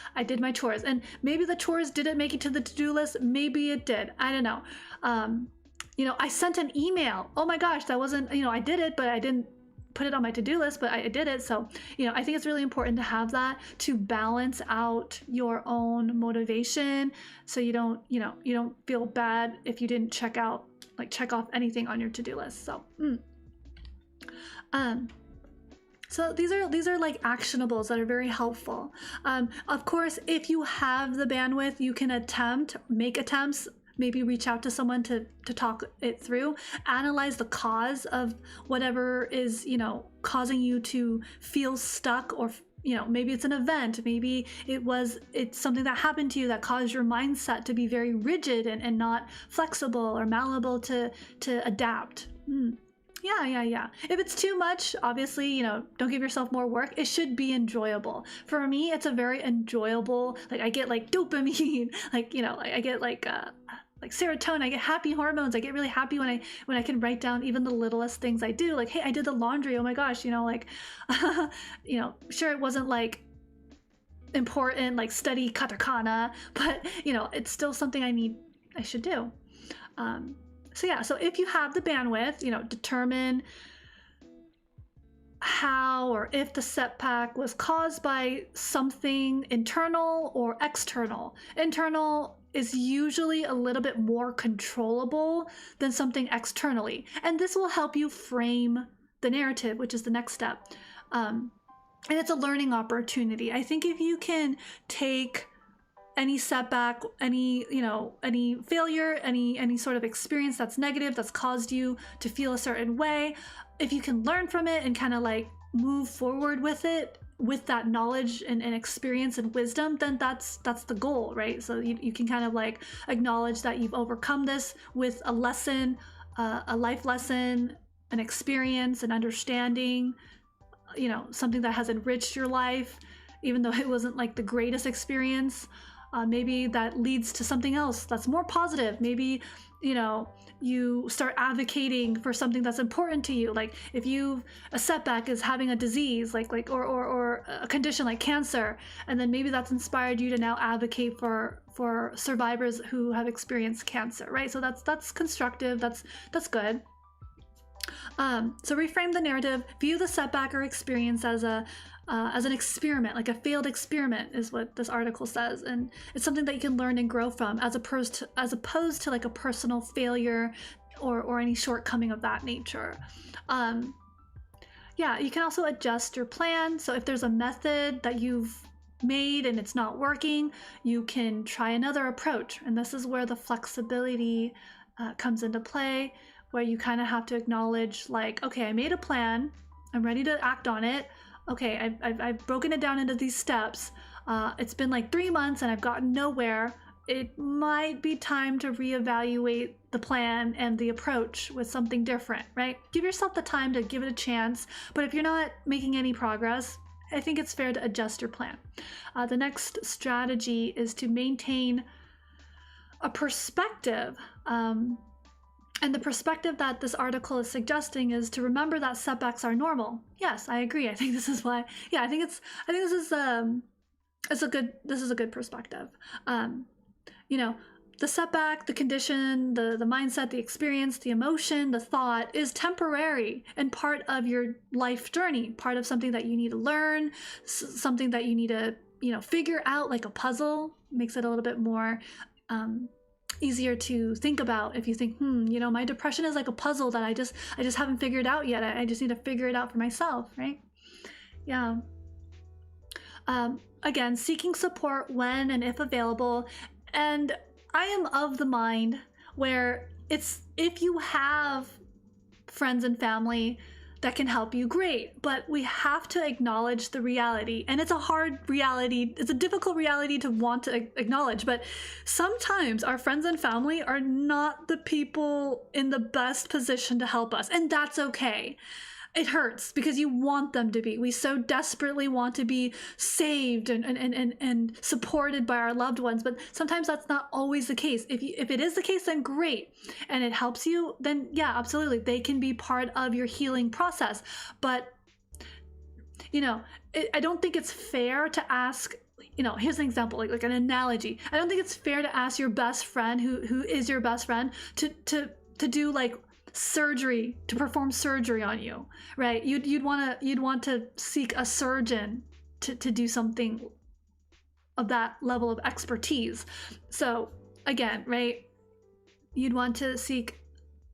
And maybe the chores didn't make it to the to-do list. Maybe it did. I don't know. You know, I sent an email. Oh my gosh, that wasn't, you know, I did it, but I didn't put it on my to-do list, but I did it. So, you know, I think it's really important to have that to balance out your own motivation, so you don't feel bad if you didn't check off anything on your to-do list. So, so these are like actionables that are very helpful. Of course, if you have the bandwidth, you can make attempts. Maybe reach out to someone to talk it through, analyze the cause of whatever is, you know, causing you to feel stuck, or, you know, maybe it's an event, maybe it's something that happened to you that caused your mindset to be very rigid and not flexible or malleable to adapt. Yeah. If it's too much, obviously, you know, don't give yourself more work. It should be enjoyable. For me, it's a very enjoyable, like I get like dopamine, like, you know, I get like serotonin, I get happy hormones. I get really happy when I can write down even the littlest things I do. Like, hey, I did the laundry. Oh my gosh, you know, like, you know, sure, it wasn't like important, like study katakana, but, you know, it's still something I should do. So yeah, so if you have the bandwidth, you know, determine how or if the setback was caused by something internal or external. Internal is usually a little bit more controllable than something externally. And this will help you frame the narrative, which is the next step. And it's a learning opportunity. I think if you can take any setback, any failure, any sort of experience that's negative, that's caused you to feel a certain way, if you can learn from it and kind of like move forward with it, with that knowledge and experience and wisdom, then that's the goal, right? So you can kind of like acknowledge that you've overcome this with a lesson, a life lesson, an experience, an understanding, you know, something that has enriched your life. even though it wasn't like the greatest experience. Maybe that leads to something else that's more positive. Maybe, you know, you start advocating for something that's important to you. Like if a setback is having a disease, or a condition like cancer, and then maybe that's inspired you to now advocate for survivors who have experienced cancer, right? So that's constructive. That's good. So reframe the narrative, view the setback or experience as an experiment, like a failed experiment is what this article says, and it's something that you can learn and grow from, as opposed to like a personal failure or any shortcoming of that nature. Yeah, you can also adjust your plan. So if there's a method that you've made and it's not working, you can try another approach, and this is where the flexibility comes into play, where you kind of have to acknowledge, like, okay, I made a plan, I'm ready to act on it. Okay, I've broken it down into these steps. It's been like 3 months and I've gotten nowhere. It might be time to reevaluate the plan and the approach with something different, right? Give yourself the time to give it a chance, but if you're not making any progress, I think it's fair to adjust your plan. The next strategy is to maintain a perspective. And the perspective that this article is suggesting is to remember that setbacks are normal. Yes, I agree. I think this is why. Yeah, I think this is a good perspective. You know, the setback, the condition, the mindset, the experience, the emotion, the thought is temporary and part of your life journey, part of something that you need to learn, something that you need to, figure out, like a puzzle. Makes it a little bit more easier to think about if you think, my depression is like a puzzle that I just haven't figured out yet. I just need to figure it out for myself, right? Yeah. Again, seeking support when and if available. And I am of the mind where if you have friends and family that can help you, great, but we have to acknowledge the reality, and it's a hard reality, it's a difficult reality to want to acknowledge, but sometimes our friends and family are not the people in the best position to help us, and that's okay. It hurts because you want them to be. We so desperately want to be saved and supported by our loved ones, but sometimes that's not always the case. If it is the case, then great, and it helps you, then yeah, absolutely, they can be part of your healing process. But I don't think it's fair to ask. Here's an example, like an analogy. I don't think it's fair to ask your best friend, who is your best friend, to do like surgery, to perform surgery on you, right? You'd want to seek a surgeon to do something of that level of expertise. So again, right, you'd want to seek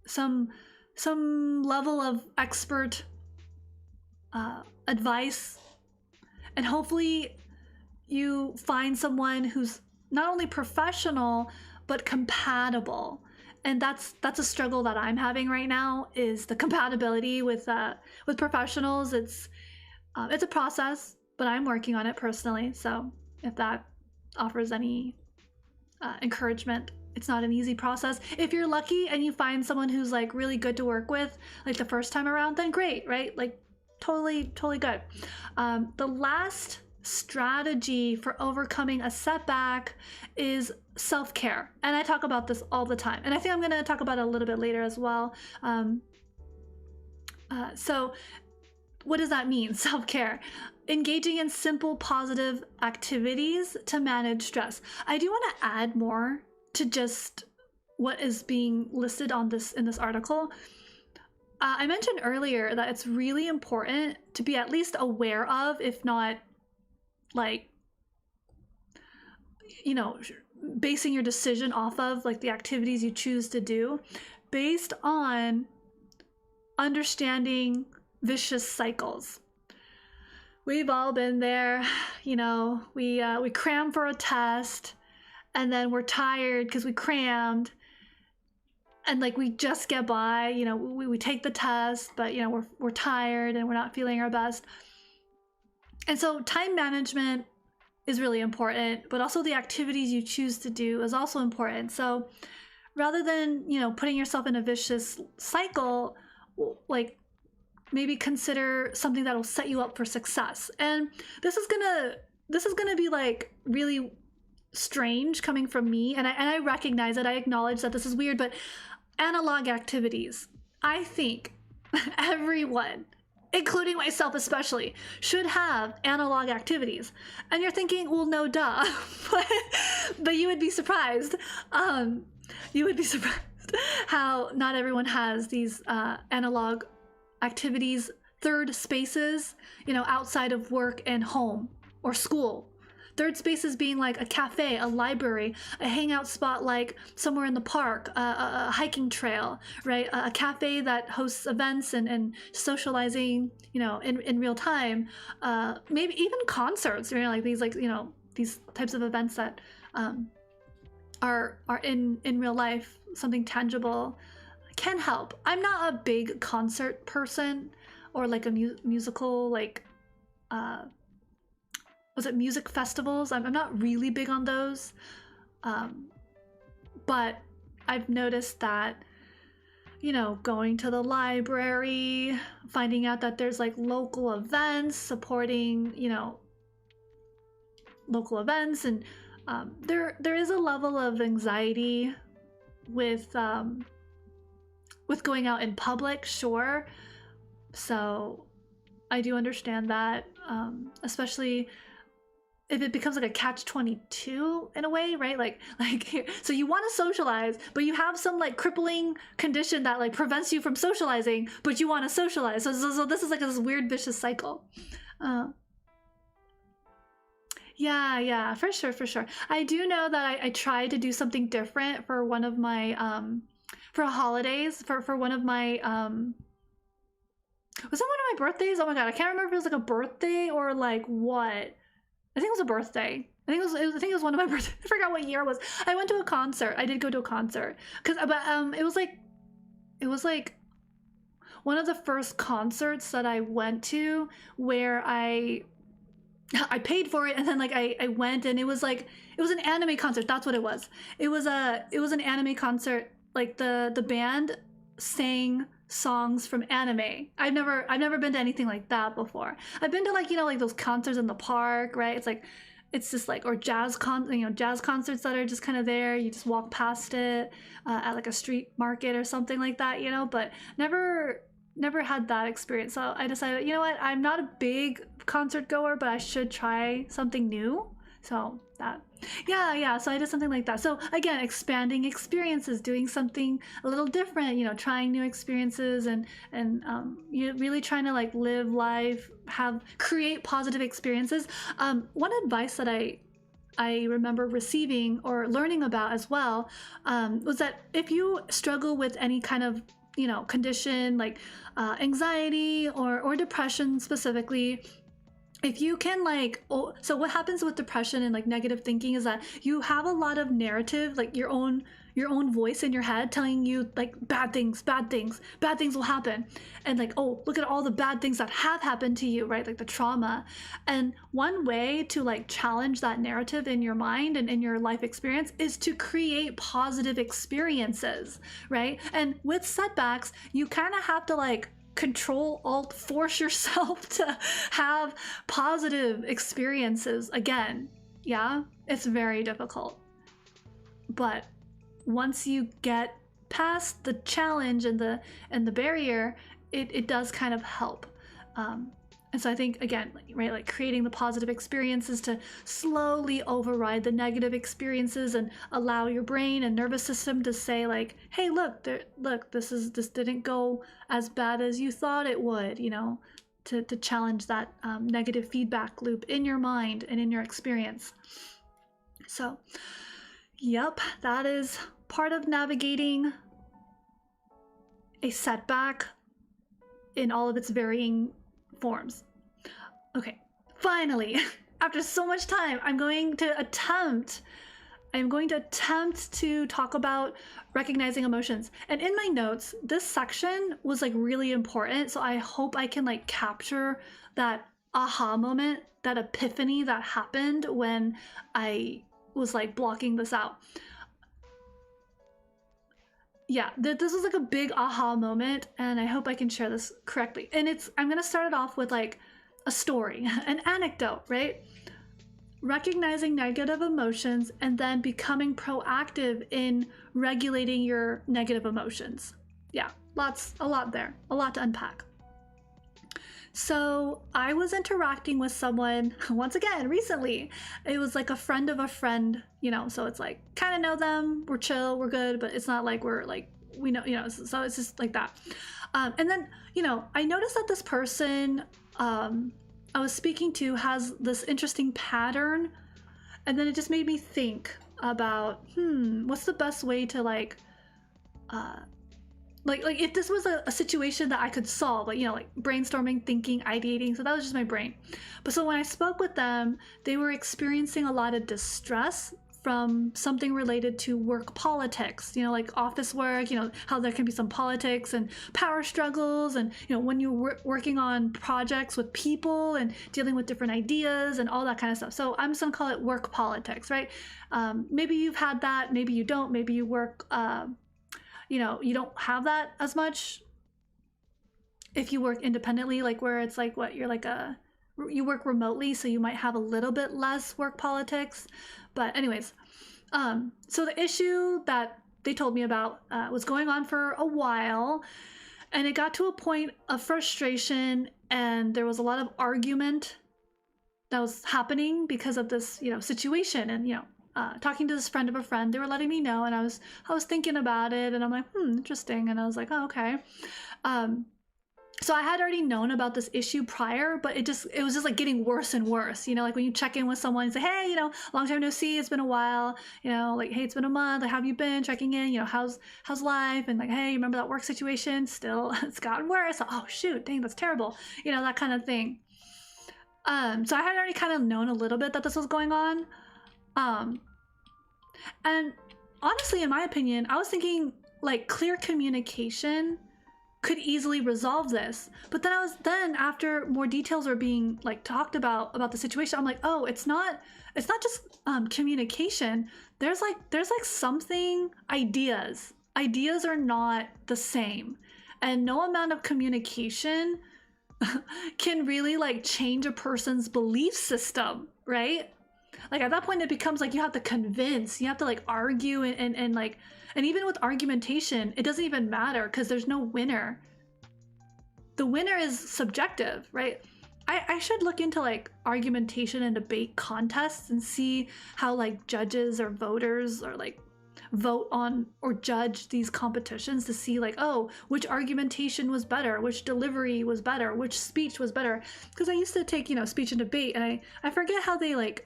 some level of expert advice, and hopefully you find someone who's not only professional but compatible. And that's a struggle that I'm having right now, is the compatibility with professionals. It's a process, but I'm working on it personally. So if that offers any encouragement, it's not an easy process. If you're lucky and you find someone who's like really good to work with, like the first time around, then great, right? Like totally good. The last strategy for overcoming a setback is self-care, and I talk about this all the time, and I think I'm going to talk about it a little bit later as well. So what does that mean? Self-care, engaging in simple positive activities to manage stress. I do want to add more to just what is being listed in this article. I mentioned earlier that it's really important to be at least aware of, if not like, basing your decision off of like the activities you choose to do based on understanding vicious cycles. We've all been there, we cram for a test, and then we're tired because we crammed, and like we just get by, we take the test, but we're tired and we're not feeling our best. And so time management is really important, but also the activities you choose to do is also important. So rather than, putting yourself in a vicious cycle, like maybe consider something that will set you up for success. And this is gonna this is gonna be like really strange coming from me, and I recognize it, I acknowledge that this is weird, but analog activities, I think everyone, including myself especially, should have analog activities. And you're thinking, well, no, duh. but you would be surprised. You would be surprised how not everyone has these analog activities, third spaces, you know, outside of work and home or school. Third spaces being like a cafe, a library, a hangout spot like somewhere in the park, a hiking trail, right? A cafe that hosts events and socializing, you know, in real time. Maybe even concerts, you know, like these types of events that are in real life, something tangible can help. I'm not a big concert person or like a musical, like was it music festivals? I'm not really big on those, but I've noticed that, you know, going to the library, finding out that there's like local events, supporting, you know, local events, and there is a level of anxiety with going out in public, sure. So I do understand that, especially if it becomes like a catch-22 in a way, right? Like so you want to socialize, but you have some like crippling condition that like prevents you from socializing, but you want to socialize. So this is like this weird vicious cycle. Yeah, for sure. I do know that I tried to do something different for one of my for holidays, for one of my was that one of my birthdays? Oh my god, I can't remember if it was like a birthday or like what. I think it was a birthday. I think it was one of my birthdays. I forgot what year it was. I went to a concert. I did go to a concert but it was like one of the first concerts that I went to where I paid for it, and then like I went, and it was an anime concert. That's what it was. It was an anime concert. Like the band sang songs from anime. I've never been to anything like that before. I've been to like, you know, like those concerts in the park, right? It's just like, or jazz concerts that are just kind of there. You just walk past it at like a street market or something like that, you know, but never had that experience. So I decided, you know what, I'm not a big concert goer, but I should try something new. So that, yeah, so I did something like that. So again, expanding experiences, doing something a little different, you know, trying new experiences, and you really trying to like live life, create positive experiences. One advice that I remember receiving or learning about as well was that if you struggle with any kind of, you know, condition like anxiety or depression specifically, if you can like, so what happens with depression and like negative thinking is that you have a lot of narrative, like your own voice in your head telling you like bad things will happen, and like, oh, look at all the bad things that have happened to you, right? Like the trauma. And one way to like challenge that narrative in your mind and in your life experience is to create positive experiences, right? And with setbacks, you kind of have to like force yourself to have positive experiences again. Yeah, it's very difficult, but once you get past the challenge and the barrier, it does kind of help. And so I think, again, right, like creating the positive experiences to slowly override the negative experiences and allow your brain and nervous system to say like, hey, look, this didn't go as bad as you thought it would, you know, to challenge that negative feedback loop in your mind and in your experience. So, yep, that is part of navigating a setback in all of its varying forms. Okay, finally, after so much time, I'm going to attempt to talk about recognizing emotions. And in my notes, this section was like really important, so I hope I can like capture that aha moment, that epiphany that happened when I was like blocking this out. Yeah, this was like a big aha moment, and I hope I can share this correctly. And I'm gonna start it off with like a story, an anecdote, right? recognizing negative emotions and then becoming proactive in regulating your negative emotions. Yeah, a lot there, a lot to unpack. So I was interacting with someone, once again, recently. It was like a friend of a friend, you know, so it's like kind of know them, we're chill, we're good, but it's not like we're like, we know, you know, so it's just like that. And then, you know, I noticed that this person I was speaking to has this interesting pattern, and then it just made me think about, what's the best way to like if this was a situation that I could solve, like, you know, like brainstorming, thinking, ideating. So that was just my brain. But so when I spoke with them, they were experiencing a lot of distress from something related to work politics, you know, like office work, you know, how there can be some politics and power struggles. And, you know, when you're working on projects with people and dealing with different ideas and all that kind of stuff. So I'm just gonna call it work politics, right? Maybe you've had that, maybe you don't, maybe you work, you know, you don't have that as much if you work independently, like where it's like what, you're like you work remotely, so you might have a little bit less work politics. But anyways, so the issue that they told me about was going on for a while, and it got to a point of frustration, and there was a lot of argument that was happening because of this, you know, situation. And, you know, talking to this friend of a friend, they were letting me know, and I was thinking about it, and I'm like, interesting. And I was like, oh, okay. So I had already known about this issue prior, but it was just like getting worse and worse. You know, like when you check in with someone and say, hey, you know, long time no see, it's been a while, you know, like, hey, it's been a month, like, how have you been? Checking in, you know, how's life? And like, hey, you remember that work situation? Still, it's gotten worse. Oh shoot, dang, that's terrible. You know, that kind of thing. So I had already kind of known a little bit that this was going on. And honestly, in my opinion, I was thinking like clear communication could easily resolve this. But then after more details are being like talked about the situation, I'm like, oh, it's not just communication. There's like something, ideas are not the same, and no amount of communication can really like change a person's belief system, right? Like at that point it becomes like you have to convince, you have to like argue and like, and even with argumentation, it doesn't even matter because there's no winner. The winner is subjective, right? I should look into like argumentation and debate contests and see how like judges or voters or like vote on or judge these competitions to see like, oh, which argumentation was better, which delivery was better, which speech was better. Because I used to take, you know, speech and debate, and I forget how they like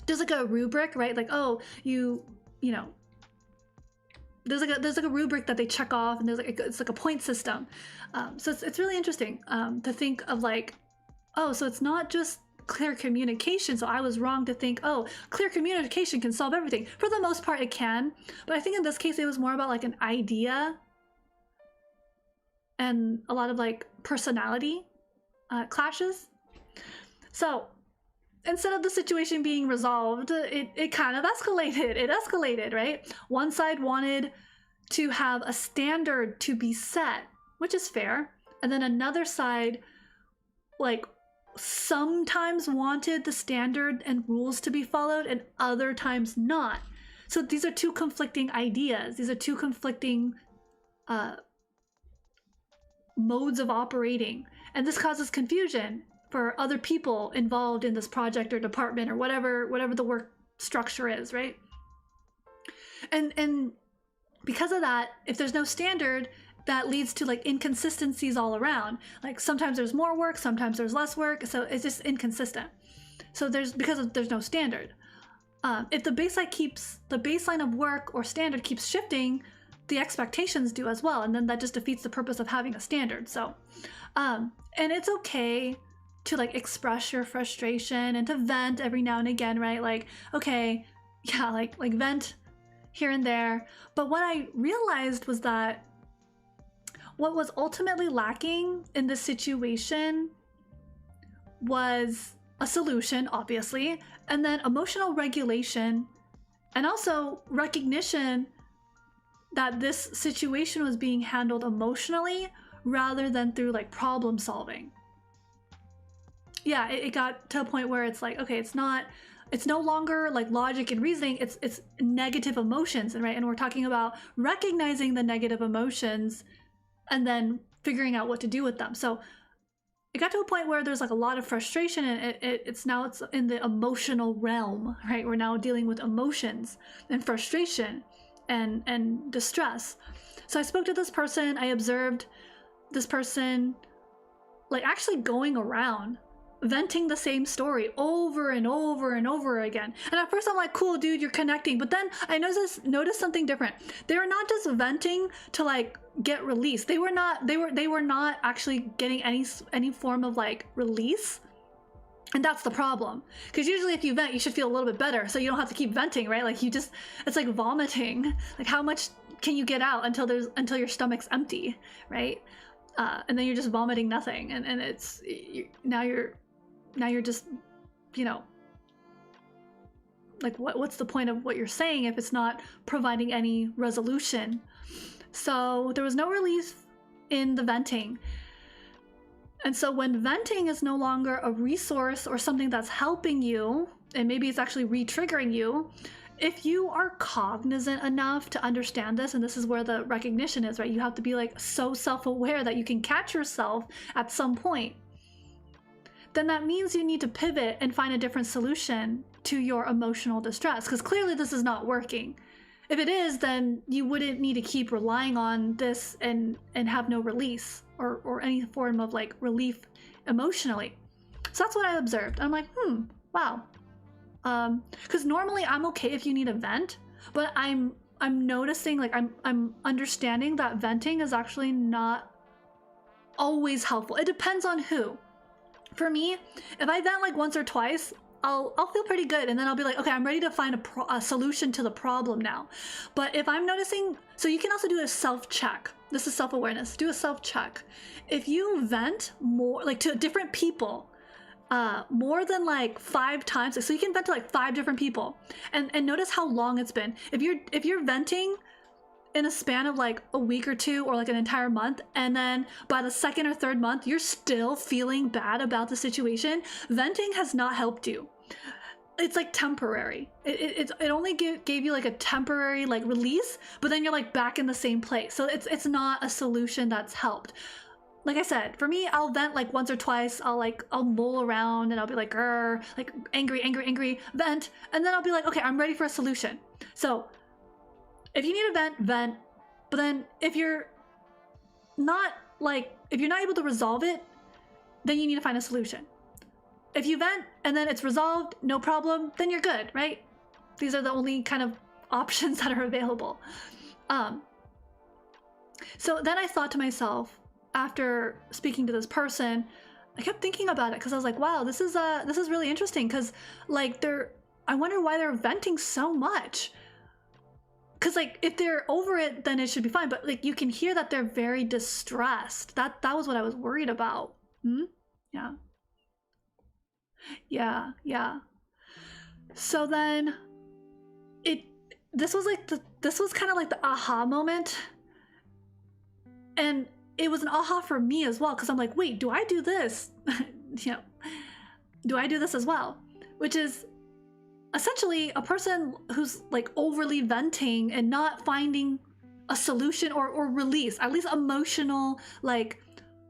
there's like a rubric, right? Like, oh, you know, there's like a rubric that they check off, and it's like a point system. So it's really interesting to think of like, oh, so it's not just clear communication. So I was wrong to think, oh, clear communication can solve everything. For the most part, it can. But I think in this case, it was more about like an idea and a lot of like personality clashes. So instead of the situation being resolved, it kind of escalated. It escalated, right? One side wanted to have a standard to be set, which is fair. And then another side, like, sometimes wanted the standard and rules to be followed and other times not. So these are two conflicting ideas. These are two conflicting modes of operating. And this causes confusion for other people involved in this project or department or whatever the work structure is, right? And because of that, if there's no standard, that leads to like inconsistencies all around. Like sometimes there's more work, sometimes there's less work, so it's just inconsistent. So there's no standard. If the baseline of work or standard keeps shifting, the expectations do as well, and then that just defeats the purpose of having a standard. So, and it's okay to like express your frustration and to vent every now and again, right? Like, okay, yeah, like vent here and there. But what I realized was that what was ultimately lacking in this situation was a solution, obviously, and then emotional regulation, and also recognition that this situation was being handled emotionally rather than through like problem solving. yeah, it got to a point where it's like, okay, it's no longer like logic and reasoning, it's negative emotions, and right, and we're talking about recognizing the negative emotions and then figuring out what to do with them. So it got to a point where there's like a lot of frustration, and it's in the emotional realm, right? We're now dealing with emotions and frustration and distress. So I spoke to this person, I observed this person like actually going around venting the same story over and over and over again. And at first I'm like, cool, dude, you're connecting. But then I noticed something different. They were not just venting to like get release. They were not actually getting any form of like release. And that's the problem. Because usually if you vent, you should feel a little bit better, so you don't have to keep venting, right? Like it's like vomiting. Like how much can you get out until your stomach's empty, right? And then you're just vomiting nothing, and it's now you're just, you know, like what's the point of what you're saying if it's not providing any resolution? So there was no relief in the venting. And so when venting is no longer a resource or something that's helping you, and maybe it's actually re-triggering you, if you are cognizant enough to understand this, and this is where the recognition is, right? You have to be like so self-aware that you can catch yourself at some point. Then that means you need to pivot and find a different solution to your emotional distress, because clearly this is not working. If it is, then you wouldn't need to keep relying on this and have no release or any form of like relief emotionally. So that's what I observed. I'm like, wow. Because normally I'm okay if you need a vent, but I'm noticing, like I'm understanding that venting is actually not always helpful. It depends on who. For me, if I vent like once or twice, I'll feel pretty good, and then I'll be like, okay, I'm ready to find a solution to the problem now. But if I'm noticing, so you can also do a self-check. This is self-awareness. Do a self-check. If you vent more, like to different people, more than like 5 times, so you can vent to like 5 different people, and notice how long it's been. If you're venting in a span of like a week or 2 or like an entire month, and then by the 2nd or 3rd month you're still feeling bad about the situation, venting has not helped you. It's like temporary. It only gave you like a temporary like release, but then you're like back in the same place. So it's not a solution that's helped. Like I said, for me, I'll vent like once or twice. I'll mull around and I'll be like, grr, like angry, vent, and then I'll be like, okay, I'm ready for a solution. So if you need a vent, but then if you're not able to resolve it, then you need to find a solution. If you vent and then it's resolved, no problem, then you're good, right? These are the only kind of options that are available. So then I thought to myself, after speaking to this person, I kept thinking about it because I was like, wow, this is really interesting, because like I wonder why they're venting so much. Because like if they're over it, then it should be fine. But like you can hear that they're very distressed. That was what I was worried about. Yeah. So then this was kind of like the aha moment, and it was an aha for me as well, because I'm like, wait, do I do this? Do I do this as well? Which is essentially a person who's like overly venting and not finding a solution or release, at least emotional like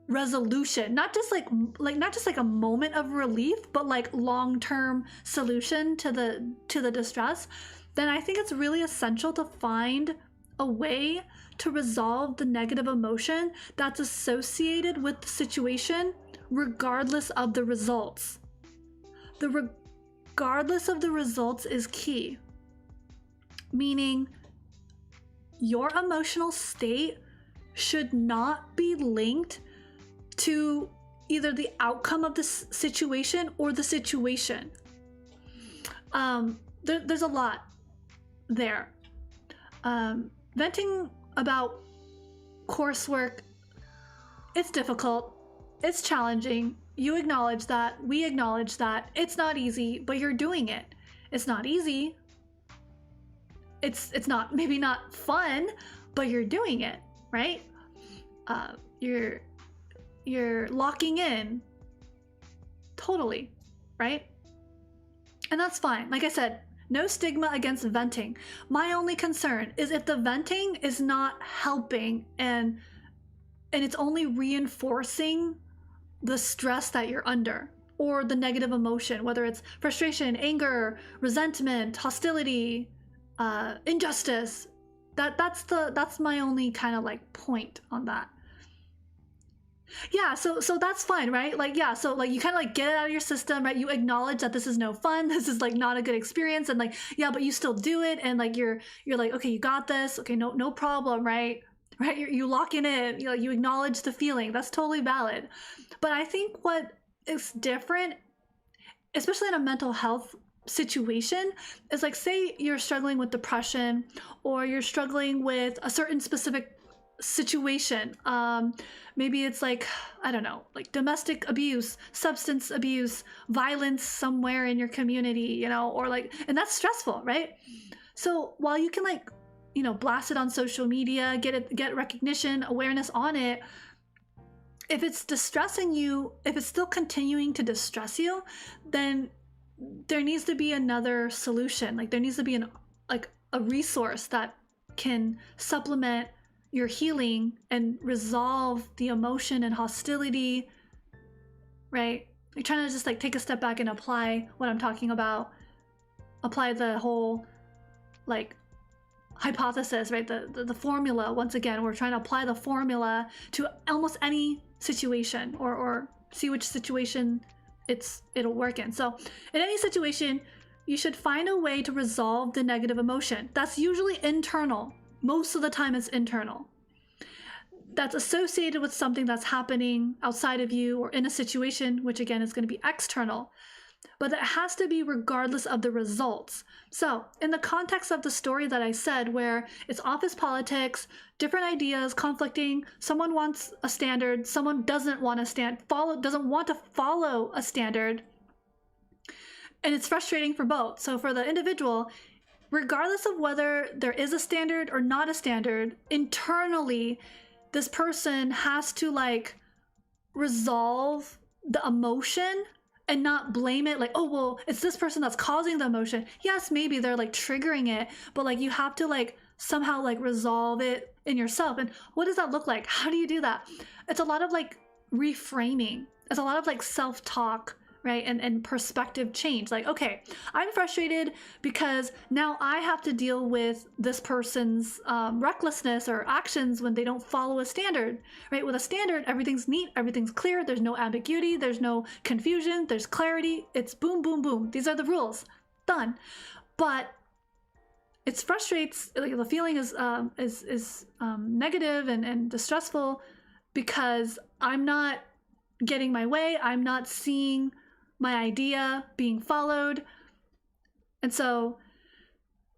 resolution, not just like a moment of relief, but like long-term solution to the distress. Then I think it's really essential to find a way to resolve the negative emotion that's associated with the situation, regardless of the results. Regardless of the results is key. Meaning, your emotional state should not be linked to either the outcome of this situation or the situation. There's a lot there. Venting about coursework, it's difficult, it's challenging. You acknowledge that, we acknowledge that. It's not easy, but you're doing it. It's not easy. It's not, maybe not fun, but you're doing it, right? You're locking in totally, right? And that's fine. Like I said, no stigma against venting. My only concern is if the venting is not helping and it's only reinforcing the stress that you're under, or the negative emotion, whether it's frustration, anger, resentment, hostility, injustice. That's my only kind of like point on that. Yeah, so that's fine, right? Like, yeah, so like you kind of like get it out of your system, right? You acknowledge that this is no fun, this is like not a good experience, and like, yeah, but you still do it, and like you're like, okay, you got this, okay, no problem, right? Right? You lock in it, you acknowledge the feeling. That's totally valid. But I think what is different, especially in a mental health situation, is like, say you're struggling with depression, or you're struggling with a certain specific situation. Maybe it's like, I don't know, like domestic abuse, substance abuse, violence somewhere in your community, or like, and that's stressful, right? So while you can like, blast it on social media, get recognition, awareness on it, if it's distressing you, if it's still continuing to distress you, then there needs to be another solution. Like there needs to be a resource that can supplement your healing and resolve the emotion and hostility, right? You're trying to just like take a step back and apply what I'm talking about, apply the whole like hypothesis, right? The formula. Once again, we're trying to apply the formula to almost any situation, or see which situation it'll work in. So in any situation, you should find a way to resolve the negative emotion. That's usually internal. Most of the time it's internal. That's associated with something that's happening outside of you or in a situation, which again is going to be external. But that has to be regardless of the results. So in the context of the story that I said, where it's office politics, different ideas conflicting, someone wants a standard, someone doesn't want to follow a standard, and it's frustrating for both. So for the individual, regardless of whether there is a standard or not a standard, internally, this person has to like resolve the emotion and not blame it like, oh, well, it's this person that's causing the emotion. Yes, maybe they're like triggering it, but like you have to like somehow like resolve it in yourself. And what does that look like? How do you do that? It's a lot of like reframing. It's a lot of like self-talk, right? And perspective change. Like, okay, I'm frustrated because now I have to deal with this person's recklessness or actions when they don't follow a standard, right? With a standard, everything's neat, everything's clear, there's no ambiguity, there's no confusion, there's clarity, it's boom, boom, boom. These are the rules, done. But it frustrates, like the feeling is negative and distressful because I'm not getting my way, I'm not seeing my idea being followed. And so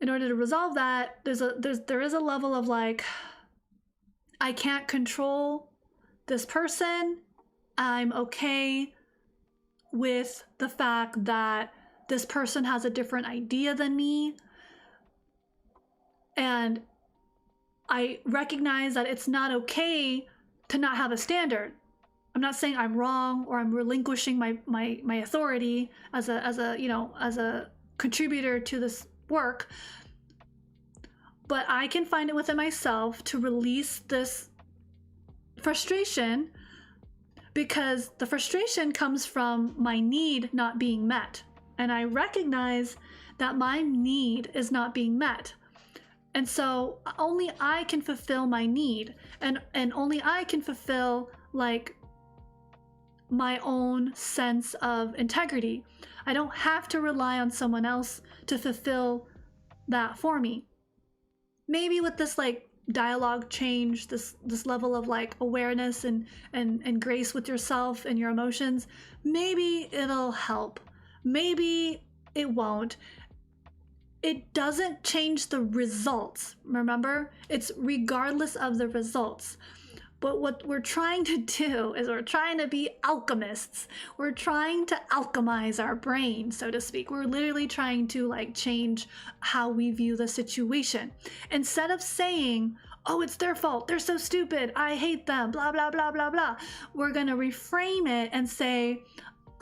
in order to resolve that, there is a level of like, I can't control this person. I'm okay with the fact that this person has a different idea than me. And I recognize that it's not okay to not have a standard. I'm not saying I'm wrong or I'm relinquishing my authority as a contributor to this work, but I can find it within myself to release this frustration, because the frustration comes from my need not being met, and I recognize that my need is not being met. And so only I can fulfill my need, and only I can fulfill like my own sense of integrity. I don't have to rely on someone else to fulfill that for me. Maybe with this like dialogue change, this level of like awareness and grace with yourself and your emotions, maybe it'll help. Maybe it won't. It doesn't change the results. Remember, it's regardless of the results. But what we're trying to do is we're trying to be alchemists. We're trying to alchemize our brain, so to speak. We're literally trying to like change how we view the situation. Instead of saying, oh, it's their fault, they're so stupid, I hate them, blah, blah, blah, blah, blah, we're gonna reframe it and say,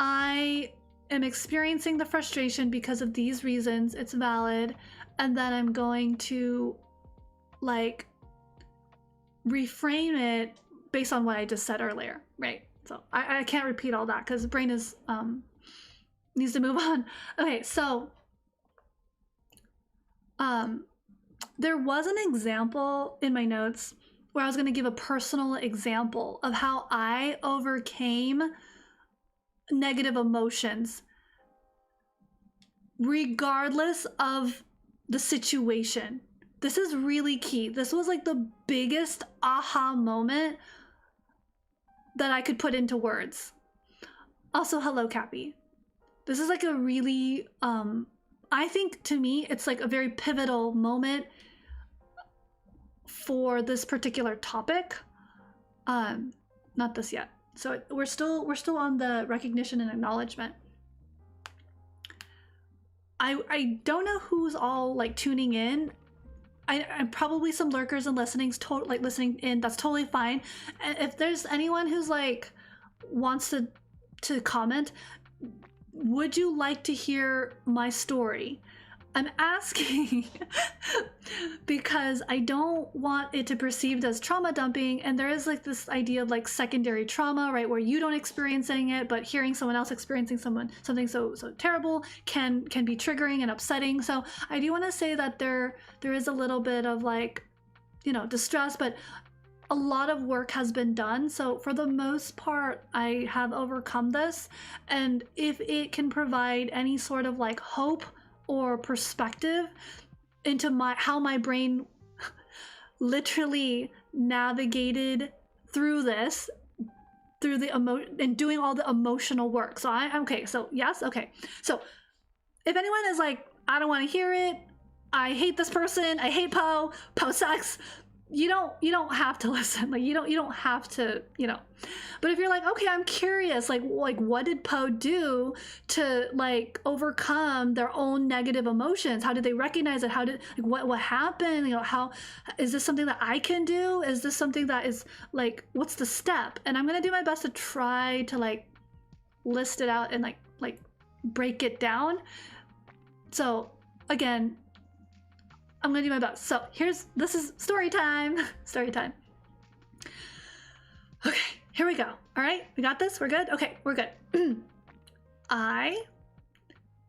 I am experiencing the frustration because of these reasons, it's valid, and then I'm going to like reframe it based on what I just said earlier, right? So I can't repeat all that because the brain is needs to move on. Okay, so there was an example in my notes where I was going to give a personal example of how I overcame negative emotions regardless of the situation. This is really key. This was like the biggest aha moment that I could put into words. Also, hello, Cappy. This is like a really, I think to me, it's like a very pivotal moment for this particular topic. Not this yet. So we're still on the recognition and acknowledgement. I don't know who's all like tuning in. I'm probably some lurkers and listening in. That's totally fine. And if there's anyone who's like wants to comment, would you like to hear my story? I'm asking because I don't want it to be perceived as trauma dumping, and there is like this idea of like secondary trauma, right, where you don't experiencing it, but hearing someone else experiencing something so terrible can be triggering and upsetting. So I do want to say that there is a little bit of like, you know, distress, but a lot of work has been done. So for the most part, I have overcome this, and if it can provide any sort of like hope or perspective into how my brain literally navigated through this, through the and doing all the emotional work. So I'm okay. So yes, okay. So if anyone is like, I don't want to hear it, I hate this person, I hate Poe sucks, you don't have to listen. Like you don't have to, you know. But if you're like, okay, I'm curious, like what did Poe do to like overcome their own negative emotions? How did they recognize it? How did, like, what happened? You know, how is this something that I can do? Is this something that is like, what's the step? And I'm gonna do my best to try to like list it out and like break it down. So again, I'm gonna do my best. So this is story time. Story time. Okay, here we go. All right, we got this? We're good? Okay, we're good. I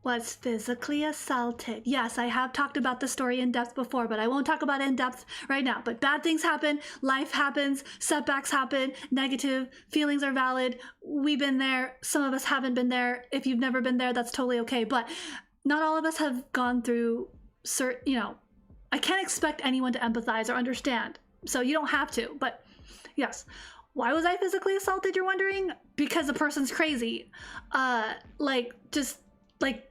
was physically assaulted. Yes, I have talked about the story in depth before, but I won't talk about it in depth right now. But bad things happen, life happens, setbacks happen, negative feelings are valid. We've been there. Some of us haven't been there. If you've never been there, that's totally okay. But not all of us have gone through certain, you know, I can't expect anyone to empathize or understand. So you don't have to, but yes. Why was I physically assaulted, you're wondering? Because the person's crazy. Like, just, like,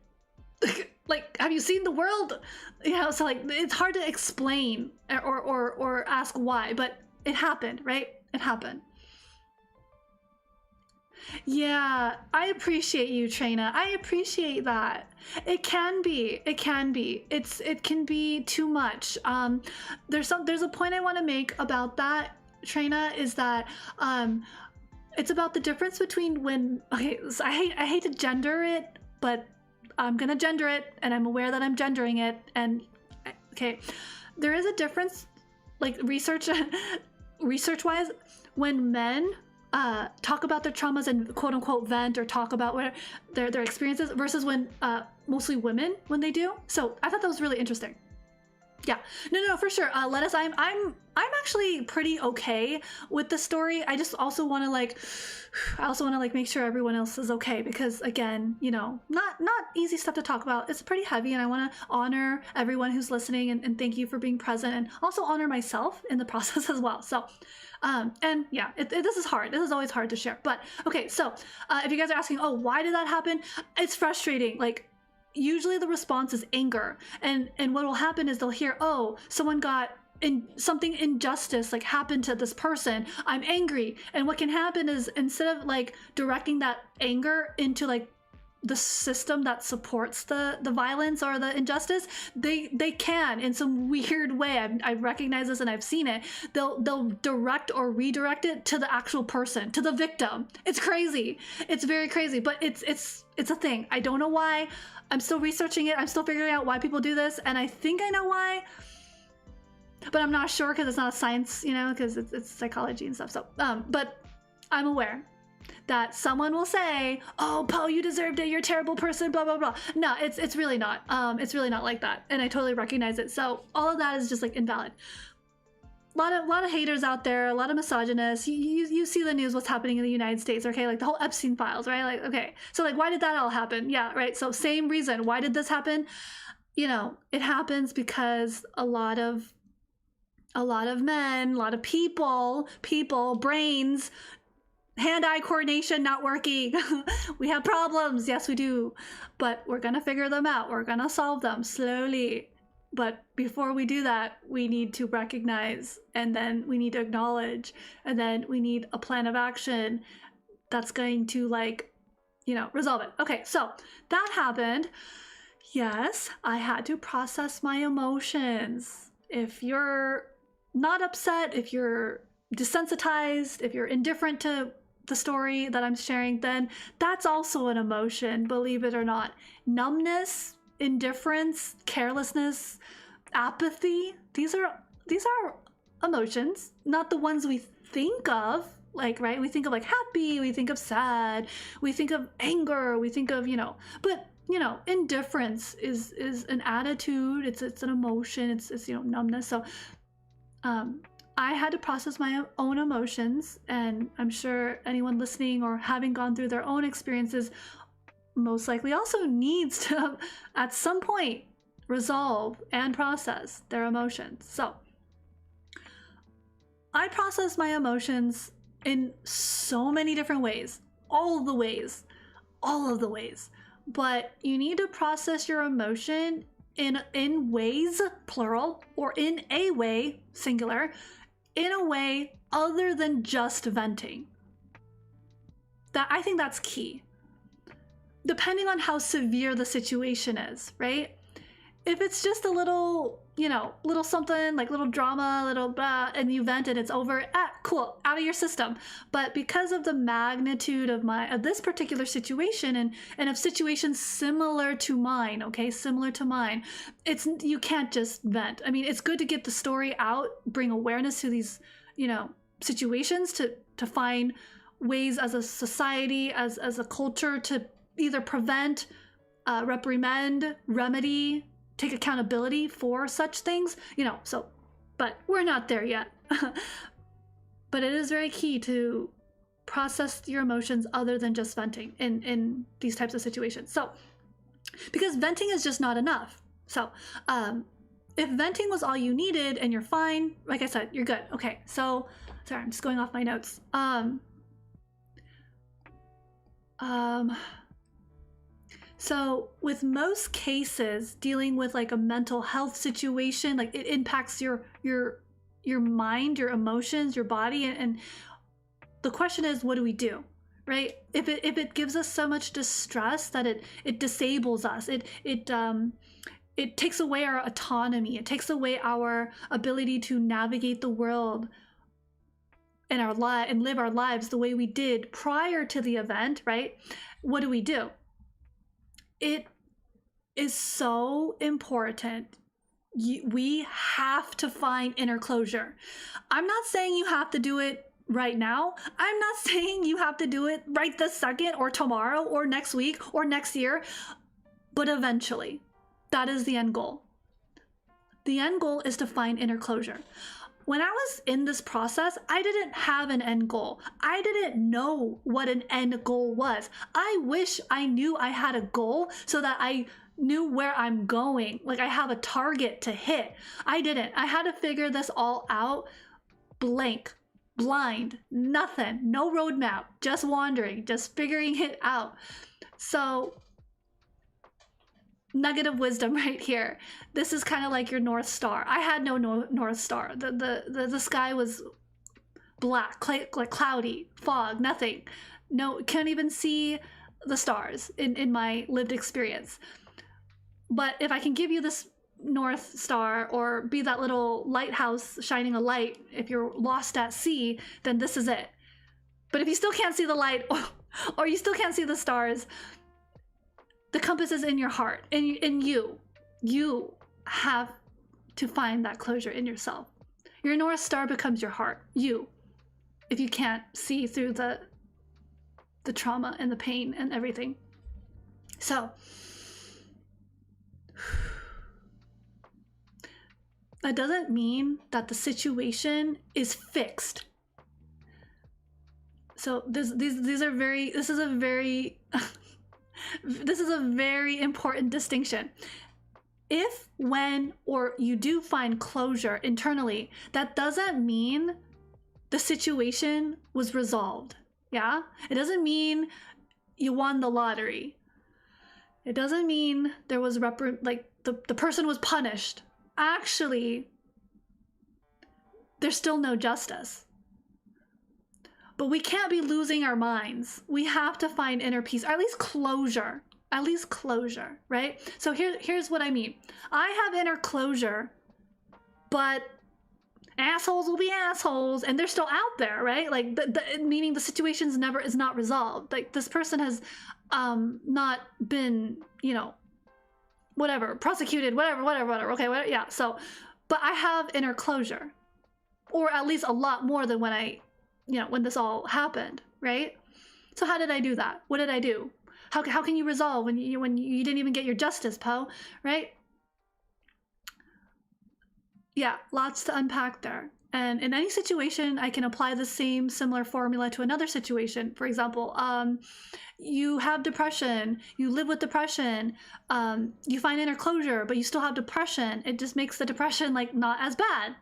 have you seen the world? You know, so like, it's hard to explain or ask why, but it happened, right? It happened. Yeah, I appreciate you, Trina. I appreciate that. It can be. It can be too much. There's a point I want to make about that, Trina, is that it's about the difference between when, okay, so I hate to gender it, but I'm gonna gender it, and I'm aware that I'm gendering it, and okay, there is a difference, like research-wise, when men talk about their traumas and quote unquote vent or talk about what their experiences versus when mostly women when they do. So I thought that was really interesting. Yeah, no, for sure. Lettuce, I'm actually pretty okay with the story. I just also want to like make sure everyone else is okay, because again, you know, not easy stuff to talk about. It's pretty heavy, and I want to honor everyone who's listening and thank you for being present, and also honor myself in the process as well. So, and yeah, this is hard. This is always hard to share. But okay, so if you guys are asking, oh, why did that happen? It's frustrating. Like, usually the response is anger, and what will happen is they'll hear, oh, someone got something injustice like happened to this person, I'm angry. And what can happen is, instead of like directing that anger into like the system that supports the violence or the injustice, they can in some weird way. I recognize this and I've seen it. They'll direct or redirect it to the actual person, to the victim. It's crazy. It's very crazy, but it's a thing. I don't know why. I'm still researching it. I'm still figuring out why people do this, and I think I know why, but I'm not sure because it's not a science, you know, because it's psychology and stuff. So, but I'm aware that someone will say, "Oh, Poe, you deserved it. You're a terrible person." Blah blah blah. No, it's really not. It's really not like that, and I totally recognize it. So all of that is just like invalid. A lot of haters out there, a lot of misogynists. You see the news, what's happening in the United States, okay? Like the whole Epstein files, right? Like, okay, so like why did that all happen? Yeah, right. So same reason. Why did this happen? You know, it happens because a lot of men, a lot of people, brains, hand-eye coordination not working. We have problems. Yes, we do. But we're going to figure them out. We're going to solve them slowly. But before we do that, we need to recognize, and then we need to acknowledge, and then we need a plan of action that's going to, like, you know, resolve it. Okay, so that happened. Yes, I had to process my emotions. If you're not upset, if you're desensitized, if you're indifferent to the story that I'm sharing, then that's also an emotion, believe it or not. Numbness, indifference, carelessness, apathy, these are emotions, not the ones we think of, like, right? We think of like happy, we think of sad, we think of anger, we think of, you know, but you know, indifference is an attitude, it's an emotion, it's you know, numbness. So I had to process my own emotions, and I'm sure anyone listening or having gone through their own experiences most likely also needs to, at some point, resolve and process their emotions. So I process my emotions in so many different ways, all of the ways, but you need to process your emotion in ways, plural, or in a way, singular, in a way other than just venting. That, I think that's key. Depending on how severe the situation is, right? If it's just a little, you know, little something, like little drama, little blah, and you vent and it's over, cool, out of your system. But because of the magnitude of this particular situation and of situations similar to mine, okay, similar to mine, you can't just vent. I mean, it's good to get the story out, bring awareness to these, you know, situations to find ways as a society, as a culture to either prevent, reprimand, remedy, take accountability for such things, you know, so, but we're not there yet. But it is very key to process your emotions other than just venting in these types of situations. So, because venting is just not enough. So, if venting was all you needed and you're fine, like I said, you're good. Okay, so, sorry, I'm just going off my notes. So with most cases dealing with like a mental health situation, like it impacts your mind, your emotions, your body, and the question is, what do we do, right? If it gives us so much distress that it disables us, it takes away our autonomy, it takes away our ability to navigate the world and and live our lives the way we did prior to the event, right? What do? It is so important. We have to find inner closure. I'm not saying you have to do it right now. I'm not saying you have to do it right this second or tomorrow or next week or next year, but eventually. That is the end goal. The end goal is to find inner closure. When I was in this process, I didn't have an end goal. I didn't know what an end goal was. I wish I knew I had a goal so that I knew where I'm going. Like I have a target to hit. I didn't. I had to figure this all out blank, blind, nothing, no roadmap, just wandering, just figuring it out. So nugget of wisdom right here. This is kind of like your North Star. I had no North Star. The sky was black, like cloudy, fog, nothing. No, can't even see the stars in my lived experience. But if I can give you this North Star or be that little lighthouse shining a light if you're lost at sea, then this is it. But if you still can't see the light or you still can't see the stars, the compass is in your heart, in you. You have to find that closure in yourself. Your North Star becomes your heart, you. If you can't see through the trauma and the pain and everything. So that doesn't mean that the situation is fixed. So this is a very important distinction. If, when, or you do find closure internally, that doesn't mean the situation was resolved. Yeah? It doesn't mean you won the lottery. It doesn't mean there was the person was punished. Actually, there's still no justice. But we can't be losing our minds. We have to find inner peace, or at least closure. At least closure, right? So here's what I mean. I have inner closure, but assholes will be assholes, and they're still out there, right? Like, meaning the situation's is not resolved. Like, this person has not been, whatever, prosecuted, whatever, okay, whatever, yeah. So, but I have inner closure, or at least a lot more than when this all happened, right? So how did I do that? What did I do? How can you resolve when you didn't even get your justice, Poe, right? Yeah, lots to unpack there. And in any situation, I can apply the same similar formula to another situation. For example, you have depression, you live with depression, you find inner closure, but you still have depression. It just makes the depression not as bad.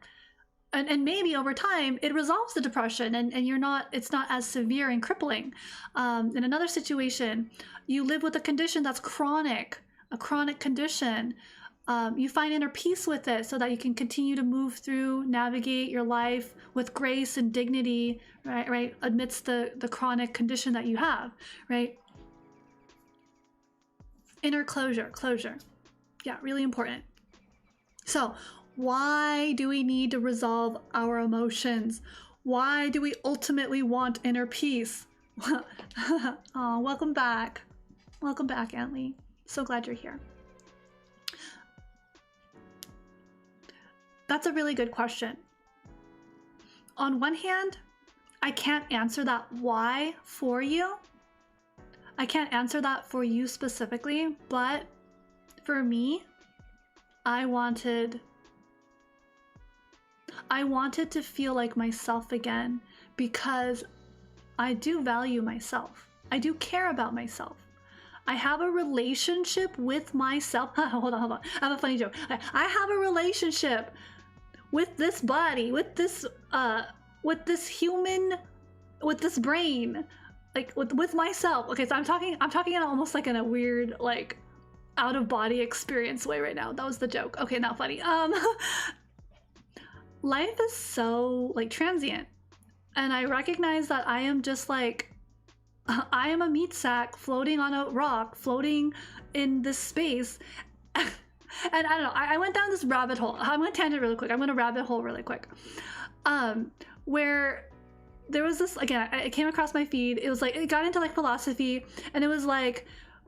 And maybe over time it resolves the depression and it's not as severe and crippling. In another situation, you live with a condition that's chronic, a chronic condition. You find inner peace with it so that you can continue to move through, navigate your life with grace and dignity, right? Amidst the chronic condition that you have, right? Inner closure. Yeah, really important. So, why do we need to resolve our emotions? Why do we ultimately want inner peace? Oh, welcome back. Welcome back, Aunt Lee. So glad you're here. That's a really good question. On one hand, I can't answer that why for you. I can't answer that for you specifically, but for me, I wanted to feel like myself again because I do value myself. I do care about myself. I have a relationship with myself. Hold on. I have a funny joke. I have a relationship with this body, with this human, with this brain, with myself. Okay, so I'm talking in almost in a weird out of body experience way right now. That was the joke. Okay, not funny. Life is so transient, and I recognize that I am just I am a meat sack floating on a rock, floating in this space. And I don't know, I went down this rabbit hole. I'm gonna tangent really quick. I'm gonna rabbit hole really quick. Where there was this, again, it came across my feed. It was it got into philosophy, and it was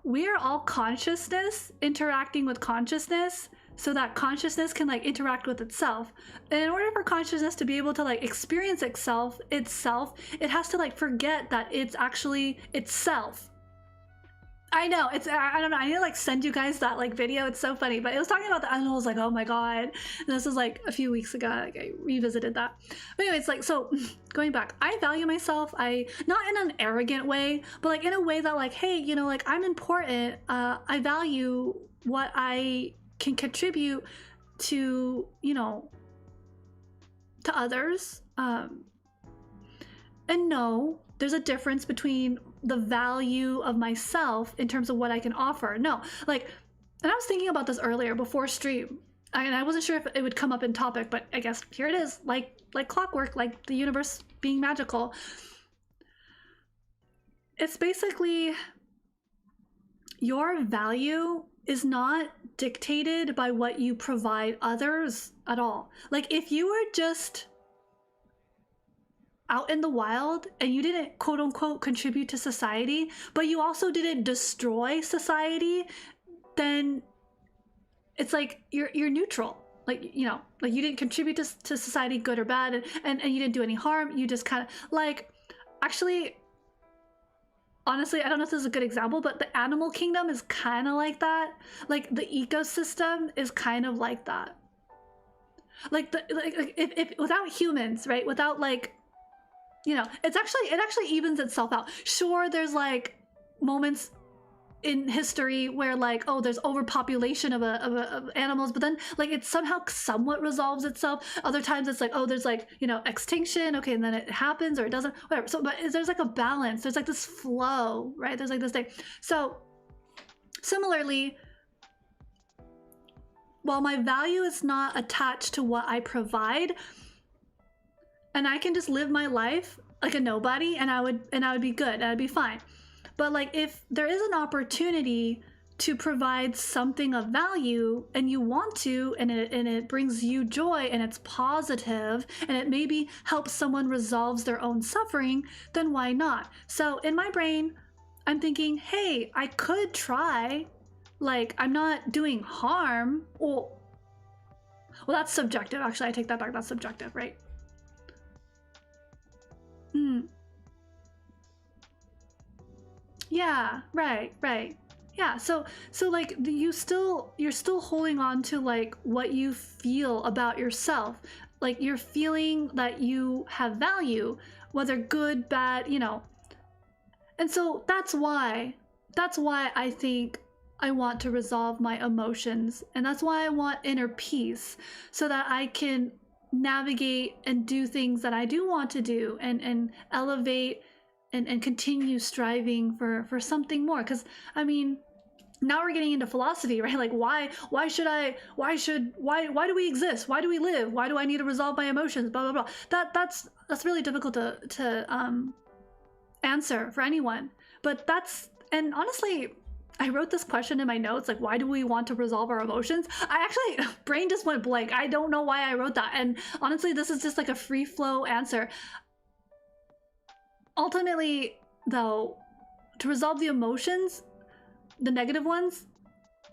we are all consciousness interacting with consciousness, so that consciousness can interact with itself. And in order for consciousness to be able to experience itself, it has to forget that it's actually itself. I know, I don't know, I need to send you guys that video. It's so funny, but it was talking about that, and I was oh my god. And this was a few weeks ago, I revisited that. But anyway, it's so going back, I value myself. I, not in an arrogant way, but in a way that hey, I'm important. I value what I can contribute to, to others. And no, there's a difference between the value of myself in terms of what I can offer. No, and I was thinking about this earlier before stream, and I wasn't sure if it would come up in topic, but I guess here it is, like clockwork, the universe being magical. It's basically your value is not dictated by what you provide others at all. Like if you were just out in the wild and you didn't quote unquote contribute to society, but you also didn't destroy society, then it's like you're neutral. Like, you know, like you didn't contribute to society, good or bad, and you didn't do any harm. You just kind of like, actually, honestly, I don't know if this is a good example, but the animal kingdom is kind of like that. Like the ecosystem is kind of like that. Like if without humans, right? Without like, you know, it actually evens itself out. Sure, there's like moments in history where like, oh, there's overpopulation of animals, but then like it somehow somewhat resolves itself. Other times it's like, oh, there's like, you know, extinction, okay, and then it happens or it doesn't, whatever. So but there's like a balance, there's like this flow, right? There's like this thing. So similarly, while my value is not attached to what I provide, and I can just live my life like a nobody, and I would be good, and I'd be fine. But like if there is an opportunity to provide something of value and you want to, and it brings you joy and it's positive and it maybe helps someone resolves their own suffering, then why not? So in my brain, I'm thinking, hey, I could try, like I'm not doing harm. Well, that's subjective. Actually, I take that back. That's subjective, right? Yeah, right. Yeah, so like you're still holding on to like what you feel about yourself. Like you're feeling that you have value, whether good, bad, you know. And so that's why I think I want to resolve my emotions, and that's why I want inner peace, so that I can navigate and do things that I do want to do, and elevate and continue striving for something more. Because I mean, now we're getting into philosophy, right? Like why do we exist? Why do we live? Why do I need to resolve my emotions? Blah blah blah. That's really difficult to answer for anyone. But and honestly, I wrote this question in my notes, like, why do we want to resolve our emotions? I actually, brain just went blank. I don't know why I wrote that. And honestly, this is just like a free flow answer. Ultimately, though, to resolve the emotions, the negative ones,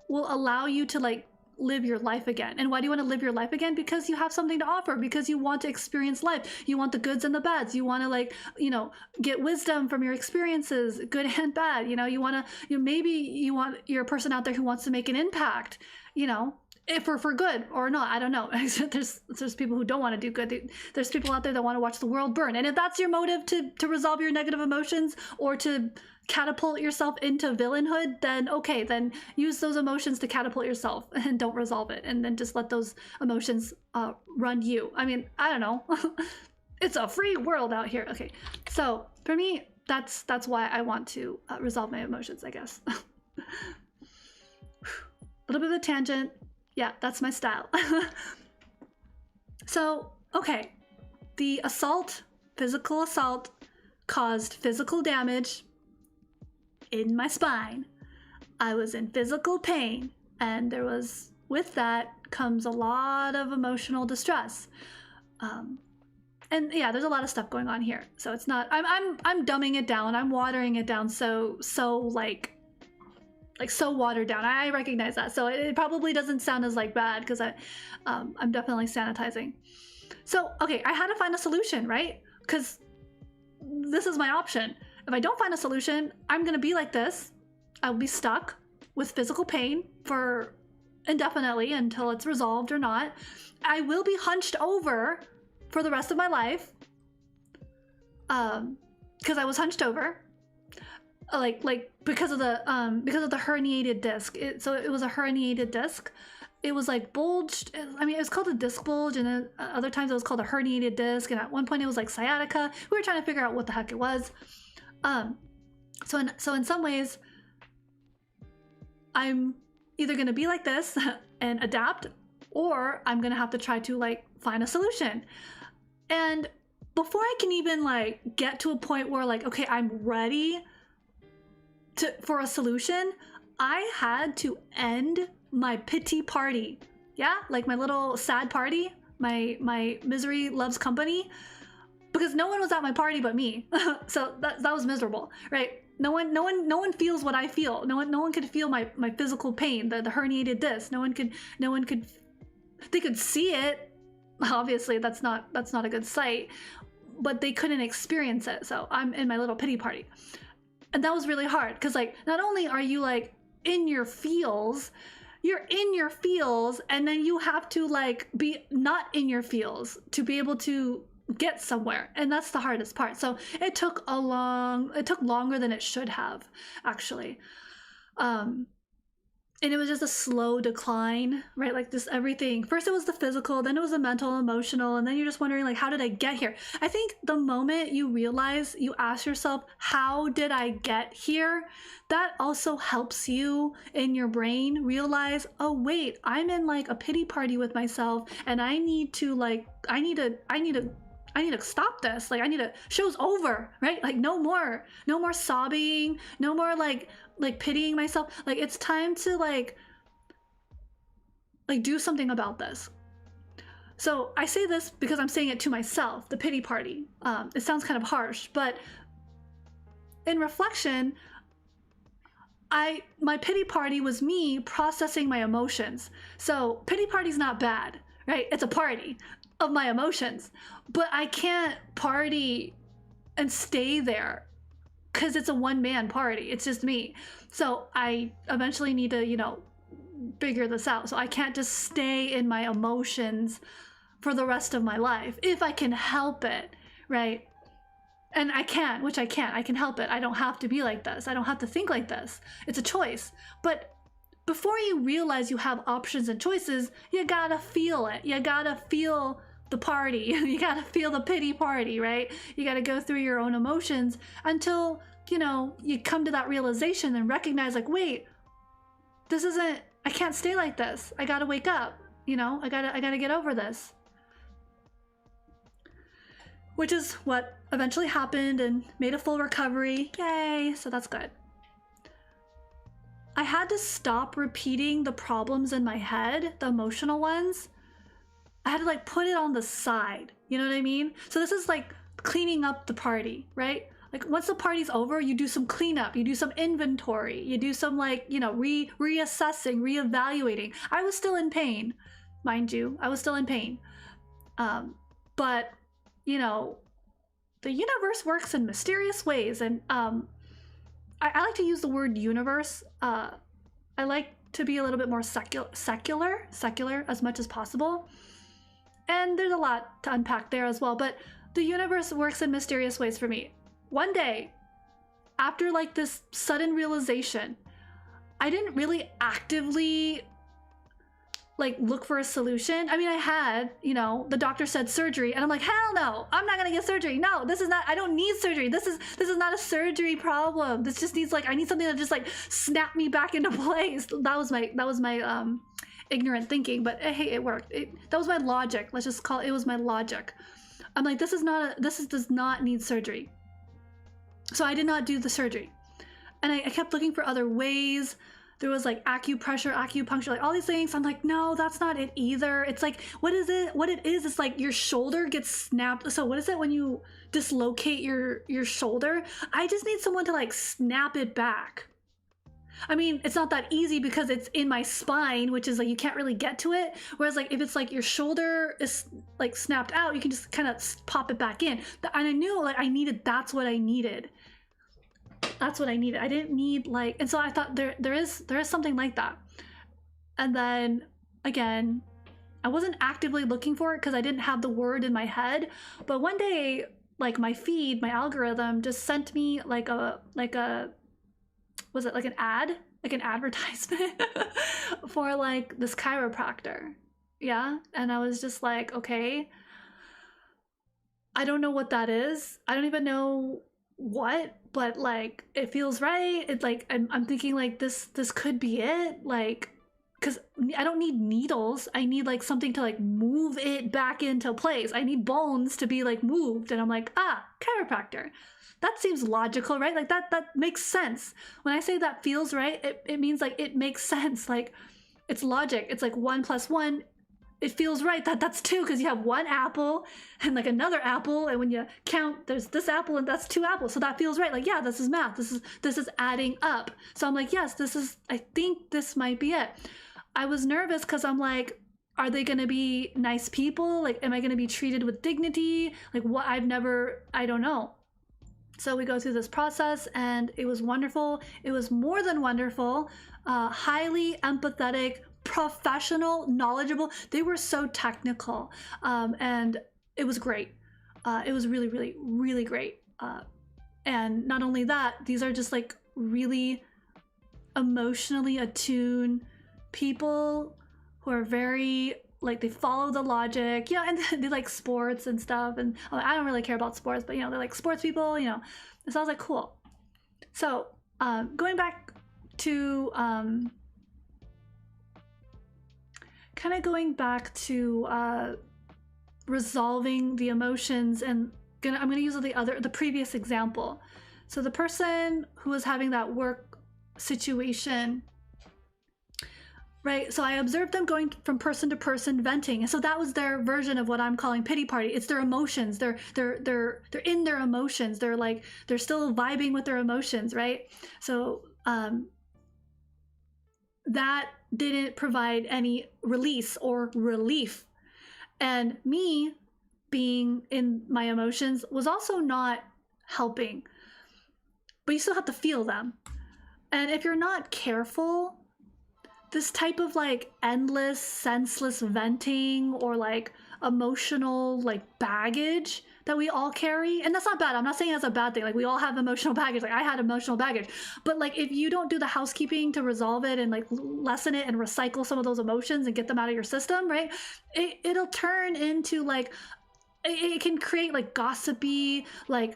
will allow you to like live your life again. And why do you want to live your life again? Because you have something to offer, because you want to experience life. You want the goods and the bads. You want to like, you know, get wisdom from your experiences, good and bad. You know, maybe you want, you're a person out there who wants to make an impact, you know, if for good or not, I don't know. There's people who don't want to do good. There's people out there that want to watch the world burn. And if that's your motive to resolve your negative emotions or to catapult yourself into villainhood, then okay, then use those emotions to catapult yourself and don't resolve it. And then just let those emotions run you. I mean, I don't know. It's a free world out here. Okay, so for me, that's why I want to resolve my emotions, I guess. A little bit of a tangent. Yeah, that's my style. So, okay, the physical assault, caused physical damage in my spine. I was in physical pain, and with that comes a lot of emotional distress. And yeah, there's a lot of stuff going on here. So it's not, I'm dumbing it down. I'm watering it down so so watered down. I recognize that. So it probably doesn't sound as like bad, because I'm definitely sanitizing. So, okay, I had to find a solution, right? Because this is my option. If I don't find a solution, I'm gonna be like this. I'll be stuck with physical pain for indefinitely until it's resolved or not. I will be hunched over for the rest of my life, because I was hunched over. Like because of the herniated disc. So it was a herniated disc. It was like bulged. I mean, it was called a disc bulge, and then other times it was called a herniated disc. And at one point it was like sciatica. We were trying to figure out what the heck it was. So in some ways, I'm either gonna be like this and adapt, or I'm gonna have to try to like find a solution. And before I can even like get to a point where like, okay, I'm ready for a solution, I had to end my pity party. Yeah, like my little sad party, my misery loves company, because no one was at my party but me. So that was miserable, right? No one feels what I feel. No one could feel my physical pain, the herniated disc. No one could. They could see it. Obviously, that's not a good sight, but they couldn't experience it. So I'm in my little pity party, and that was really hard because like not only are you like in your feels, you're in your feels, and then you have to like be not in your feels to be able to get somewhere, and that's the hardest part. So it took longer than it should have, actually. And it was just a slow decline, right? Like this everything. First it was the physical, then it was the mental, emotional, and then you're just wondering like, how did I get here? I think the moment you realize, you ask yourself, how did I get here? That also helps you in your brain realize, oh wait, I'm in like a pity party with myself, and I need to stop this. Like I need to, show's over, right? Like no more sobbing, no more like pitying myself. Like it's time to like do something about this. So I say this because I'm saying it to myself, the pity party. It sounds kind of harsh, but in reflection, my pity party was me processing my emotions. So pity party's not bad, right? It's a party of my emotions, but I can't party and stay there because it's a one-man party. It's just me. So I eventually need to, figure this out. So I can't just stay in my emotions for the rest of my life if I can help it, right? And I can, which I can't. I can help it. I don't have to be like this. I don't have to think like this. It's a choice. But before you realize you have options and choices, you gotta feel it. You gotta feel the party. You gotta feel the pity party, right? You gotta go through your own emotions until, you come to that realization and recognize like, wait, I can't stay like this. I gotta wake up, I gotta get over this. Which is what eventually happened and made a full recovery. Yay, so that's good. I had to stop repeating the problems in my head, the emotional ones. I had to like put it on the side, you know what I mean? So this is like cleaning up the party, right? Like once the party's over, you do some cleanup, you do some inventory, you do some like, reassessing, reevaluating. I was still in pain, mind you, I was still in pain. But, the universe works in mysterious ways. And I like to use the word universe. I like to be a little bit more secular as much as possible. And there's a lot to unpack there as well, but the universe works in mysterious ways for me. One day, after like this sudden realization, I didn't really actively like look for a solution. I mean, I had, the doctor said surgery, and I'm like, hell no, I'm not gonna get surgery. No, I don't need surgery. This is not a surgery problem. This just needs I need something to just like snap me back into place. That was my ignorant thinking, but hey, it worked. That was my logic. Let's just call it was my logic. I'm like, this does not need surgery. So I did not do the surgery. And I kept looking for other ways. There was like acupressure, acupuncture, like all these things. I'm like, no, that's not it either. It's like, what is it? What it is, it's like your shoulder gets snapped. So what is it when you dislocate your shoulder? I just need someone to like snap it back. I mean, it's not that easy because it's in my spine, which is like, you can't really get to it. Whereas like, if it's like your shoulder is like snapped out, you can just kind of pop it back in. And I knew like that's what I needed. That's what I needed. I didn't need and so I thought there is something like that. And then again, I wasn't actively looking for it because I didn't have the word in my head. But one day, like my feed, my algorithm just sent me was it like an ad? Like an advertisement for like this chiropractor. Yeah. And I was just like, okay, I don't know what that is. I don't even know what, but like it feels right. It's like I'm thinking like this could be it, like, because I don't need needles. I need like something to like move it back into place. I need bones to be like moved, and I'm like, chiropractor. that seems logical, right? Like that makes sense. When I say that feels right, it means like it makes sense. Like it's logic. It's like 1 + 1. It feels right that that's 2 because you have 1 apple and like another apple, and when you count, there's this apple and that's 2 apples. So that feels right. Like, yeah, this is math. This is adding up. So I'm like, yes, I think this might be it. I was nervous because I'm like, are they going to be nice people? Like, am I going to be treated with dignity? Like, what? I don't know. So we go through this process and it was wonderful. It was more than wonderful. Highly empathetic, professional, knowledgeable. They were so technical, and it was great. It was really, really, really great. And not only that, these are just like really emotionally attuned people who are very like, they follow the logic, you know, and they like sports and stuff. And I don't really care about sports, but you know, they're like sports people, you know. And so I was like, cool. So going back to kind of going back to resolving the emotions, and I'm gonna use the previous example. So the person who was having that work situation, right? So I observed them going from person to person venting, and so that was their version of what I'm calling pity party. It's their emotions. They're in their emotions. They're still vibing with their emotions, right? So that didn't provide any release or relief, and me being in my emotions was also not helping. But you still have to feel them, and if you're not careful, this type of like endless, senseless venting or like emotional like baggage that we all carry, and that's not bad. I'm not saying that's a bad thing. Like, we all have emotional baggage. Like, I had emotional baggage, but like, if you don't do the housekeeping to resolve it and like lessen it and recycle some of those emotions and get them out of your system, right? It'll turn into like, it can create like gossipy, like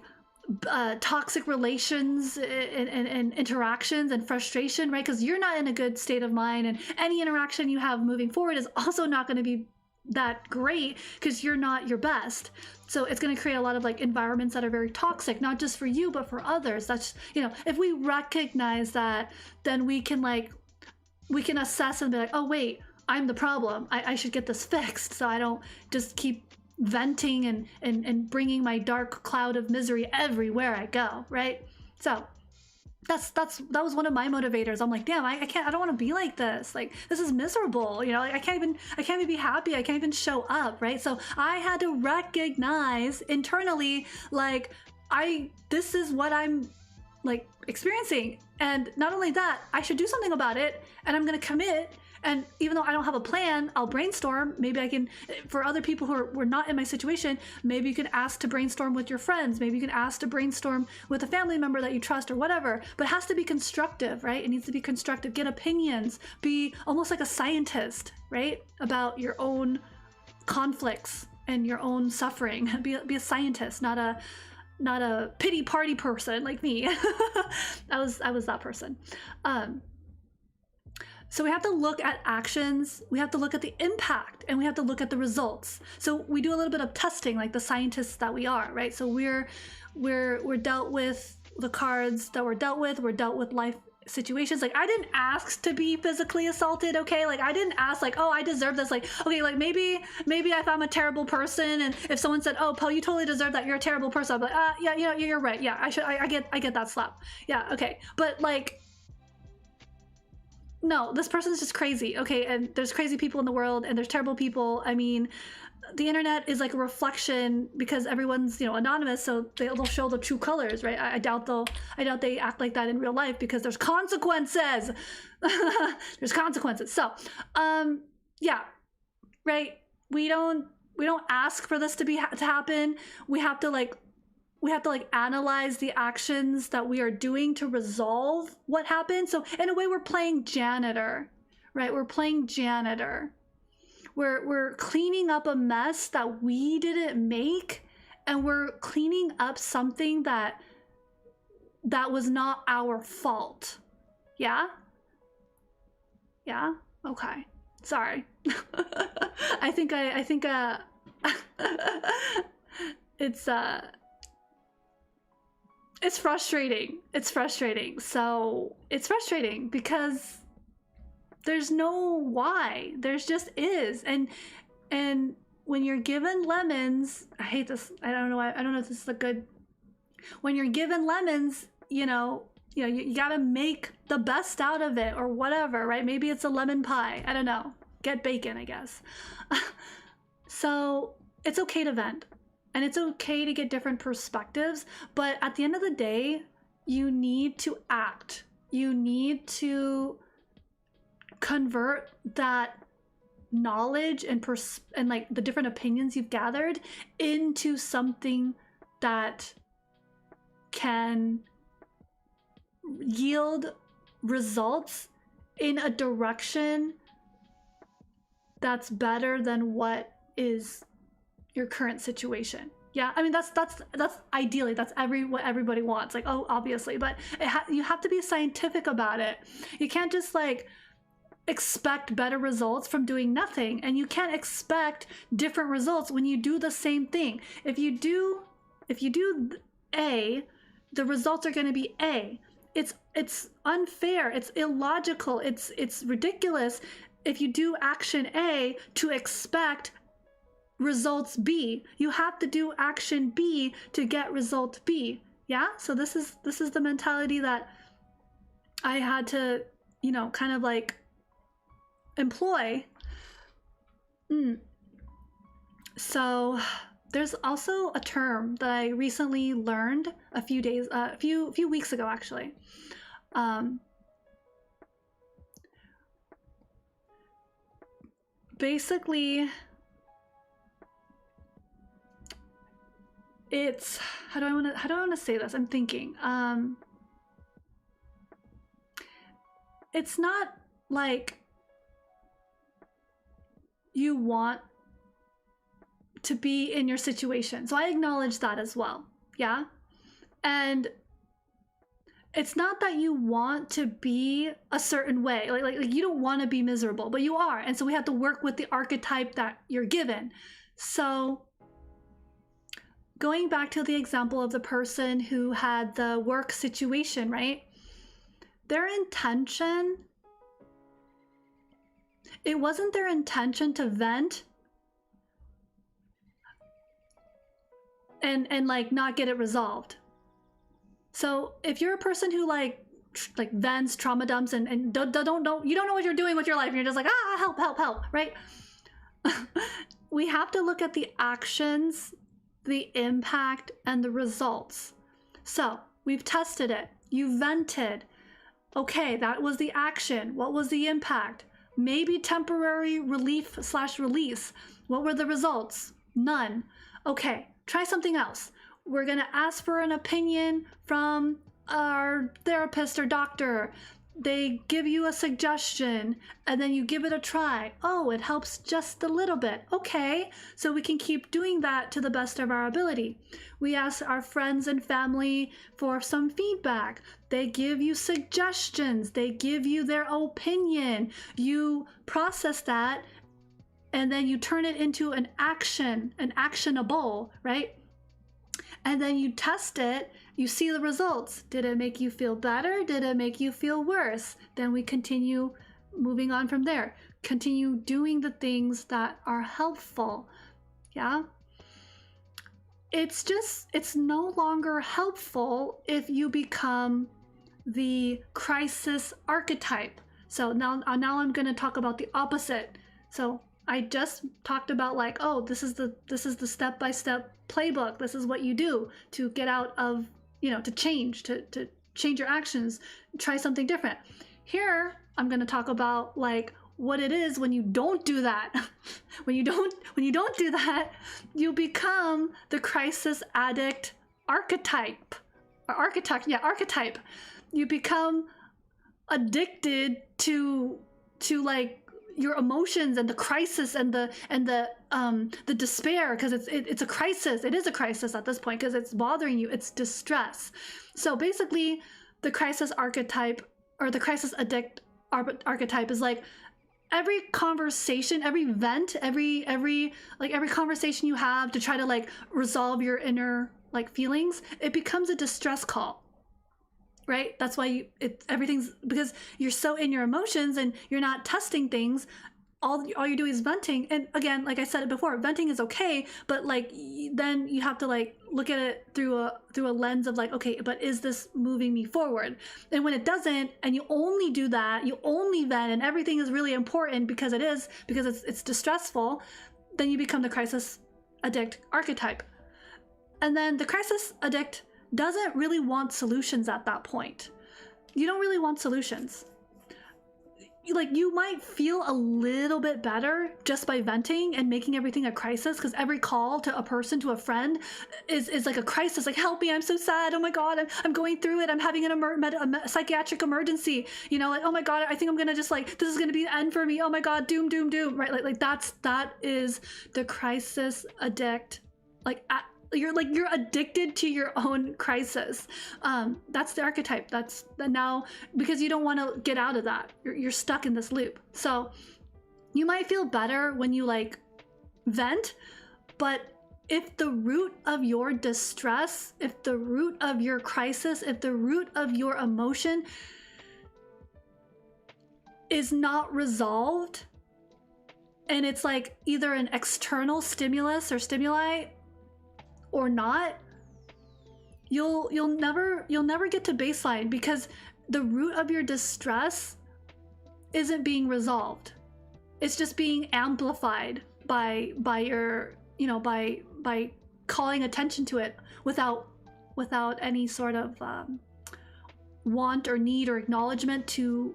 toxic relations and interactions and frustration, right? Because you're not in a good state of mind, and any interaction you have moving forward is also not going to be that great because you're not your best. So it's going to create a lot of like environments that are very toxic, not just for you but for others. That's, you know, if we recognize that, then we can assess and be like, oh wait, I'm the problem. I should get this fixed so I don't just keep venting and bringing my dark cloud of misery everywhere I go, right? So that was one of my motivators. I'm like, damn, I don't want to be like this. Like, this is miserable, you know. Like, I can't even be happy. I can't even show up, right? So I had to recognize internally, like, this is what I'm like experiencing, and not only that, I should do something about it, and I'm gonna commit. And even though I don't have a plan, I'll brainstorm. Maybe I can, for other people who were not in my situation, maybe you can ask to brainstorm with your friends. Maybe you can ask to brainstorm with a family member that you trust or whatever. But it has to be constructive, right? It needs to be constructive. Get opinions. Be almost like a scientist, right? About your own conflicts and your own suffering. Be a scientist, not a pity party person like me. I was that person. So we have to look at actions, we have to look at the impact, and we have to look at the results. So we do a little bit of testing, like the scientists that we are, right? So we're dealt with the cards that we're dealt with life situations. Like, I didn't ask to be physically assaulted, okay? Like, I didn't ask like, oh, I deserve this. Like, okay, like maybe if I'm a terrible person, and if someone said, oh, Poe, you totally deserve that, you're a terrible person, I'm like, yeah, you know, you're right. Yeah, I get that slap. Yeah, okay. But like, no, this person's just crazy, okay? And there's crazy people in the world, and there's terrible people. I mean, the internet is like a reflection because everyone's, you know, anonymous, so they'll show the true colors, right? I doubt they act like that in real life because there's consequences. There's consequences. So, yeah, right? We don't ask for this to happen. We have to analyze the actions that we are doing to resolve what happened. So in a way, we're playing janitor, right? We're playing janitor. We're cleaning up a mess that we didn't make, and we're cleaning up something that was not our fault. Yeah? Yeah? Okay. Sorry. I think it's it's frustrating. It's frustrating. So it's frustrating because there's no why. There's just is. And when you're given lemons, I hate this. I don't know if this is a good. When you're given lemons, you gotta make the best out of it or whatever, right? Maybe it's a lemon pie. I don't know. Get bacon, I guess. So it's okay to vent. And it's okay to get different perspectives, but at the end of the day, you need to act. You need to convert that knowledge and like the different opinions you've gathered into something that can yield results in a direction that's better than what is your current situation. Yeah, I mean that's ideally that's what everybody wants. Like, oh, obviously, but you have to be scientific about it. You can't just like expect better results from doing nothing, and you can't expect different results when you do the same thing. If you do A, the results are going to be A. It's unfair. It's illogical. It's ridiculous if you do action A to expect results B. You have to do action B to get result B. Yeah? So this is the mentality that I had to, kind of like employ. So there's also a term that I recently learned a few weeks ago, actually. Basically, it's how do I want to say this? I'm thinking. It's not like you want to be in your situation. So I acknowledge that as well. Yeah. And it's not that you want to be a certain way. Like you don't want to be miserable, but you are. And so we have to work with the archetype that you're given. So going back to the example of the person who had the work situation, right? Their intention, it wasn't their intention to vent and like not get it resolved. So if you're a person who like vents, trauma dumps, and you don't know what you're doing with your life, and you're just like, help, right? We have to look at the actions, the impact, and the results. So we've tested it. You vented. Okay, that was the action. What was the impact? Maybe temporary relief/release. What were the results? None. Okay, try something else. We're gonna ask for an opinion from our therapist or doctor. They give you a suggestion and then you give it a try. Oh, it helps just a little bit. Okay, so we can keep doing that to the best of our ability. We ask our friends and family for some feedback. They give you suggestions. They give you their opinion. You process that and then you turn it into an actionable, right? And then you test it, you see the results. Did it make you feel better? Did it make you feel worse? Then we continue moving on from there. Continue doing the things that are helpful. Yeah? It's no longer helpful if you become the crisis archetype. So now I'm going to talk about the opposite. So I just talked about like, oh, this is the step-by-step playbook. This is what you do to get out of, to change your actions, try something different. Here, I'm going to talk about like what it is when you don't do that. when you don't do that, you become the crisis addict archetype. Archetype. You become addicted to like your emotions and the crisis and the despair, because it's a crisis. It is a crisis at this point because it's bothering you. It's distress. So basically, the crisis archetype or the crisis addict archetype is like every conversation, every vent, every conversation you have to try to like resolve your inner like feelings, it becomes a distress call, right? That's why everything's, because you're so in your emotions and you're not testing things. All you're doing is venting. And again, like I said it before, venting is okay, but like then you have to like look at it through a lens of like, okay, but is this moving me forward? And when it doesn't, and you only do that, you only vent, and everything is really important because it's distressful, then you become the crisis addict archetype. And then the crisis addict doesn't really want solutions at that point. You don't really want solutions. Like, you might feel a little bit better just by venting and making everything a crisis, because every call to a person, to a friend, is like a crisis. Like, help me, I'm so sad, oh my god, I'm going through it, I'm having a psychiatric emergency, you know, like, oh my god, I think I'm gonna just like, this is gonna be the end for me, oh my god, doom, doom, doom, right? Like that is the crisis addict. Like, you're addicted to your own crisis. That's the archetype. That's now, because you don't want to get out of that. You're stuck in this loop. So you might feel better when you like vent, but if the root of your distress, if the root of your crisis, if the root of your emotion is not resolved, and it's like either an external stimulus or stimuli or not, you'll never get to baseline, because the root of your distress isn't being resolved. It's just being amplified by your, you know, by calling attention to it without any sort of want or need or acknowledgement to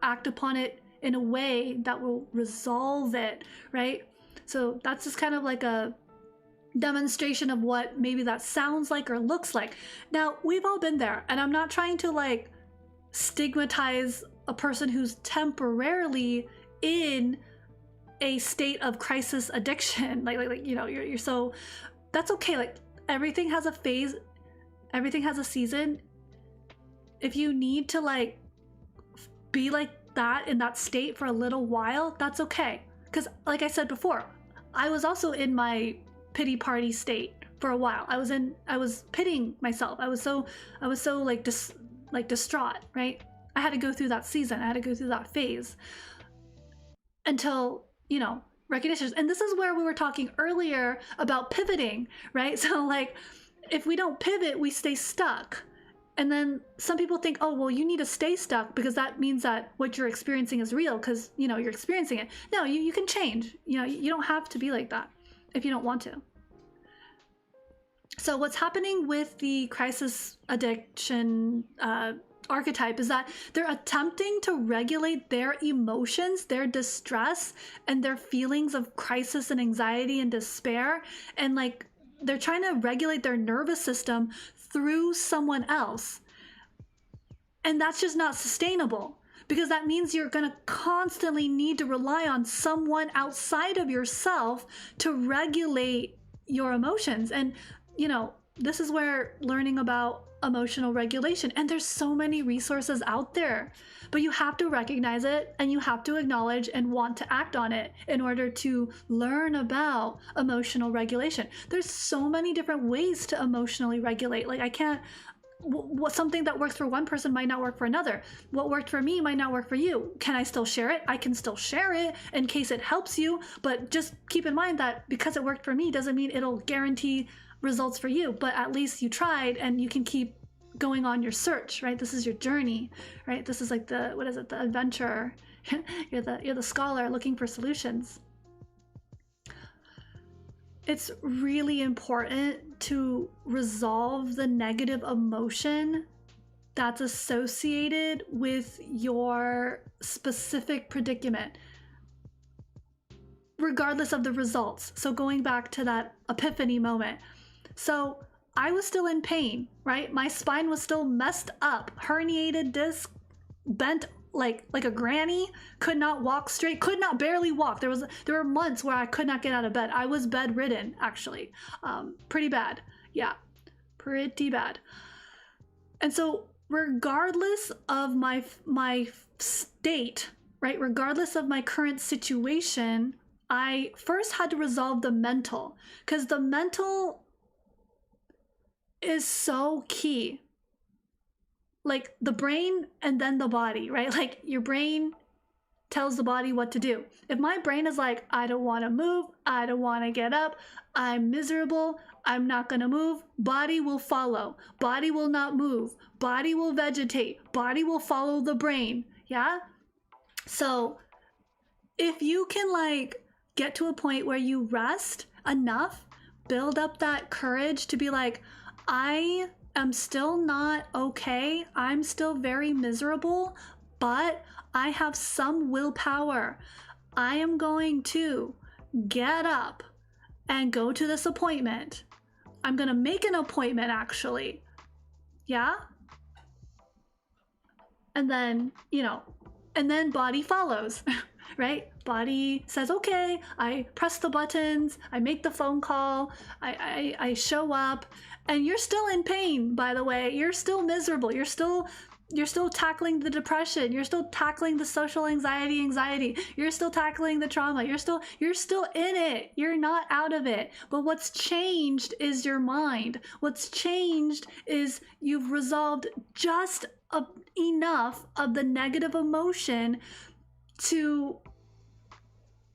act upon it in a way that will resolve it, right? So that's just kind of like a demonstration of what maybe that sounds like or looks like. Now, we've all been there, and I'm not trying to like stigmatize a person who's temporarily in a state of crisis addiction. Like you know, you're so, that's okay. Like, everything has a phase, everything has a season. If you need to like be like that in that state for a little while, that's okay. Because like I said before, I was also in my pity party state for a while. I was pitying myself. I was so like distraught, right? I had to go through that season. I had to go through that phase until, you know, recognition. And this is where we were talking earlier about pivoting, right? So like, if we don't pivot, we stay stuck. And then some people think, oh, well, you need to stay stuck because that means that what you're experiencing is real because, you know, you're experiencing it. No, you can change. You know, you don't have to be like that if you don't want to. So what's happening with the crisis addiction archetype is that they're attempting to regulate their emotions, their distress, and their feelings of crisis and anxiety and despair. And like, they're trying to regulate their nervous system through someone else. And that's just not sustainable, because that means you're going to constantly need to rely on someone outside of yourself to regulate your emotions. And, you know, this is where learning about emotional regulation, and there's so many resources out there, but you have to recognize it and you have to acknowledge and want to act on it in order to learn about emotional regulation. There's so many different ways to emotionally regulate. Like, I can't, something that works for one person might not work for another. What worked for me might not work for you. Can I still share it? I can still share it in case it helps you, but just keep in mind that because it worked for me doesn't mean it'll guarantee results for you, but at least you tried and you can keep going on your search, right? This is your journey, right? This is like the, what is it? The adventurer. You're the scholar looking for solutions. It's really important to resolve the negative emotion that's associated with your specific predicament, regardless of the results. So going back to that epiphany moment. So I was still in pain, right? My spine was still messed up, herniated disc, bent like a granny, could not walk straight, could not barely walk. There were months where I could not get out of bed. I was bedridden, actually. Pretty bad. Yeah, pretty bad. And so regardless of my state, right? Regardless of my current situation, I first had to resolve the mental, because the mental is so key. Like the brain and then the body, right? Like your brain tells the body what to do. If my brain is like, I don't want to move, I don't want to get up, I'm miserable, I'm not going to move, body will follow. Body will not move. Body will vegetate. Body will follow the brain. Yeah? So if you can like get to a point where you rest enough, build up that courage to be like, I am still not okay. I'm still very miserable, but I have some willpower. I am going to get up and go to this appointment. I'm going to make an appointment actually. Yeah? And then, you know, and then body follows, right? Body says, okay, I press the buttons, I make the phone call, I show up, and you're still in pain, by the way. You're still miserable. You're still tackling the depression. You're still tackling the social anxiety. You're still tackling the trauma. You're still in it. You're not out of it. But what's changed is your mind. What's changed is you've resolved just enough of the negative emotion to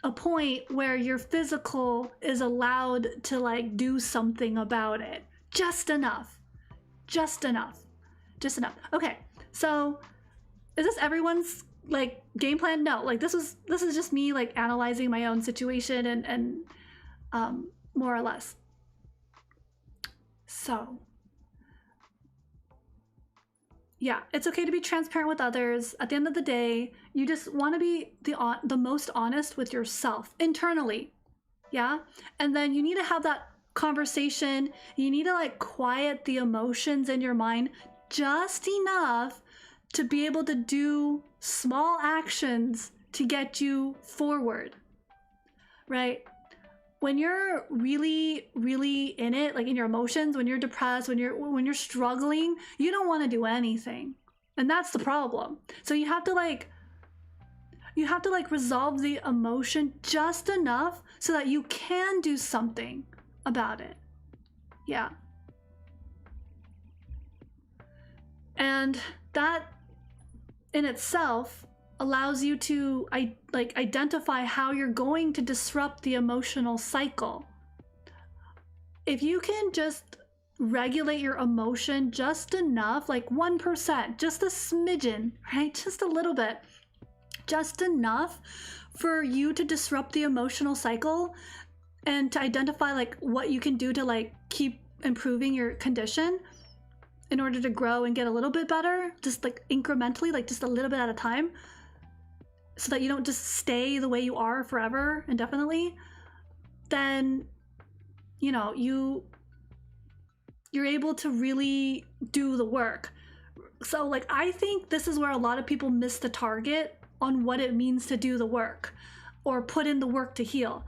a point where your physical is allowed to like do something about it. Just enough. Okay. So is this everyone's like game plan? No, like this is just me like analyzing my own situation and more or less. So yeah, it's okay to be transparent with others. At the end of the day, you just want to be the most honest with yourself internally. Yeah. And then you need to have that conversation. You need to like quiet the emotions in your mind just enough to be able to do small actions to get you forward, right? When you're really, really in it, like in your emotions, when you're depressed, when you're struggling, you don't want to do anything. And that's the problem. So you have to like resolve the emotion just enough so that you can do something about it. Yeah. And that in itself allows you to identify how you're going to disrupt the emotional cycle. If you can just regulate your emotion just enough, like 1%, just a smidgen, right? Just a little bit, just enough for you to disrupt the emotional cycle and to identify like what you can do to like keep improving your condition in order to grow and get a little bit better, just like incrementally, like just a little bit at a time, so that you don't just stay the way you are forever indefinitely, then, you know, you're able to really do the work. So like, I think this is where a lot of people miss the target on what it means to do the work or put in the work to heal.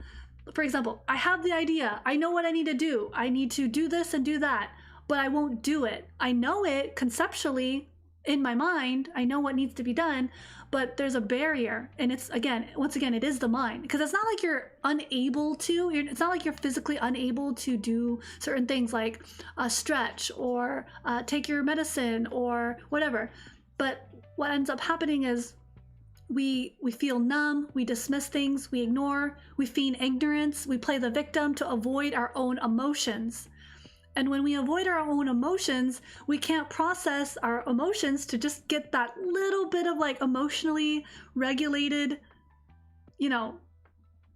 For example, I have the idea, I know what I need to do. I need to do this and do that, but I won't do it. I know it conceptually in my mind. I know what needs to be done, but there's a barrier. And it's, once again, it is the mind. Because it's not like you're unable to, it's not like you're physically unable to do certain things like stretch or take your medicine or whatever. But what ends up happening is we feel numb, we dismiss things, we ignore, we feign ignorance, we play the victim to avoid our own emotions. And when we avoid our own emotions, we can't process our emotions to just get that little bit of like emotionally regulated, you know,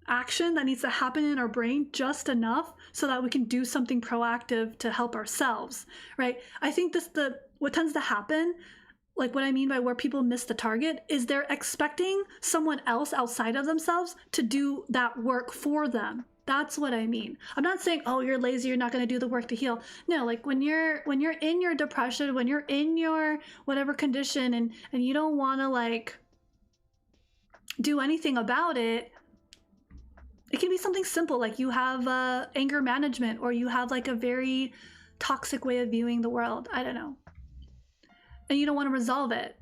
action that needs to happen in our brain just enough so that we can do something proactive to help ourselves, right? I think what tends to happen, like what I mean by where people miss the target, is they're expecting someone else outside of themselves to do that work for them. That's what I mean. I'm not saying, oh, you're lazy, you're not going to do the work to heal. No, like when you're in your depression, when you're in your whatever condition and you don't want to like do anything about it, it can be something simple, like you have anger management, or you have like a very toxic way of viewing the world. I don't know. And you don't want to resolve it.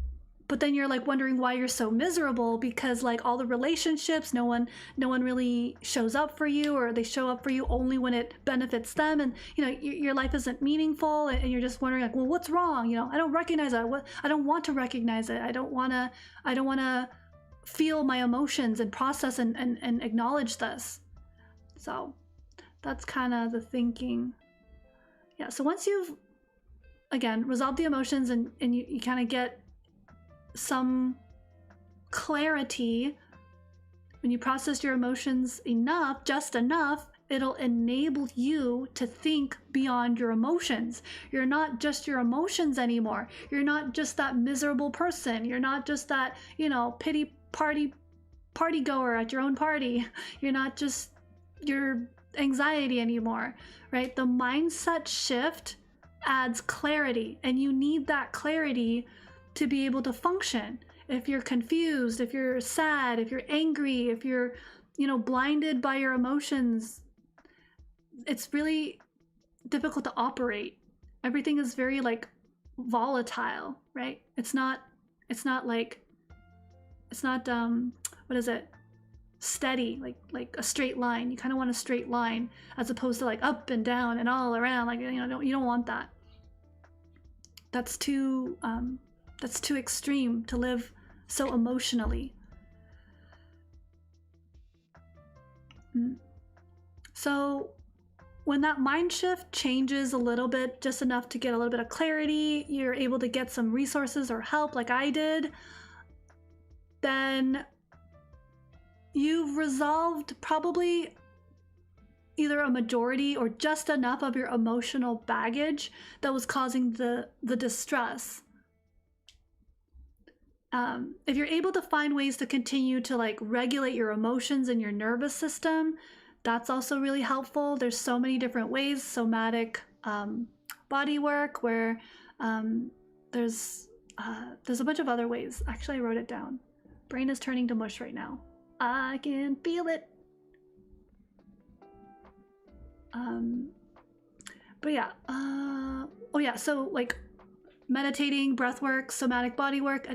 but then you're like wondering why you're so miserable, because like all the relationships, no one really shows up for you, or they show up for you only when it benefits them, and you know your life isn't meaningful, and you're just wondering like, well, what's wrong? You know, I don't recognize that. I don't want to recognize it. I don't want to feel my emotions and process and acknowledge this. So that's kind of the thinking. Yeah, so once you've again resolved the emotions and you kind of get some clarity, when you process your emotions enough, just enough, it'll enable you to think beyond your emotions. You're not just your emotions anymore. You're not just that miserable person. You're not just that, you know, pity party goer at your own party. You're not just your anxiety anymore, right? The mindset shift adds clarity, and you need that clarity to be able to function. If you're confused, if you're sad, if you're angry, if you're, you know, blinded by your emotions, it's really difficult to operate. Everything is very like volatile, right? It's not what is it? Steady, like a straight line. You kind of want a straight line as opposed to like up and down and all around. Like, you know, you don't want that. That's too extreme to live so emotionally. So when that mind shift changes a little bit, just enough to get a little bit of clarity, you're able to get some resources or help like I did, then you've resolved probably either a majority or just enough of your emotional baggage that was causing the distress. If you're able to find ways to continue to like regulate your emotions and your nervous system, that's also really helpful. There's so many different ways. Somatic body work, where there's a bunch of other ways. Actually, I wrote it down. Brain is turning to mush right now. I can feel it. But yeah, oh yeah, so like meditating, breath work, somatic body work,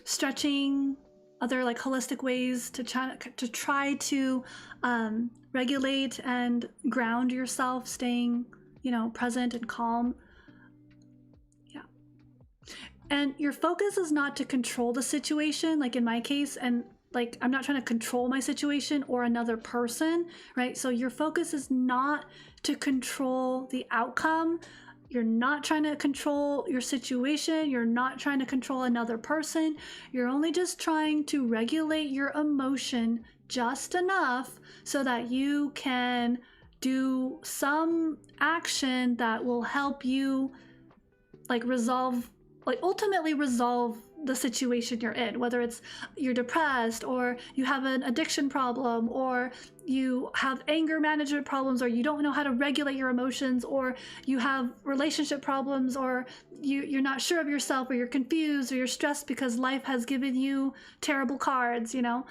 stretching, other like holistic ways to try to regulate and ground yourself, staying, you know, present and calm. Yeah. And your focus is not to control the situation, like in my case, and like I'm not trying to control my situation or another person, right? So your focus is not to control the outcome. You're not trying to control your situation. You're not trying to control another person. You're only just trying to regulate your emotion just enough so that you can do some action that will help you like resolve, like ultimately resolve the situation you're in, whether it's you're depressed or you have an addiction problem or you have anger management problems or you don't know how to regulate your emotions or you have relationship problems or you're not sure of yourself or you're confused or you're stressed because life has given you terrible cards, you know.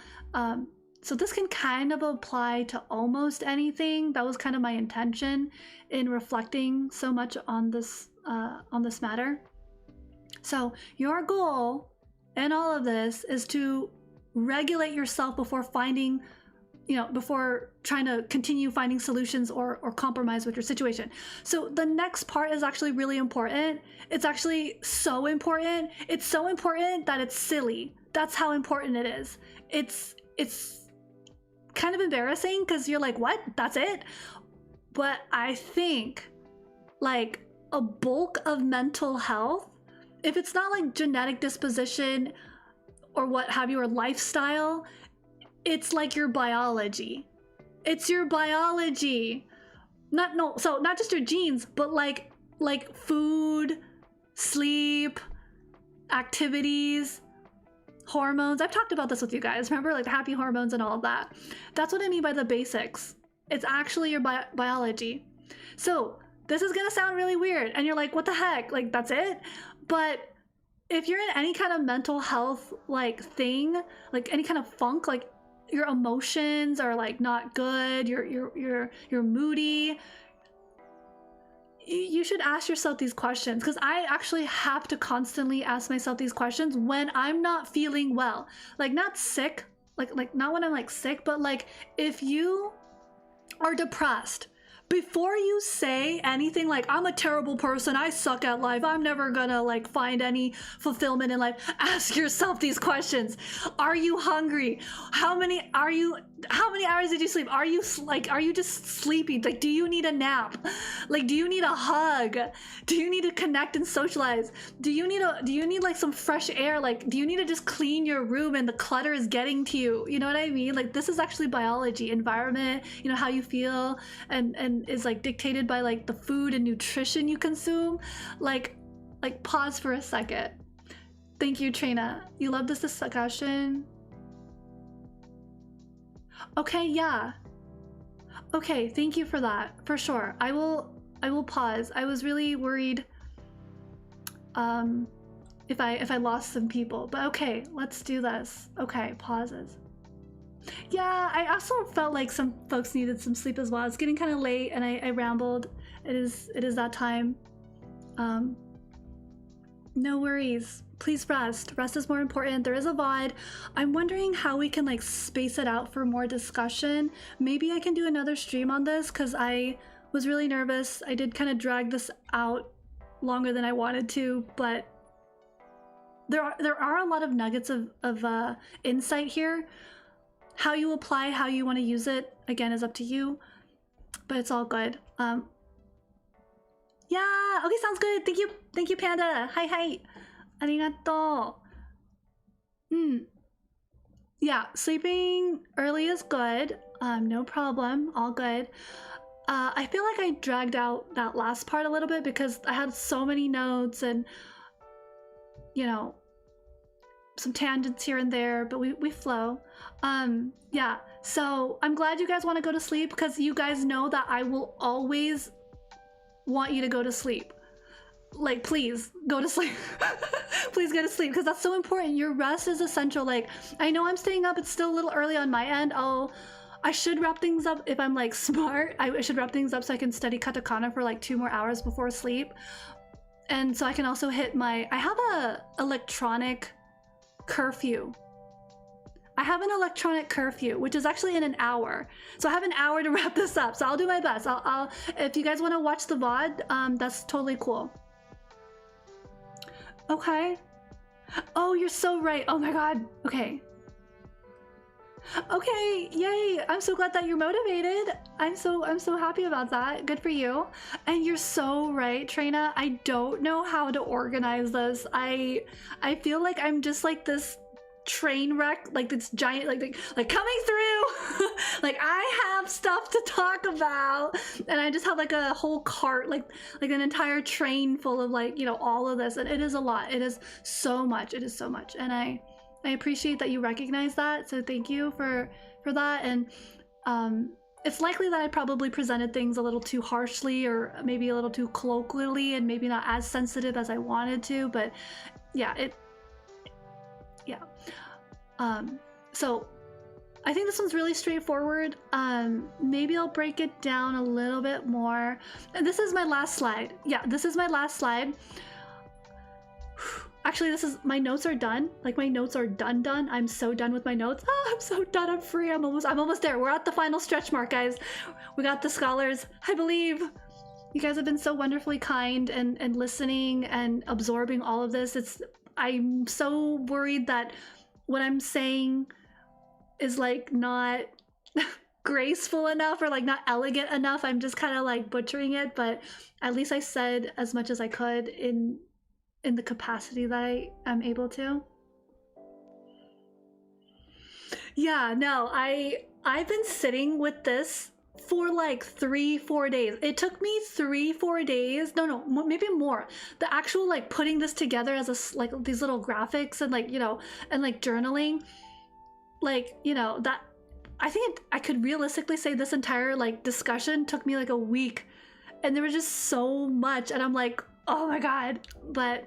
So this can kind of apply to almost anything. That was kind of my intention in reflecting so much on this matter. So your goal in all of this is to regulate yourself before finding, you know, before trying to continue finding solutions or compromise with your situation. So the next part is actually really important. It's actually so important. It's so important that it's silly. That's how important it is. It's kind of embarrassing because you're like, what? That's it? But I think like a bulk of mental health, if it's not like genetic disposition or what have you, or lifestyle, it's like your biology. It's your biology. So not just your genes, but like food, sleep, activities, hormones. I've talked about this with you guys. Remember, like the happy hormones and all of that. That's what I mean by the basics. It's actually your biology. So this is gonna sound really weird and you're like, what the heck? Like, that's it? But if you're in any kind of mental health like thing, like any kind of funk, like your emotions are like not good, you're moody, you should ask yourself these questions, because I actually have to constantly ask myself these questions when I'm not feeling well. Like, not sick, like not when I'm like sick, but like if you are depressed, before you say anything like, I'm a terrible person, I suck at life, I'm never gonna like find any fulfillment in life, ask yourself these questions. Are you hungry? How many hours did you sleep? Are you just sleepy? Like, do you need a nap? Like, do you need a hug? Do you need to connect and socialize? Do you need like some fresh air? Like, do you need to just clean your room and the clutter is getting to you? You know what I mean? Like, this is actually biology, environment, you know, how you feel and is like dictated by like the food and nutrition you consume. Like pause for a second. Thank you, Trina. You love this discussion. Okay, yeah. Okay, thank you for that. For sure. I will pause. I was really worried if I lost some people. But okay, let's do this. Okay, pauses. Yeah, I also felt like some folks needed some sleep as well. It's getting kind of late and I rambled. It is that time. No worries. Please rest. Rest is more important. There is a VOD. I'm wondering how we can like space it out for more discussion. Maybe I can do another stream on this because I was really nervous. I did kind of drag this out longer than I wanted to, but there are a lot of nuggets of insight here. How you apply, how you want to use it, again, is up to you, but it's all good. Yeah, okay, sounds good. Thank you, Panda. Hi. Arigato. Yeah, sleeping early is good. No problem, all good. I feel like I dragged out that last part a little bit because I had so many notes and, you know, some tangents here and there, but we flow. Yeah, so I'm glad you guys want to go to sleep because you guys know that I will always want you to go to sleep. Like, please go to sleep. Please go to sleep because that's so important. Your rest is essential. Like, I know I'm staying up, it's still a little early on my end. I should wrap things up if I'm like smart. I should wrap things up so I can study katakana for like 2 more hours before sleep. And so I can also hit I have a electronic curfew. I have an electronic curfew, which is actually in an hour. So I have an hour to wrap this up. So I'll do my best. I'll if you guys want to watch the VOD, that's totally cool. Okay. Oh, you're so right. Oh my God. Okay. Okay, yay. I'm so glad that you're motivated. I'm so happy about that. Good for you. And you're so right, Trina. I don't know how to organize this. I feel like I'm just like this train wreck, like this giant like coming through. Like I have stuff to talk about and I just have like a whole cart, like an entire train full of like, you know, all of this, and it is a lot. It is so much. It is so much. And I appreciate that you recognize that, so thank you for that. And it's likely that I probably presented things a little too harshly or maybe a little too colloquially and maybe not as sensitive as I wanted to, but yeah, so I think this one's really straightforward. Maybe I'll break it down a little bit more. And this is my last slide. Yeah, this is my last slide. Actually, my notes are done. Like, my notes are done. I'm so done with my notes. Oh, I'm so done. I'm free. I'm almost there. We're at the final stretch mark, guys. We got the scholars. I believe. You guys have been so wonderfully kind and listening and absorbing all of this. I'm so worried that what I'm saying is like not graceful enough or like not elegant enough. I'm just kind of like butchering it, but at least I said as much as I could in the capacity that I am able to. Yeah, no, I've been sitting with this for like 3-4 days. It took me 3-4 days. No, maybe more. The actual like putting this together as like these little graphics and like, you know, and like journaling, like, you know, that I think I could realistically say this entire like discussion took me like a week, and there was just so much, and I'm like, oh my God. But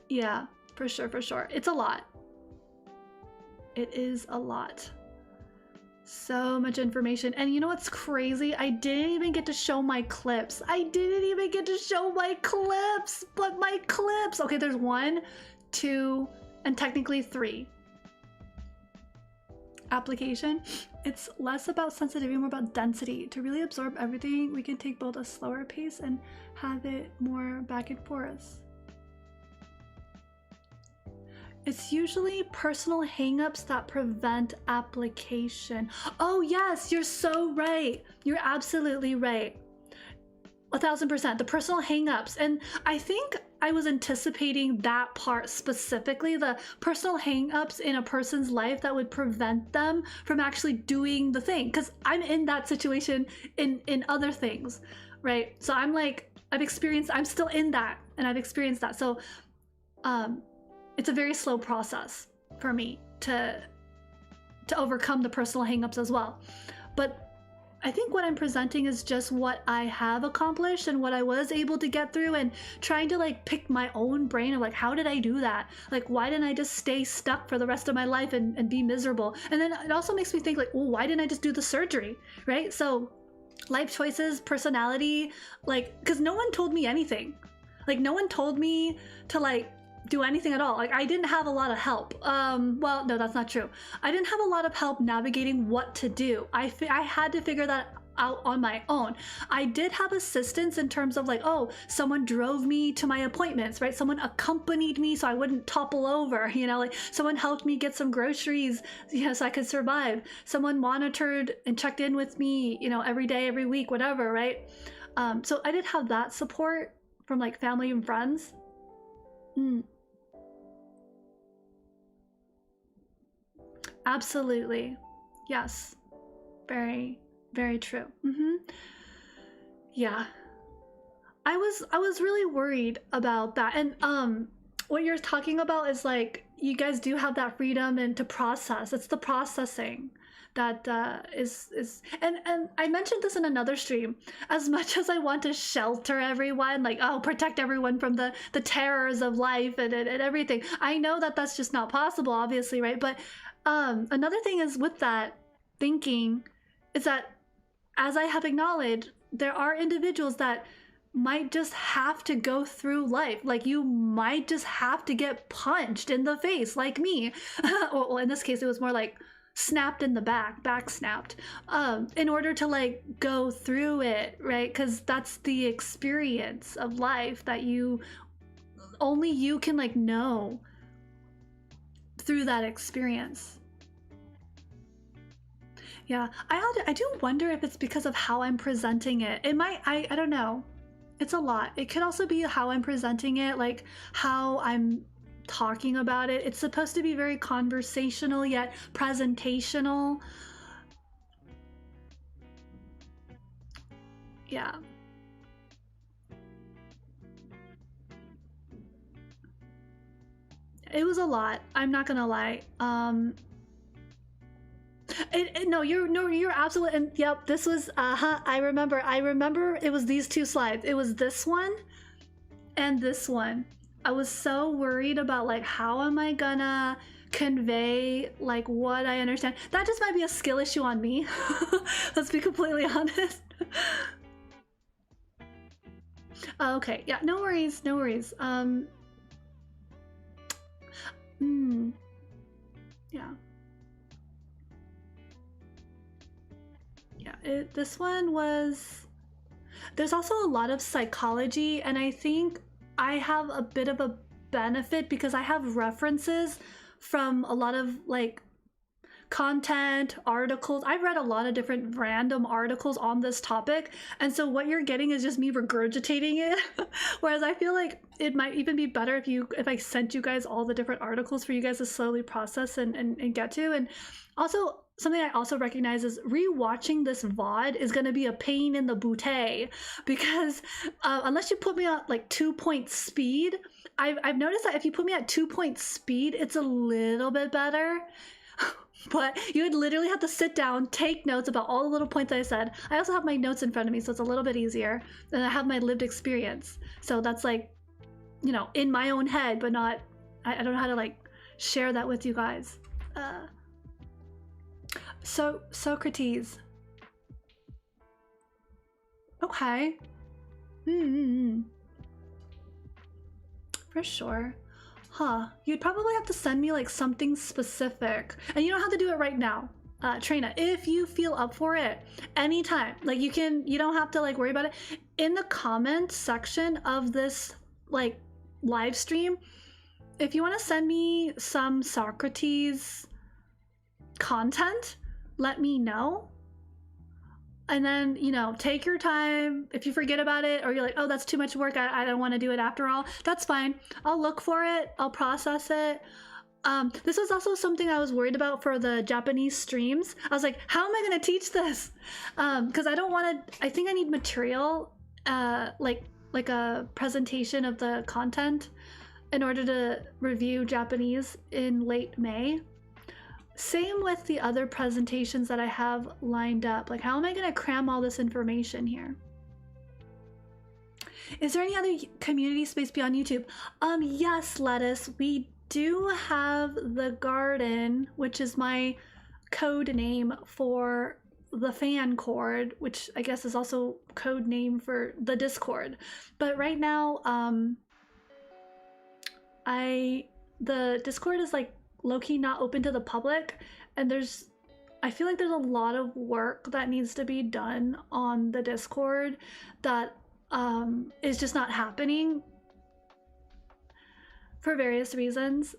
yeah, for sure. It's a lot. It is a lot. So much information. And you know what's crazy? I didn't even get to show my clips. I didn't even get to show my clips, but my clips. Okay, there's 1, 2, and technically 3. Application. It's less about sensitivity, more about density. To really absorb everything, we can take both a slower pace and have it more back and forth. It's usually personal hangups that prevent application. Oh yes, you're so right. You're absolutely right. 1000%. The personal hangups. And I think I was anticipating that part specifically, the personal hangups in a person's life that would prevent them from actually doing the thing. Because I'm in that situation in other things, right? So I'm like, I'm still in that, and I've experienced that. So it's a very slow process for me to overcome the personal hangups as well. But I think what I'm presenting is just what I have accomplished and what I was able to get through, and trying to like pick my own brain of like, how did I do that? Like, why didn't I just stay stuck for the rest of my life and be miserable? And then it also makes me think like, well, why didn't I just do the surgery, right? So life choices, personality, like, because no one told me anything. Like, no one told me to like do anything at all. Like, I didn't have a lot of help. Well, no, that's not true. I didn't have a lot of help navigating what to do. I had to figure that out on my own. I did have assistance in terms of like, oh, someone drove me to my appointments, right? Someone accompanied me so I wouldn't topple over, you know, like someone helped me get some groceries, you know, so I could survive. Someone monitored and checked in with me, you know, every day, every week, whatever, right? So I did have that support from like family and friends. Absolutely. Yes. Very, very true. Yeah. I was really worried about that. And what you're talking about is like, you guys do have that freedom and to process. It's the processing that is and I mentioned this in another stream. As much as I want to shelter everyone, like, oh, protect everyone from the terrors of life and everything, I know that that's just not possible, obviously, right? But another thing is with that thinking is that, as I have acknowledged, there are individuals that might just have to go through life. Like, you might just have to get punched in the face like me. Well, in this case, it was more like snapped in the back snapped, in order to like go through it, right? Because that's the experience of life that only you can like know through that experience. Yeah, I do wonder if it's because of how I'm presenting it. It might, I don't know. It's a lot. It could also be how I'm presenting it, like how I'm talking about it. It's supposed to be very conversational yet presentational. Yeah. It was a lot. I'm not gonna lie. No, you're absolutely, and yep, this was, I remember it was these 2 slides. It was this one and this one. I was so worried about like, how am I gonna convey like what I understand? That just might be a skill issue on me. Let's be completely honest. Okay, yeah, no worries, no worries. Yeah. Yeah, this one was, there's also a lot of psychology, and I think I have a bit of a benefit because I have references from a lot of like content, articles. I've read a lot of different random articles on this topic, and so what you're getting is just me regurgitating it. Whereas I feel like it might even be better if I sent you guys all the different articles for you guys to slowly process and get to. And also, something I also recognize is rewatching this VOD is going to be a pain in the bootay, because unless you put me at like 2-point speed, I've noticed that if you put me at 2-point speed, it's a little bit better. But you would literally have to sit down, take notes about all the little points that I said. I also have my notes in front of me, so it's a little bit easier. And I have my lived experience. So that's like, you know, in my own head, but not, I don't know how to like share that with you guys. So Socrates. Okay. For sure. Huh. You'd probably have to send me like something specific. And you don't have to do it right now. Trina, if you feel up for it, anytime. Like you don't have to like worry about it. In the comments section of this like live stream, if you want to send me some Socrates content, let me know. And then, you know, take your time. If you forget about it or you're like, oh, that's too much work, I don't want to do it after all, that's fine. I'll look for it. I'll process it. This was also something I was worried about for the Japanese streams. I was like, how am I going to teach this? Because I don't want to, I think I need material, like a presentation of the content in order to review Japanese in late May. Same with the other presentations that I have lined up. Like, how am I going to cram all this information here? Is there any other community space beyond YouTube? Yes, Lettuce. We do have the Garden, which is my code name for the fan cord, which I guess is also code name for the Discord. But right now, the Discord is like low-key not open to the public, and I feel like there's a lot of work that needs to be done on the Discord that is just not happening for various reasons.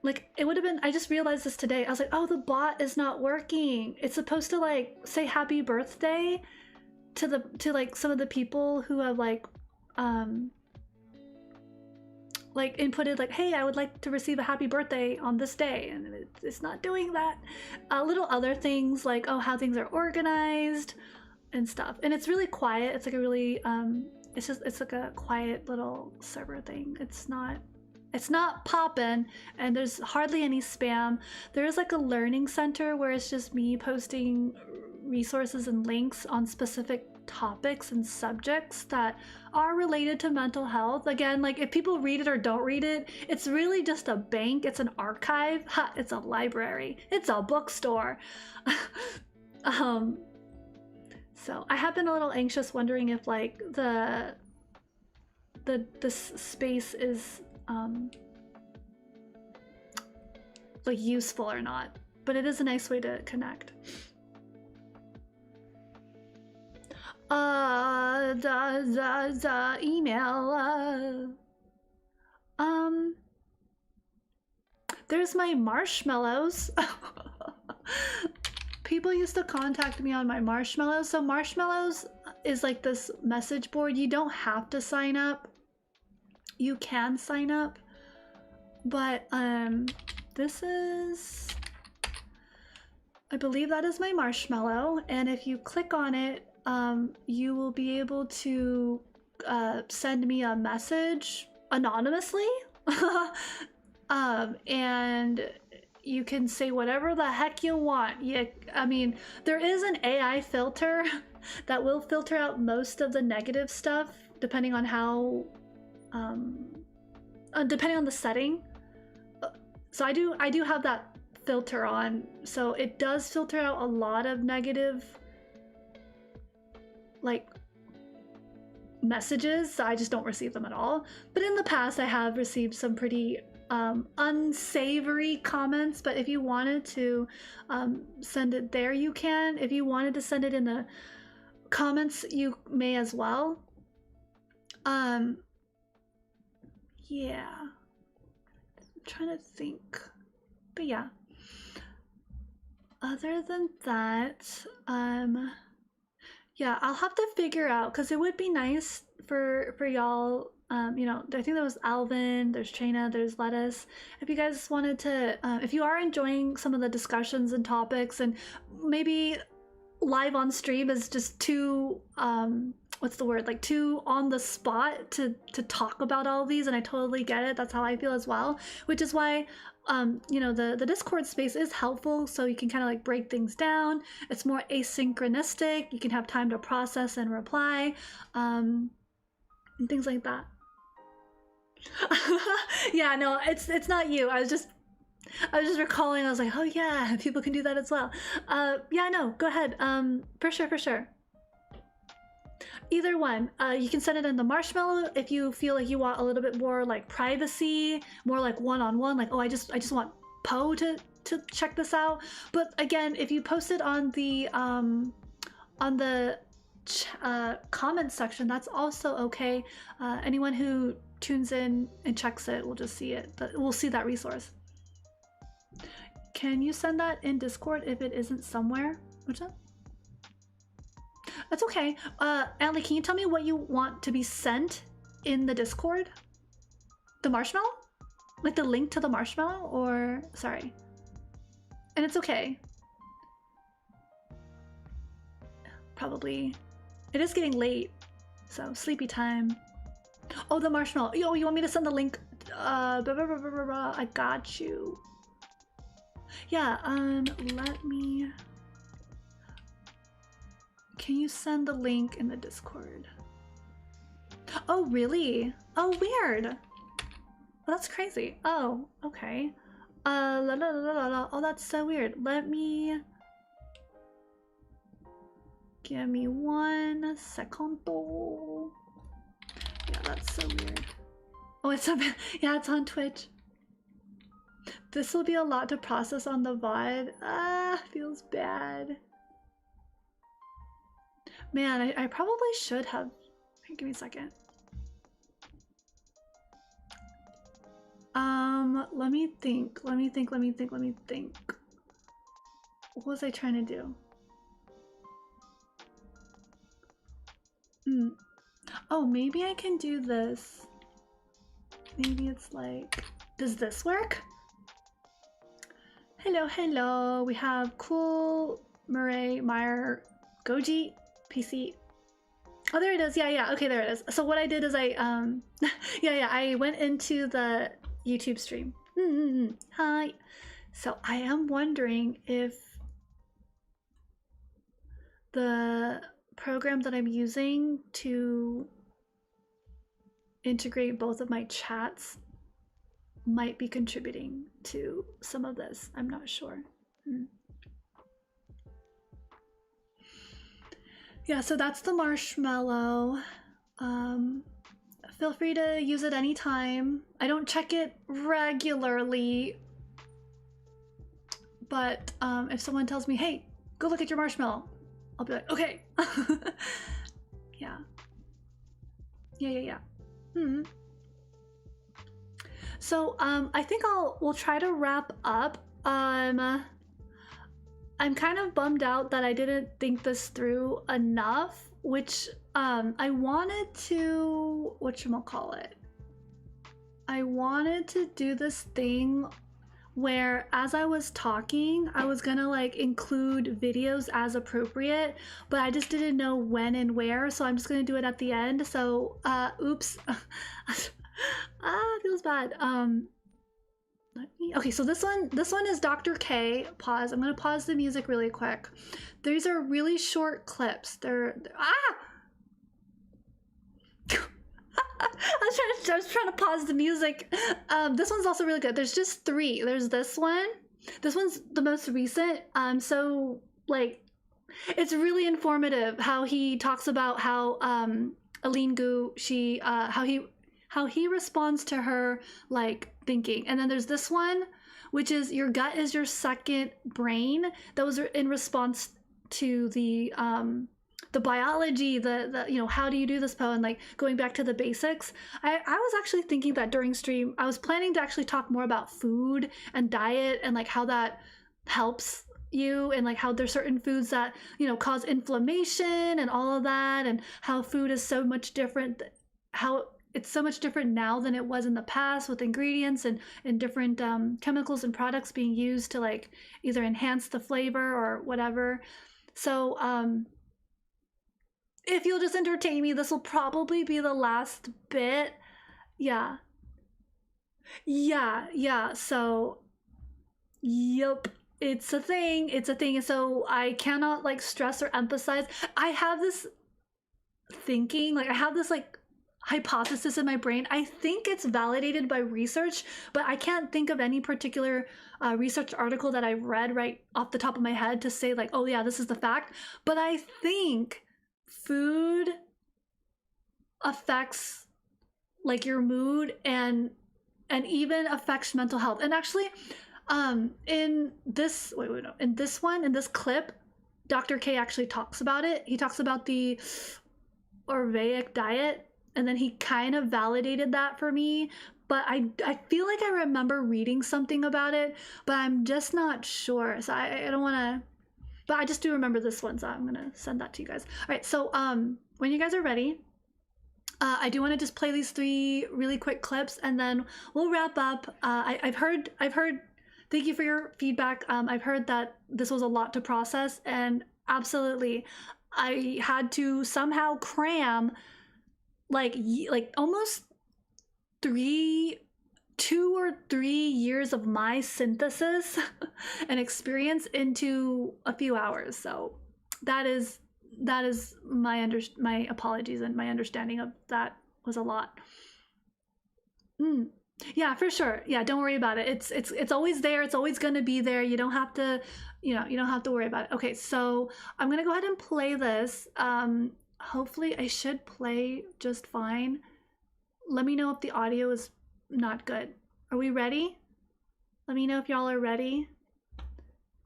Like it would have been, I just realized this today. I was like, oh, the bot is not working. It's supposed to like say happy birthday to like some of the people who have like inputted like, hey, I would like to receive a happy birthday on this day, and it's not doing that. Little other things like, oh, how things are organized and stuff. And it's really quiet. It's like a really it's like a quiet little server thing. It's not poppin', and there's hardly any spam. There is like a learning center where it's just me posting resources and links on specific topics and subjects that are related to mental health. Again, like if people read it or don't read it, it's really just a bank. It's an archive. Ha, it's a library. It's a bookstore. So I have been a little anxious, wondering if like this space is like useful or not, but it is a nice way to connect. The email. There's my marshmallows. People used to contact me on my marshmallows. So marshmallows is like this message board. You don't have to sign up. You can sign up, but this is, I believe that is my marshmallow, and if you click on it, you will be able to send me a message anonymously. And you can say whatever the heck you want. I mean, there is an AI filter that will filter out most of the negative stuff depending on how depending on the setting. So I do have that filter on, so it does filter out a lot of negative like messages. I just don't receive them at all. But in the past I have received some pretty unsavory comments, but if you wanted to send it there, you can. If you wanted to send it in the comments, you may as well. Yeah, I'm trying to think, but yeah, other than that, yeah, I'll have to figure out, because it would be nice for y'all, you know, I think there was Alvin, there's Trina, there's Lettuce. If you guys wanted to, if you are enjoying some of the discussions and topics, and maybe live on stream is just too, what's the word, like too on the spot to talk about all of these, and I totally get it. That's how I feel as well, which is why you know, the Discord space is helpful, so you can kind of like break things down. It's more asynchronistic. You can have time to process and reply, and things like that. Yeah, no, it's not you. I was just, I was just recalling, I was like, oh yeah, people can do that as well. Yeah, no, go ahead. For sure, for sure. Either one. You can send it in the marshmallow if you feel like you want a little bit more like privacy, more like one-on-one, like, oh, I just want Poe to check this out. But again, if you post it on the comment section, that's also okay. Anyone who tunes in and checks it will just see it. We'll see that resource. Can you send that in Discord if it isn't somewhere? What's that? That's okay. Andy, can you tell me what you want to be sent in the Discord? The marshmallow? Like the link to the marshmallow? Or sorry. And it's okay. Probably. It is getting late, so sleepy time. Oh, the marshmallow. Yo, you want me to send the link? I got you. Yeah, let me... Can you send the link in the Discord? Oh, really? Oh, weird. Well, that's crazy. Oh, okay. Oh, that's so weird. Let me... Give me 1 second. Yeah, that's so weird. Oh, it's on... Yeah, it's on Twitch. This will be a lot to process on the VOD. Ah, feels bad. Man, I probably should have... Give me a second. Let me think. What was I trying to do? Oh, maybe I can do this. Maybe it's like... Does this work? Hello. We have Cool, Murray, Meyer, Goji, PC. Oh, there it is. Yeah. Okay, there it is. So what I did is I I went into the YouTube stream. Hi. So I am wondering if the program that I'm using to integrate both of my chats might be contributing to some of this. I'm not sure. Yeah, so that's the marshmallow. Feel free to use it anytime. I don't check it regularly, but if someone tells me, hey, go look at your marshmallow, I'll be like, okay. Yeah. So I think we'll try to wrap up. I'm kind of bummed out that I didn't think this through enough, which I wanted to, whatchamacallit? I wanted to do this thing where as I was talking, I was gonna like include videos as appropriate, but I just didn't know when and where, so I'm just gonna do it at the end. So oops. Feels bad. Okay, so this one is Dr. K. Pause. I'm gonna pause the music really quick. These are really short clips. They're I was trying to pause the music. This one's also really good. There's just 3. There's this one. This one's the most recent. So like, it's really informative how he talks about how Aline Gu, she how he responds to her like thinking. And then there's this one, which is your gut is your second brain. That was in response to the biology, the you know, how do you do this, Poe, and like going back to the basics. I was actually thinking that during stream I was planning to actually talk more about food and diet and like how that helps you, and like how there's certain foods that, you know, cause inflammation and all of that, and how food is so much different, how it's so much different now than it was in the past, with ingredients and different chemicals and products being used to like either enhance the flavor or whatever. So if you'll just entertain me, this will probably be the last bit. Yeah. So yep, it's a thing. So I cannot like stress or emphasize. I have this thinking, like I have this like hypothesis in my brain. I think it's validated by research, but I can't think of any particular research article that I've read right off the top of my head to say like, oh yeah, this is the fact. But I think food affects like your mood and even affects mental health. And actually, in this in this clip, Dr. K actually talks about it. He talks about the Orvaic diet, and then he kind of validated that for me. But I feel like I remember reading something about it, but I'm just not sure. So I don't want to, but I just do remember this one, so I'm gonna send that to you guys. All right, so when you guys are ready, I do want to just play these 3 really quick clips, and then we'll wrap up. I've heard. Thank you for your feedback. I've heard that this was a lot to process, and absolutely, I had to somehow cram like almost 2 or 3 years of my synthesis and experience into a few hours. So that is my apologies, and my understanding of that was a lot. Yeah, for sure. Yeah, don't worry about it. It's always there. It's always going to be there. You don't have to, you don't have to worry about it. Okay, so I'm going to go ahead and play this. Hopefully I should play just fine. Let me know if the audio is not good. Are we ready? Let me know if y'all are ready,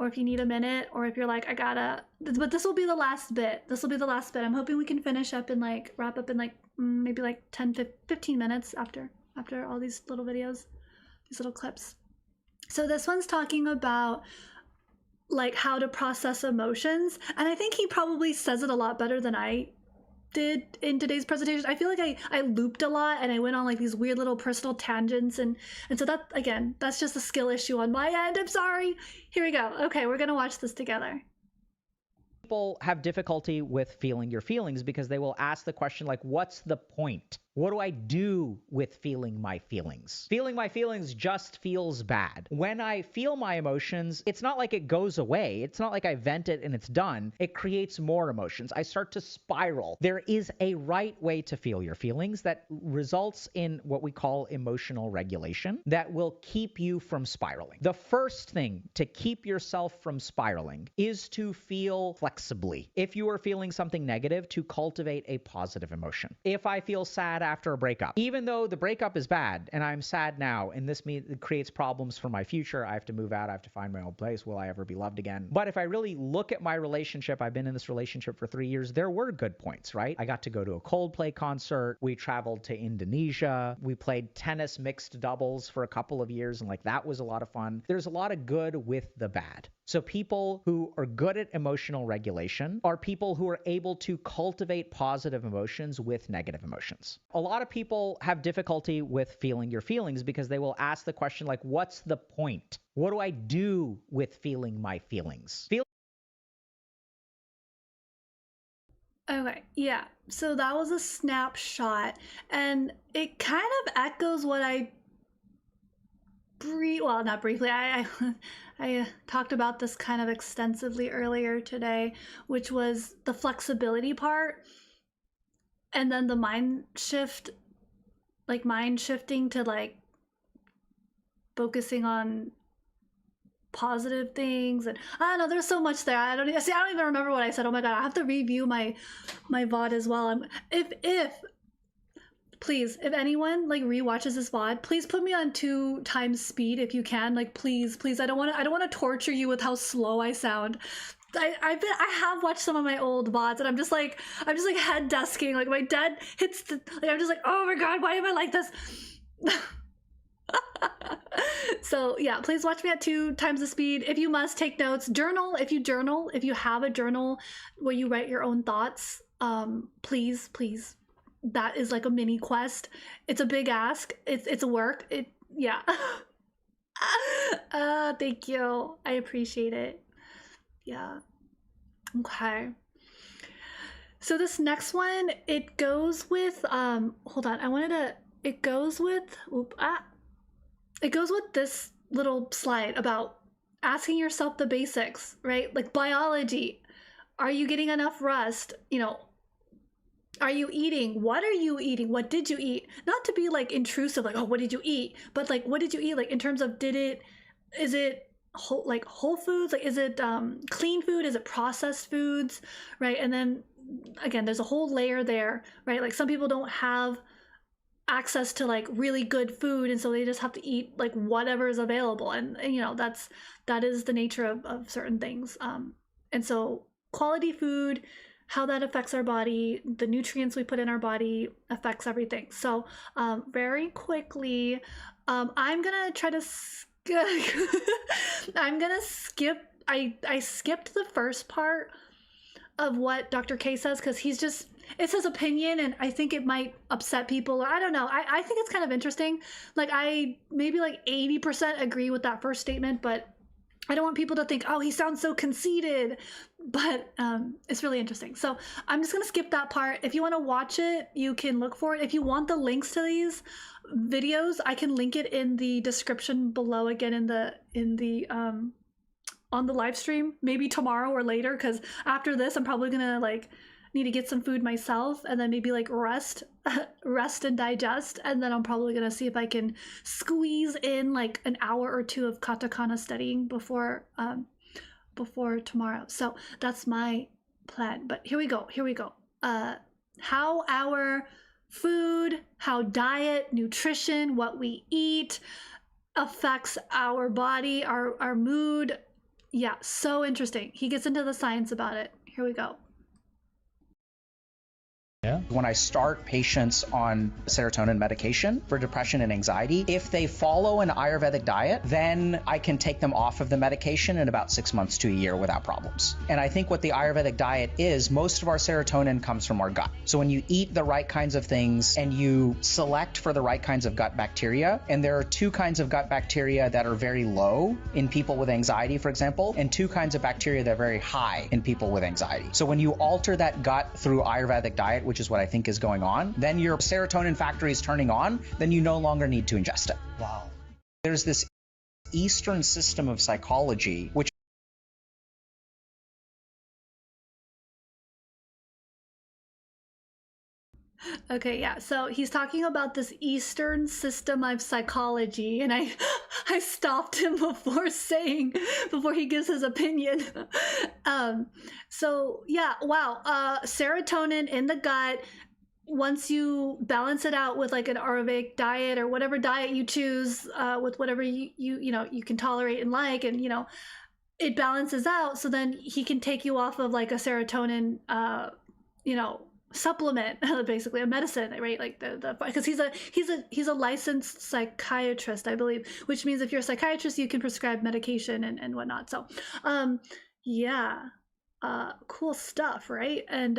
or if you need a minute, or if you're like, I gotta, but this will be the last bit. This will be the last bit. I'm hoping we can finish up and like wrap up in like maybe like 10-15 minutes after all these little videos, these little clips. So this one's talking about like how to process emotions, and I think he probably says it a lot better than I did in today's presentation. I feel like I looped a lot, and I went on like these weird little personal tangents, and so that, again, that's just a skill issue on my end. I'm sorry. Here we go. Okay, we're gonna watch this together. People have difficulty with feeling your feelings because they will ask the question like, what's the point? What do I do with feeling my feelings? Feeling my feelings just feels bad. When I feel my emotions, it's not like it goes away. It's not like I vent it and it's done. It creates more emotions. I start to spiral. There is a right way to feel your feelings that results in what we call emotional regulation that will keep you from spiraling. The first thing to keep yourself from spiraling is to feel flexibly. If you are feeling something negative, to cultivate a positive emotion. If I feel sad after a breakup, even though the breakup is bad and I'm sad now, and this creates problems for my future, I have to move out, I have to find my own place, will I ever be loved again? But if I really look at my relationship, I've been in this relationship for 3 years, there were good points, right? I got to go to a Coldplay concert, we traveled to Indonesia, we played tennis mixed doubles for a couple of years, and like that was a lot of fun. There's a lot of good with the bad. So people who are good at emotional regulation are people who are able to cultivate positive emotions with negative emotions. A lot of people have difficulty with feeling your feelings because they will ask the question like, what's the point? What do I do with feeling my feelings? Okay, yeah, so that was a snapshot, and it kind of echoes what I not briefly, I talked about this kind of extensively earlier today, which was the flexibility part, and then the mind shifting to like focusing on positive things. And I don't know, there's so much there. I don't even remember what I said. Oh my god, I have to review my VOD as well. Please, if anyone like rewatches this VOD, please put me on 2 times speed if you can. Like, please, I don't want to torture you with how slow I sound. I have watched some of my old VODs, and I'm just like head desking. Like my dad hits the, like I'm just like, oh my god, why am I like this? So yeah, please watch me at 2 times the speed. If you must, take notes. Journal. If you have a journal where you write your own thoughts, please. That is like a mini quest. It's a big ask. It's a work. Yeah. Thank you. I appreciate it. Yeah. Okay. So this next one, it goes with hold on. It goes with this little slide about asking yourself the basics, right? Like biology. Are you getting enough rest? Are you eating? What are you eating? What did you eat? Not to be like intrusive, like, oh, what did you eat? But like, what did you eat? Like in terms of, is it whole foods? Like, is it clean food? Is it processed foods? Right. And then again, there's a whole layer there, right? Like some people don't have access to like really good food, and so they just have to eat like whatever is available. And you know, that is the nature of certain things. And so quality food, how that affects our body, the nutrients we put in our body affects everything. So very quickly, I'm gonna try to I'm gonna skip. I skipped the first part of what Dr. K says because it's his opinion, and I think it might upset people. I don't know. I think it's kind of interesting. Like I maybe like 80% agree with that first statement, but I don't want people to think, oh, he sounds so conceited. But it's really interesting. So I'm just gonna skip that part. If you want to watch it, you can look for it. If you want the links to these videos, I can link it in the description below again in the on the live stream, maybe tomorrow or later, because after this I'm probably gonna like need to get some food myself and then maybe like rest and digest, and then I'm probably gonna see if I can squeeze in like an hour or two of katakana studying before tomorrow. So that's my plan. But here we go. How our food, how diet, nutrition, what we eat affects our body, our mood. Yeah, so interesting. He gets into the science about it. Here we go. Yeah. When I start patients on serotonin medication for depression and anxiety, if they follow an Ayurvedic diet, then I can take them off of the medication in about 6 months to a year without problems. And I think what the Ayurvedic diet is, most of our serotonin comes from our gut. So when you eat the right kinds of things and you select for the right kinds of gut bacteria, and there are 2 kinds of gut bacteria that are very low in people with anxiety, for example, and 2 kinds of bacteria that are very high in people with anxiety. So when you alter that gut through Ayurvedic diet, which is what I think is going on, then your serotonin factory is turning on, then you no longer need to ingest it. Wow. There's this Eastern system of psychology, which Okay, yeah. So he's talking about this Eastern system of psychology, and I stopped him before he gives his opinion. So yeah, wow. Serotonin in the gut. Once you balance it out with like an Ayurvedic diet or whatever diet you choose, with whatever you can tolerate and like, and it balances out. So then he can take you off of like a serotonin, supplement, basically a medicine, right? Like the because he's a licensed psychiatrist, I believe, which means if you're a psychiatrist, you can prescribe medication and whatnot. So, yeah, cool stuff, right? And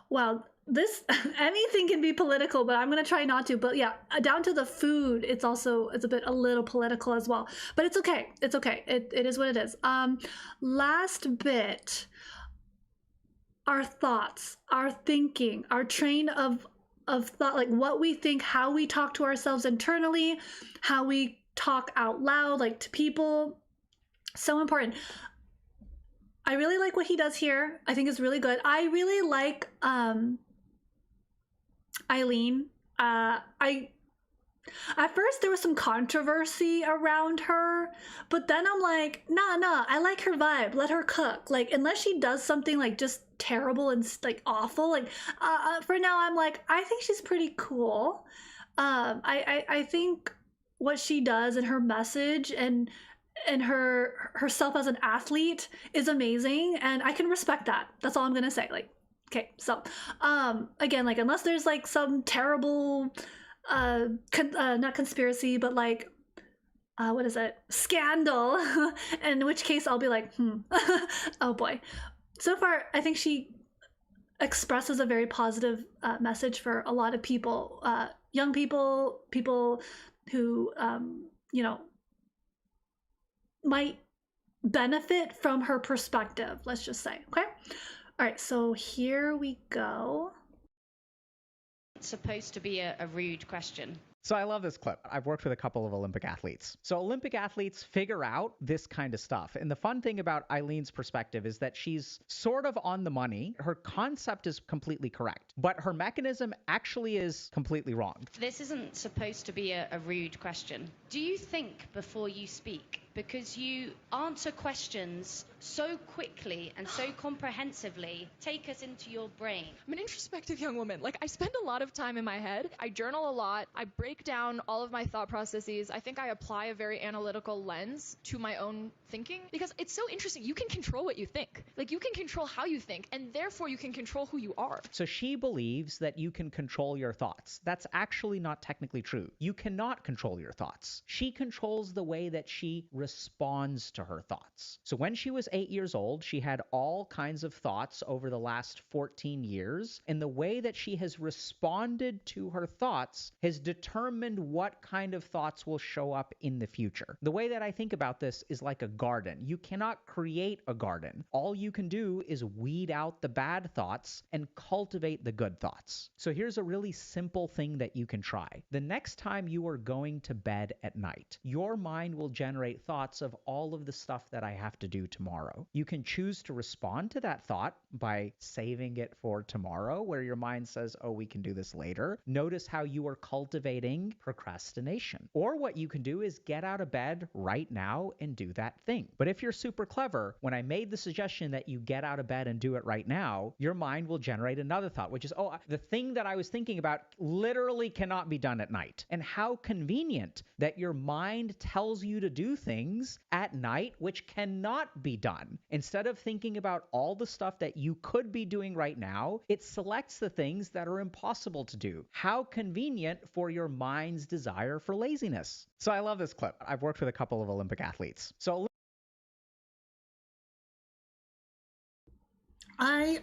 wow, this anything can be political, but I'm gonna try not to. But yeah, down to the food, it's a little political as well. But it's okay. It's okay. It is what it is. Last bit. Our thoughts, our thinking, our train of thought, like what we think, how we talk to ourselves internally, how we talk out loud, like to people. So important. I really like what he does here. I think it's really good. I really like Eileen. At first there was some controversy around her, but then I'm like, nah, I like her vibe. Let her cook. Like, unless she does something like just terrible and like awful, like for now I'm like, I think she's pretty cool. I think what she does and her message and herself as an athlete is amazing, and I can respect that. That's all I'm gonna say. Like, okay, so again, like unless there's like some terrible not conspiracy, but like what is it, scandal, in which case I'll be like, oh boy. So far I think she expresses a very positive message for a lot of people, young people who might benefit from her perspective, let's just say. Okay, all right, so here we go. It's supposed to be a rude question. So I love this clip. I've worked with a couple of Olympic athletes. So Olympic athletes figure out this kind of stuff. And the fun thing about Eileen's perspective is that she's sort of on the money. Her concept is completely correct, but her mechanism actually is completely wrong. This isn't supposed to be a rude question. Do you think before you speak? Because you answer questions so quickly and so comprehensively. Take us into your brain. I'm an introspective young woman. Like, I spend a lot of time in my head. I journal a lot. I break down all of my thought processes. I think I apply a very analytical lens to my own thinking because it's so interesting. You can control what you think. Like, you can control how you think, and therefore you can control who you are. So she believes that you can control your thoughts. That's actually not technically true. You cannot control your thoughts. She controls the way that she responds to her thoughts. So when she was 8 years old, she had all kinds of thoughts over the last 14 years, and the way that she has responded to her thoughts has determined what kind of thoughts will show up in the future. The way that I think about this is like a garden. You cannot create a garden. All you can do is weed out the bad thoughts and cultivate the good thoughts. So here's a really simple thing that you can try. The next time you are going to bed at night, your mind will generate thoughts of all of the stuff that I have to do tomorrow. You can choose to respond to that thought by saving it for tomorrow, where your mind says, oh, we can do this later. Notice how you are cultivating procrastination. Or what you can do is get out of bed right now and do that thing. But if you're super clever, when I made the suggestion that you get out of bed and do it right now, your mind will generate another thought, which is, oh, the thing that I was thinking about literally cannot be done at night. And how convenient that your mind tells you to do things at night which cannot be done. Instead of thinking about all the stuff that you could be doing right now, it selects the things that are impossible to do. How convenient for your mind's desire for laziness. So I love this clip. I've worked with a couple of Olympic athletes. So I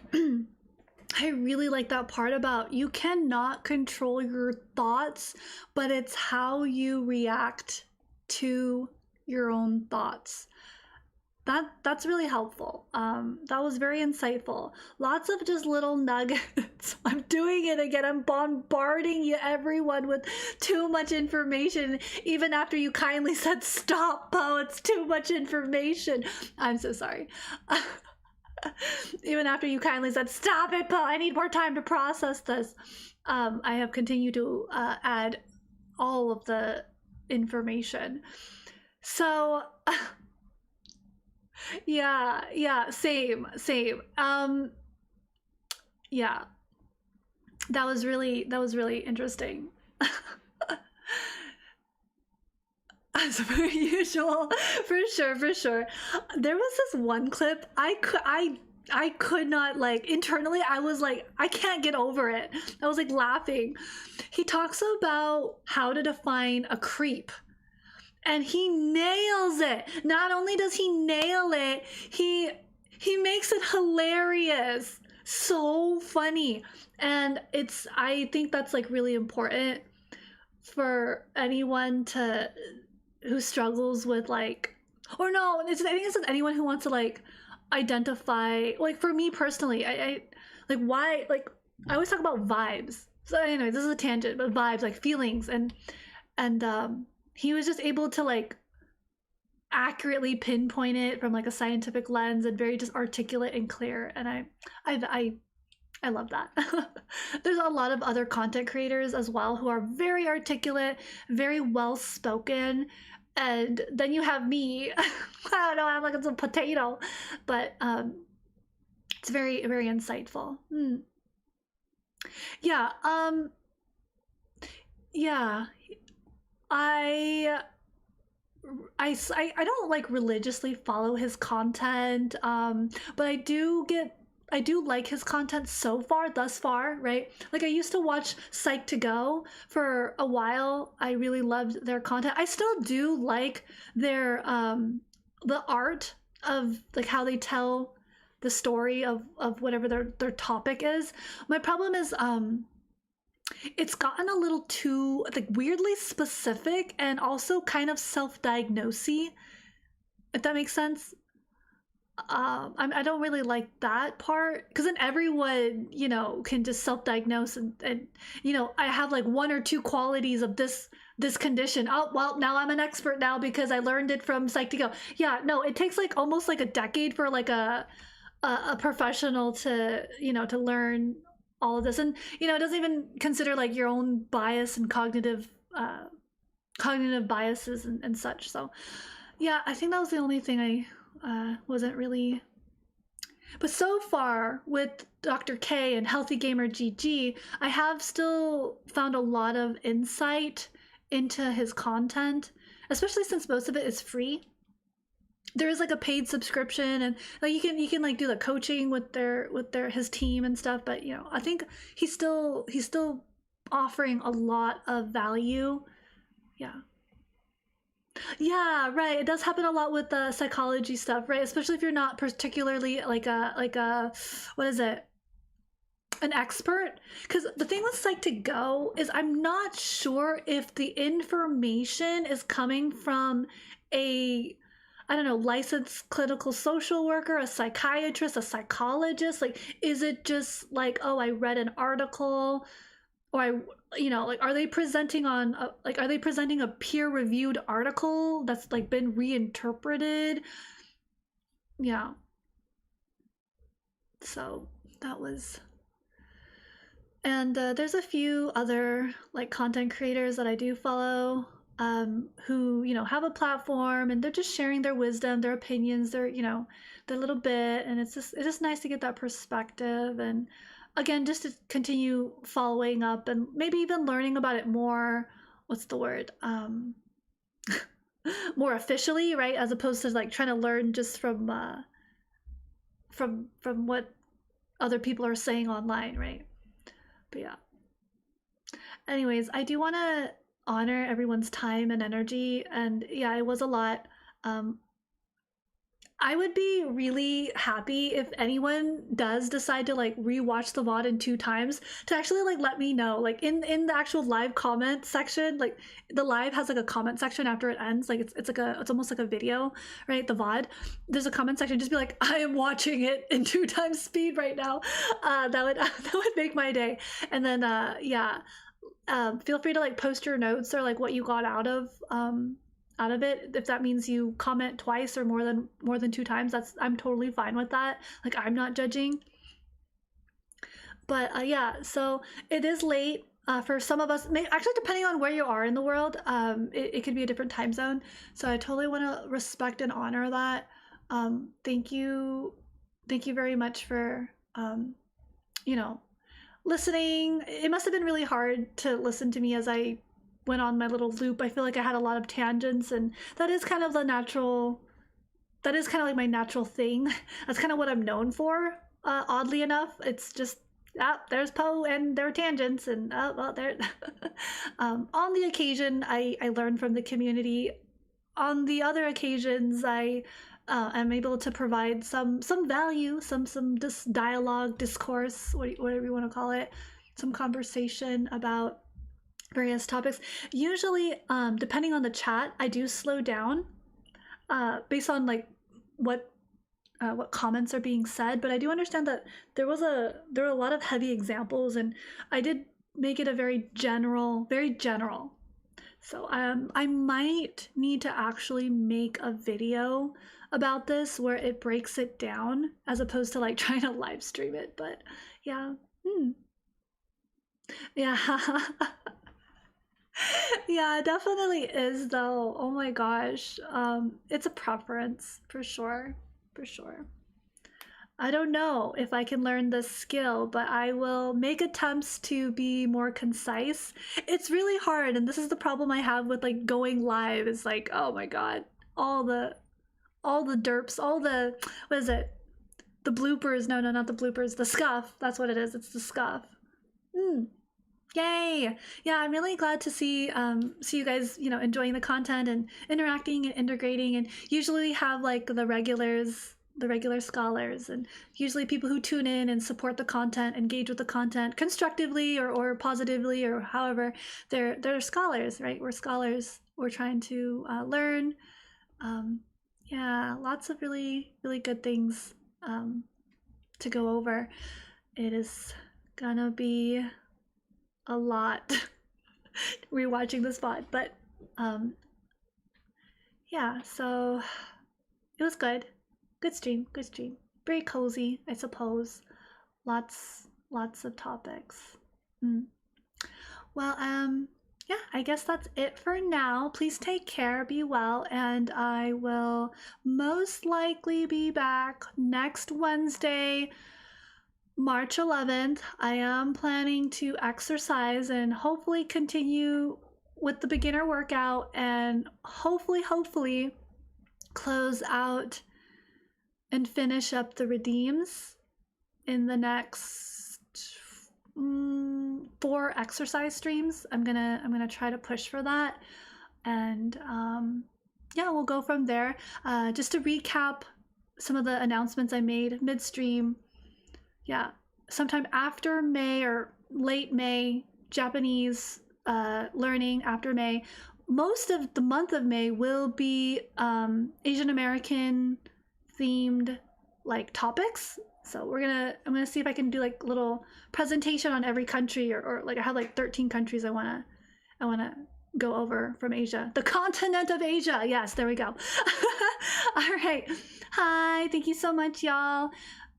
really like that part about you cannot control your thoughts, but it's how you react to your own thoughts. That's really helpful. That was very insightful. Lots of just little nuggets. I'm doing it again. I'm bombarding you, everyone, with too much information. Even after you kindly said, stop, Poe, it's too much information. I'm so sorry. Even after you kindly said, stop it, Poe, I need more time to process this. I have continued to add all of the information. So... yeah, same. Yeah, that was really interesting. As per usual, for sure. There was this one clip I could not, like, internally I was like, I can't get over it. I was like laughing. He talks about how to define a creep. And he nails it. Not only does he nail it, he makes it hilarious. So funny. And I think that's like really important for anyone who struggles with like, or no, I think it's anyone who wants to like identify, like for me personally, I like why, like I always talk about vibes. So anyway, this is a tangent, but vibes, like feelings and he was just able to like accurately pinpoint it from like a scientific lens and very just articulate and clear. And I love that. There's a lot of other content creators as well who are very articulate, very well spoken. And then you have me. I don't know, I'm like a potato, but it's very, very insightful. Yeah. Yeah. I don't like religiously follow his content, but I do like his content thus far, right? Like I used to watch Psych2Go for a while. I really loved their content. I still do like their the art of like how they tell the story of whatever their topic is. My problem is it's gotten a little too like weirdly specific and also kind of self-diagnosy, if that makes sense. I don't really like that part, because then everyone, can just self-diagnose and I have like one or two qualities of this condition. Oh, well, now I'm an expert now because I learned it from Psych2Go. Yeah, no, it takes like almost like a decade for like a professional to to learn all of this, and it doesn't even consider like your own bias and cognitive biases and such. So yeah, I think that was the only thing I wasn't really. But so far with Dr. K and Healthy Gamer GG, I have still found a lot of insight into his content, especially since most of it is free. There is like a paid subscription, and like you can like do the coaching with his team and stuff, but I think he's still offering a lot of value. Yeah, right. It does happen a lot with the psychology stuff, right? Especially if you're not particularly like a what is it? An expert. Because the thing with Psych2Go is I'm not sure if the information is coming from a, I don't know, licensed clinical social worker, a psychiatrist, a psychologist. Like, is it just like, oh, I read an article, or like, are they presenting a peer-reviewed article that's like been reinterpreted? Yeah. So that was. And there's a few other like content creators that I do follow, who have a platform, and they're just sharing their wisdom, their opinions, their little bit, and it's just nice to get that perspective, and again, just to continue following up and maybe even learning about it more. What's the word? More officially, right? As opposed to like trying to learn just from what other people are saying online, right? But yeah. Anyways, I do want to honor everyone's time and energy, and yeah, it was a lot. I would be really happy if anyone does decide to like rewatch the VOD in 2 times, to actually like let me know, like in the actual live comment section. Like the live has like a comment section after it ends, like it's almost like a video, right? The VOD, there's a comment section. Just be like, I am watching it in 2 times speed right now. That would make my day. And then yeah, feel free to like post your notes or like what you got out of it. If that means you comment twice or more than 2 times, I'm totally fine with that. Like, I'm not judging. But yeah, so it is late for some of us. Actually, depending on where you are in the world, it could be a different time zone. So I totally want to respect and honor that. Thank you very much for listening. It must have been really hard to listen to me as I went on my little loop. I feel like I had a lot of tangents, and that is kind of like my natural thing. That's kind of what I'm known for, oddly enough. It's just, there's Poe and there are tangents, and well, there. On the occasion, I learn from the community. On the other occasions, I am able to provide some value, some dialogue, discourse, whatever you want to call it, some conversation about various topics. Usually, depending on the chat, I do slow down based on like what comments are being said. But I do understand that there were a lot of heavy examples, and I did make it a very general. So I might need to actually make a video about this where it breaks it down, as opposed to like trying to live stream it. But yeah. Yeah. Yeah, it definitely is though. Oh my gosh. It's a preference for sure. I don't know if I can learn this skill, but I will make attempts to be more concise. It's really hard, and this is the problem I have with like going live, is like, oh my god, all the derps, all the, what is it? The bloopers. No, not the bloopers. The scuff. That's what it is. It's the scuff. Yay! Yeah, I'm really glad to see you guys, enjoying the content and interacting and integrating. And usually have like the regular scholars, and usually people who tune in and support the content, engage with the content constructively or positively, or however. They're scholars, right? We're scholars. We're trying to learn. Yeah, lots of really, really good things to go over. It is gonna be a lot rewatching this pod, but yeah, so it was good. Good stream, good stream. Very cozy, I suppose. Lots of topics. Well, yeah, I guess that's it for now. Please take care, be well, and I will most likely be back next Wednesday, March 11th. I am planning to exercise and hopefully continue with the beginner workout and hopefully close out and finish up the redeems in the next 4 exercise streams. I'm gonna try to push for that, and yeah, we'll go from there. Just to recap some of the announcements I made midstream. Yeah, sometime after May or late May, Japanese learning after May. Most of the month of May will be Asian American themed like topics. So I'm gonna see if I can do like little presentation on every country, or like I have like 13 countries I wanna go over from Asia. The continent of Asia. Yes, there we go. All right. Hi, thank you so much, y'all.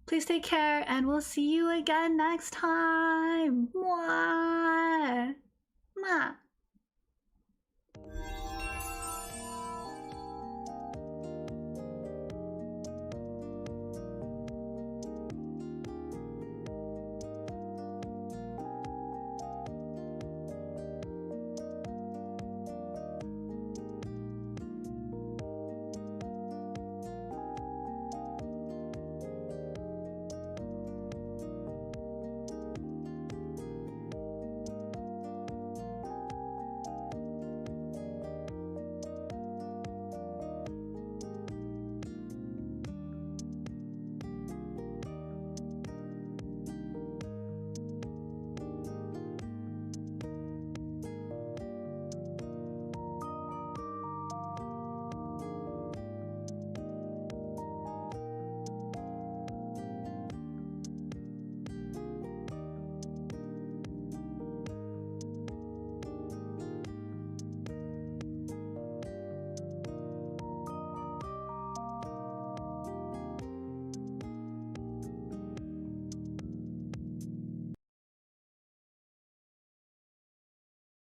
Please take care, and we'll see you again next time. Mwah. Mwah.